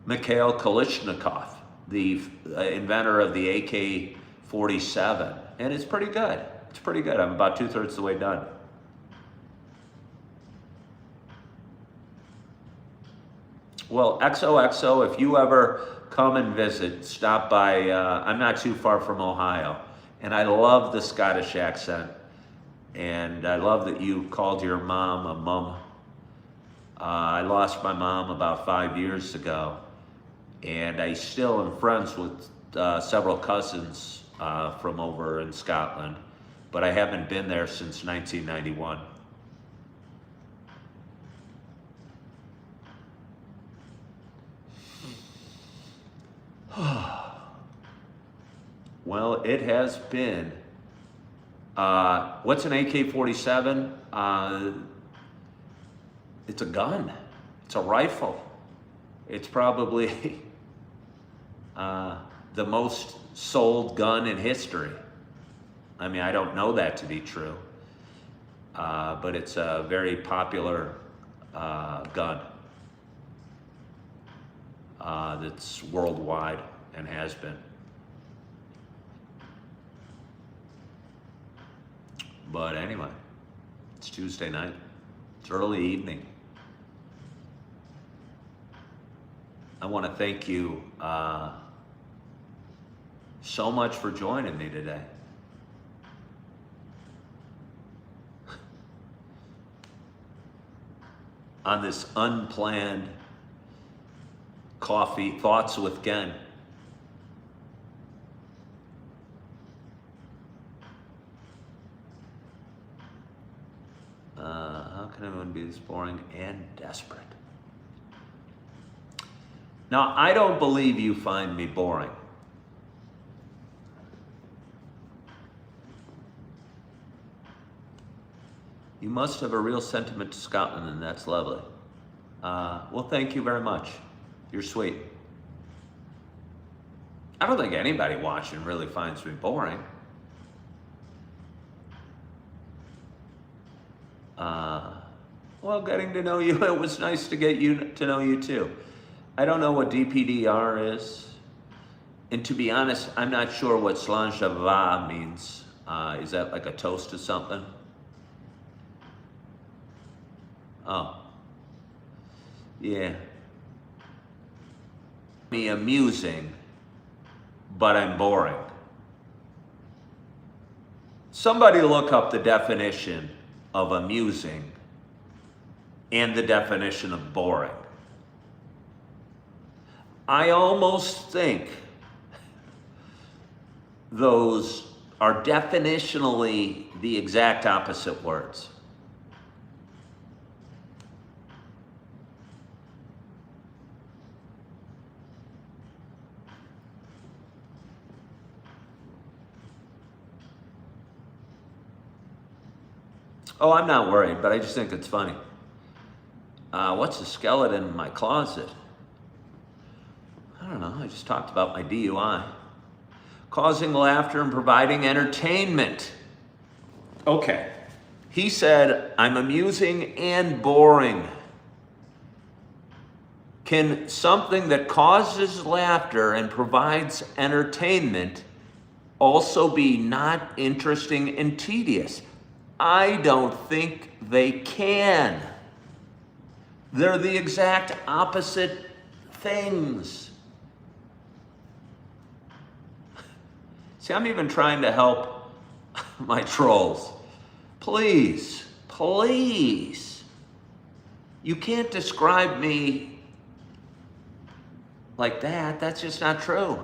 Mikhail Kalashnikov, the inventor of the AK-47. And it's pretty good. It's pretty good. I'm about 2/3 the way done. Well, XOXO, if you ever come and visit, stop by. I'm not too far from Ohio. And I love the Scottish accent. And I love that you called your mom a mum. I lost my mom about 5 years ago. And I still am friends with several cousins from over in Scotland. But I haven't been there since 1991. Well, it has been, what's an AK-47? It's a gun. It's a rifle. It's probably the most sold gun in history. I mean, I don't know that to be true, but it's a very popular gun that's worldwide and has been. But anyway, it's Tuesday night. It's early evening. I want to thank you so much for joining me today. On this unplanned coffee thoughts with Ken. How can everyone be this boring and desperate? Now, I don't believe you find me boring. You must have a real sentiment to Scotland, and that's lovely. Well, thank you very much. You're sweet. I don't think anybody watching really finds me boring. Well, getting to know you, it was nice to get to know you too. I don't know what DPDR is. And to be honest, I'm not sure what Slanjava means. Is that like a toast to something? Oh. Yeah. Me amusing, but I'm boring. Somebody look up the definition of amusing and the definition of boring. I almost think those are definitionally the exact opposite words. Oh, I'm not worried, but I just think it's funny. What's the skeleton in my closet? I don't know, I just talked about my DUI. Causing laughter and providing entertainment. Okay, he said, I'm amusing and boring. Can something that causes laughter and provides entertainment also be not interesting and tedious? I don't think they can. They're the exact opposite things. See, I'm even trying to help my trolls. Please, please. You can't describe me like that. That's just not true.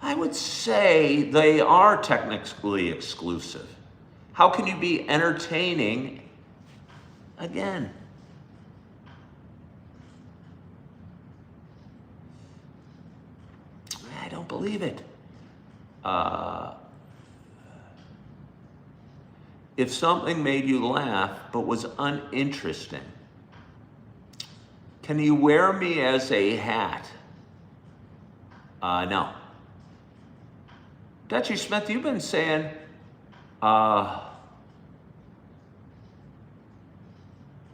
I would say they are technically exclusive. How can you be entertaining again? I don't believe it. If something made you laugh but was uninteresting, can you wear me as a hat? No. Dutchy Smith, you've been saying that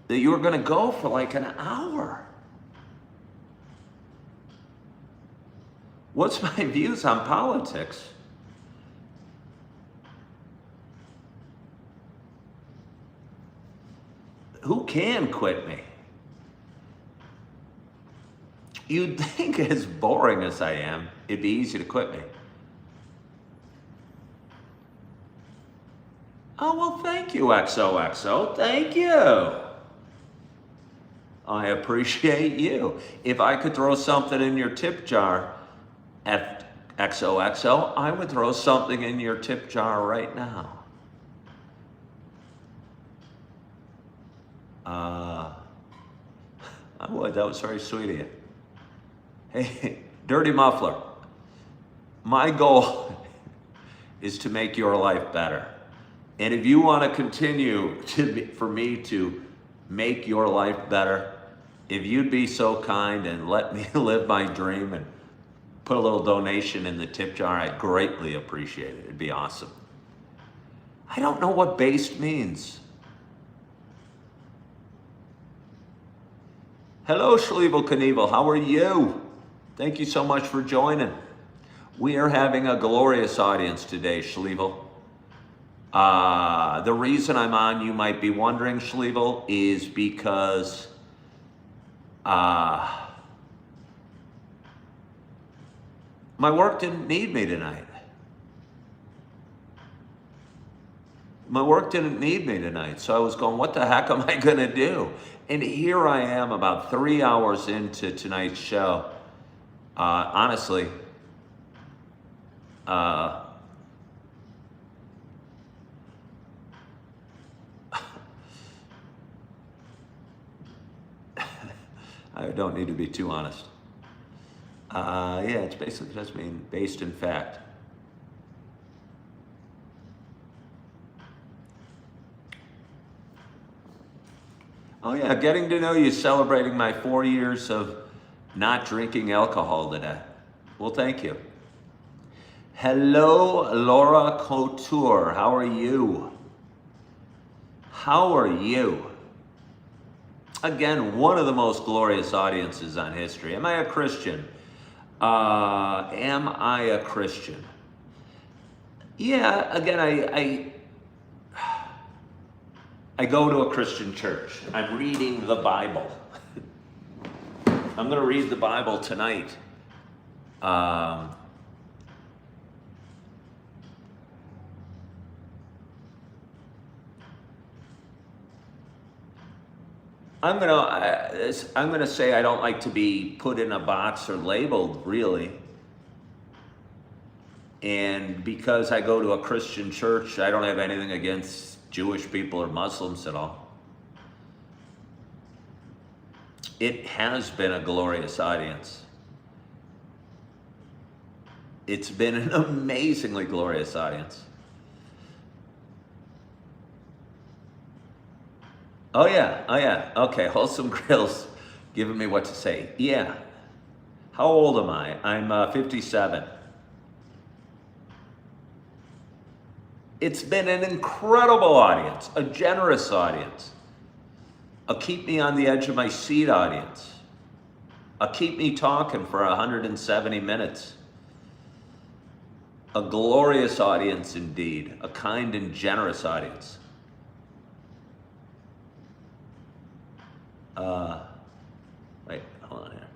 you were going to go for like an hour. What's my views on politics? Who can quit me? You'd think, as boring as I am, it'd be easy to quit me. Oh, well, thank you, XOXO. Thank you. I appreciate you. If I could throw something in your tip jar at XOXO, I would throw something in your tip jar right now. I would. That was very sweet of you. Hey, Dirty Muffler, my goal is to make your life better. And if you want to continue for me to make your life better, if you'd be so kind and let me live my dream and put a little donation in the tip jar, I'd greatly appreciate it. It'd be awesome. I don't know what based means. Hello, Schlevel Knievel. How are you? Thank you so much for joining. We are having a glorious audience today, Schlevel. The reason I'm on, you might be wondering, Schlevel, is because my work didn't need me tonight. My work didn't need me tonight, so I was going, what the heck am I going to do? And here I am about 3 hours into tonight's show. Honestly, I don't need to be too honest. Yeah, it's basically just being based in fact. Oh yeah, getting to know you, celebrating my 4 years of not drinking alcohol today. Well, thank you. Hello, Laura Couture. How are you? How are you? Again, one of the most glorious audiences on history. Am I a Christian? Am I a Christian? Yeah, again, I go to a Christian church. I'm reading the Bible. I'm going to read the Bible tonight. I'm going to say I don't like to be put in a box or labeled, really. And because I go to a Christian church, I don't have anything against Jewish people or Muslims at all. It has been a glorious audience. It's been an amazingly glorious audience. Oh yeah, okay, Wholesome Grills giving me what to say. Yeah, how old am I? I'm 57. It's been an incredible audience, a generous audience. A keep me on the edge of my seat audience. A keep me talking for 170 minutes. A glorious audience indeed, a kind and generous audience. Wait, hold on here.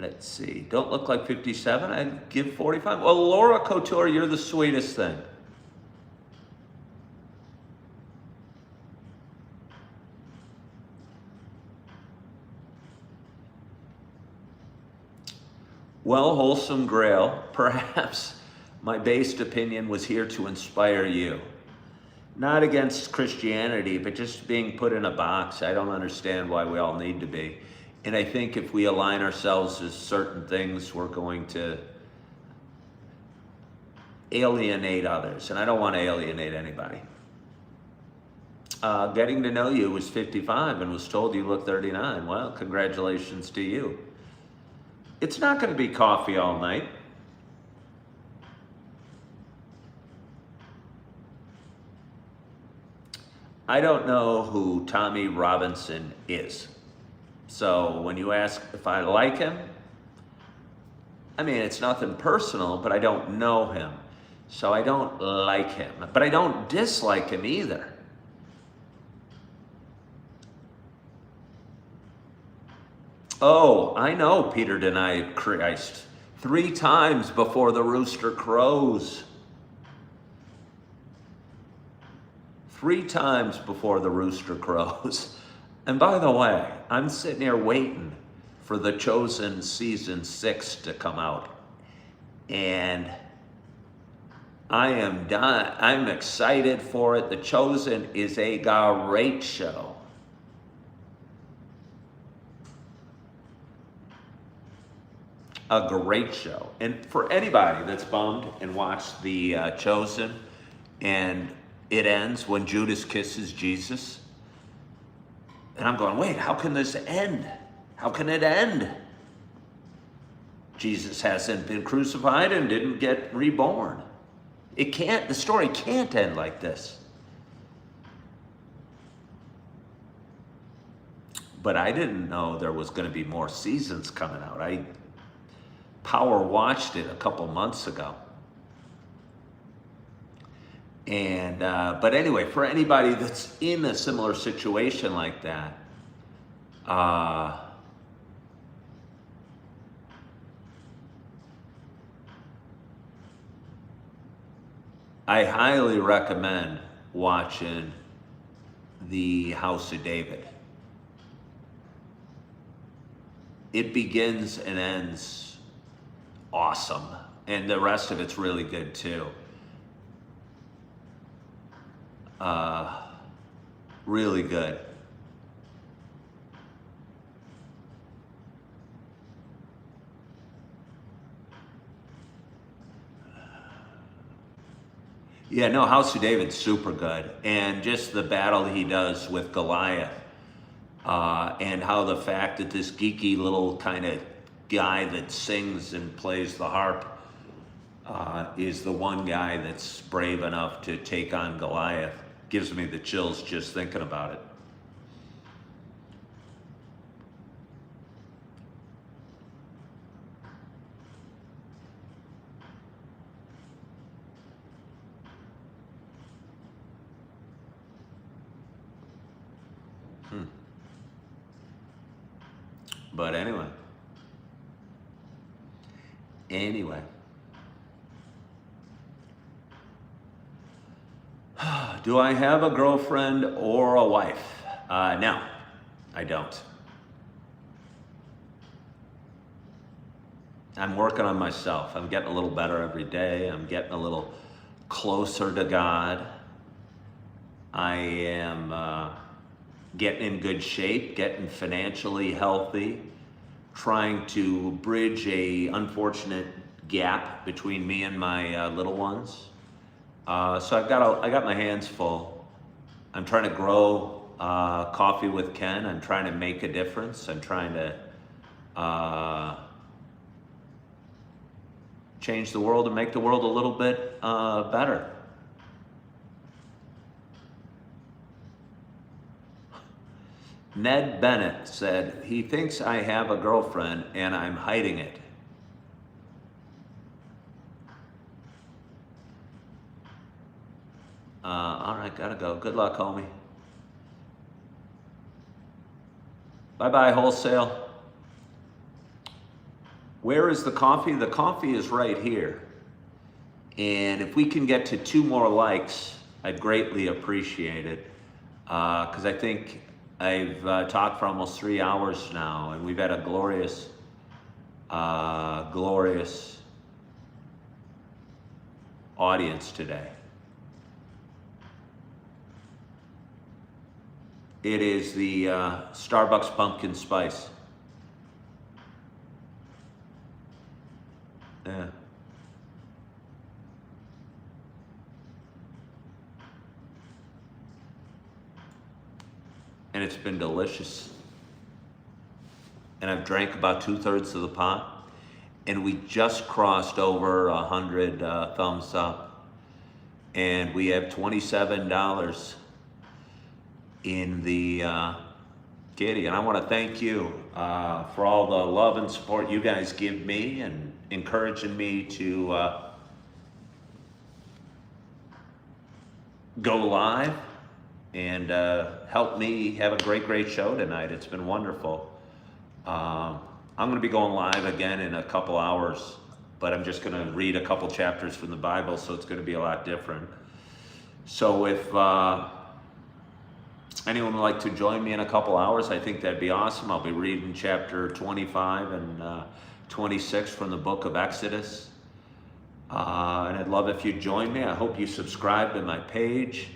Let's see, don't look like 57, I'd give 45. Well, Laura Couture, you're the sweetest thing. Well, Wholesome Grail, perhaps my based opinion was here to inspire you. Not against Christianity, but just being put in a box. I don't understand why we all need to be. And I think if we align ourselves with certain things, we're going to alienate others. And I don't want to alienate anybody. Getting to know you was 55 and was told you look 39. Well, congratulations to you. It's not going to be coffee all night. I don't know who Tommy Robinson is. So when you ask if I like him, I mean, it's nothing personal, but I don't know him. So I don't like him, but I don't dislike him either. Oh, I know Peter denied Christ 3 times before the rooster crows. 3 times before the rooster crows. And by the way, I'm sitting here waiting for The Chosen season 6 to come out. And I am done. I'm excited for it. The Chosen is a great show. A great show. And for anybody that's bummed and watched The Chosen and it ends when Judas kisses Jesus, and I'm going, wait, how can this end? How can it end? Jesus hasn't been crucified and didn't get reborn. It can't, the story can't end like this. But I didn't know there was going to be more seasons coming out. I power watched it a couple months ago. And, but anyway, for anybody that's in a similar situation like that, I highly recommend watching The House of David. It begins and ends awesome, and the rest of it's really good too. Really good. Yeah, no, House of David's super good. And just the battle he does with Goliath, and how the fact that this geeky little kind of guy that sings and plays the harp is the one guy that's brave enough to take on Goliath gives me the chills just thinking about it. But anyway. Do I have a girlfriend or a wife? No, I don't. I'm working on myself. I'm getting a little better every day. I'm getting a little closer to God. I am getting in good shape, getting financially healthy, trying to bridge a unfortunate gap between me and my little ones. So I got my hands full. I'm trying to grow Coffee with Ken. I'm trying to make a difference. I'm trying to change the world and make the world a little bit better. Ned Bennett said, he thinks I have a girlfriend and I'm hiding it. All right, gotta go. Good luck, homie. Bye-bye, wholesale. Where is the coffee? The coffee is right here. And if we can get to 2 more likes, I'd greatly appreciate it. Because I think I've talked for almost 3 hours now, and we've had a glorious, glorious audience today. It is the Starbucks pumpkin spice. Yeah. And it's been delicious. And I've drank about 2/3 of the pot. And we just crossed over 100 thumbs up. And we have $27 in the kitty. And I want to thank you for all the love and support you guys give me and encouraging me to go live and help me have a great show tonight. It's been wonderful. I'm going to be going live again in a couple hours, but I'm just going to read a couple chapters from the Bible, so it's going to be a lot different. So if anyone would like to join me in a couple hours, I think that'd be awesome. I'll be reading chapter 25 and 26 from the book of Exodus. And I'd love if you'd join me. I hope you subscribe to my page.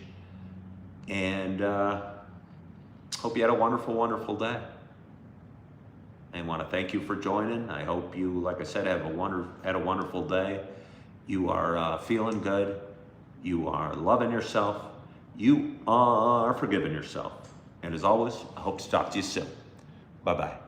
And hope you had a wonderful day. I want to thank you for joining. I hope you, like I said, had a wonderful day. You are feeling good. You are loving yourself. You are forgiving yourself. And as always, I hope to talk to you soon. Bye-bye.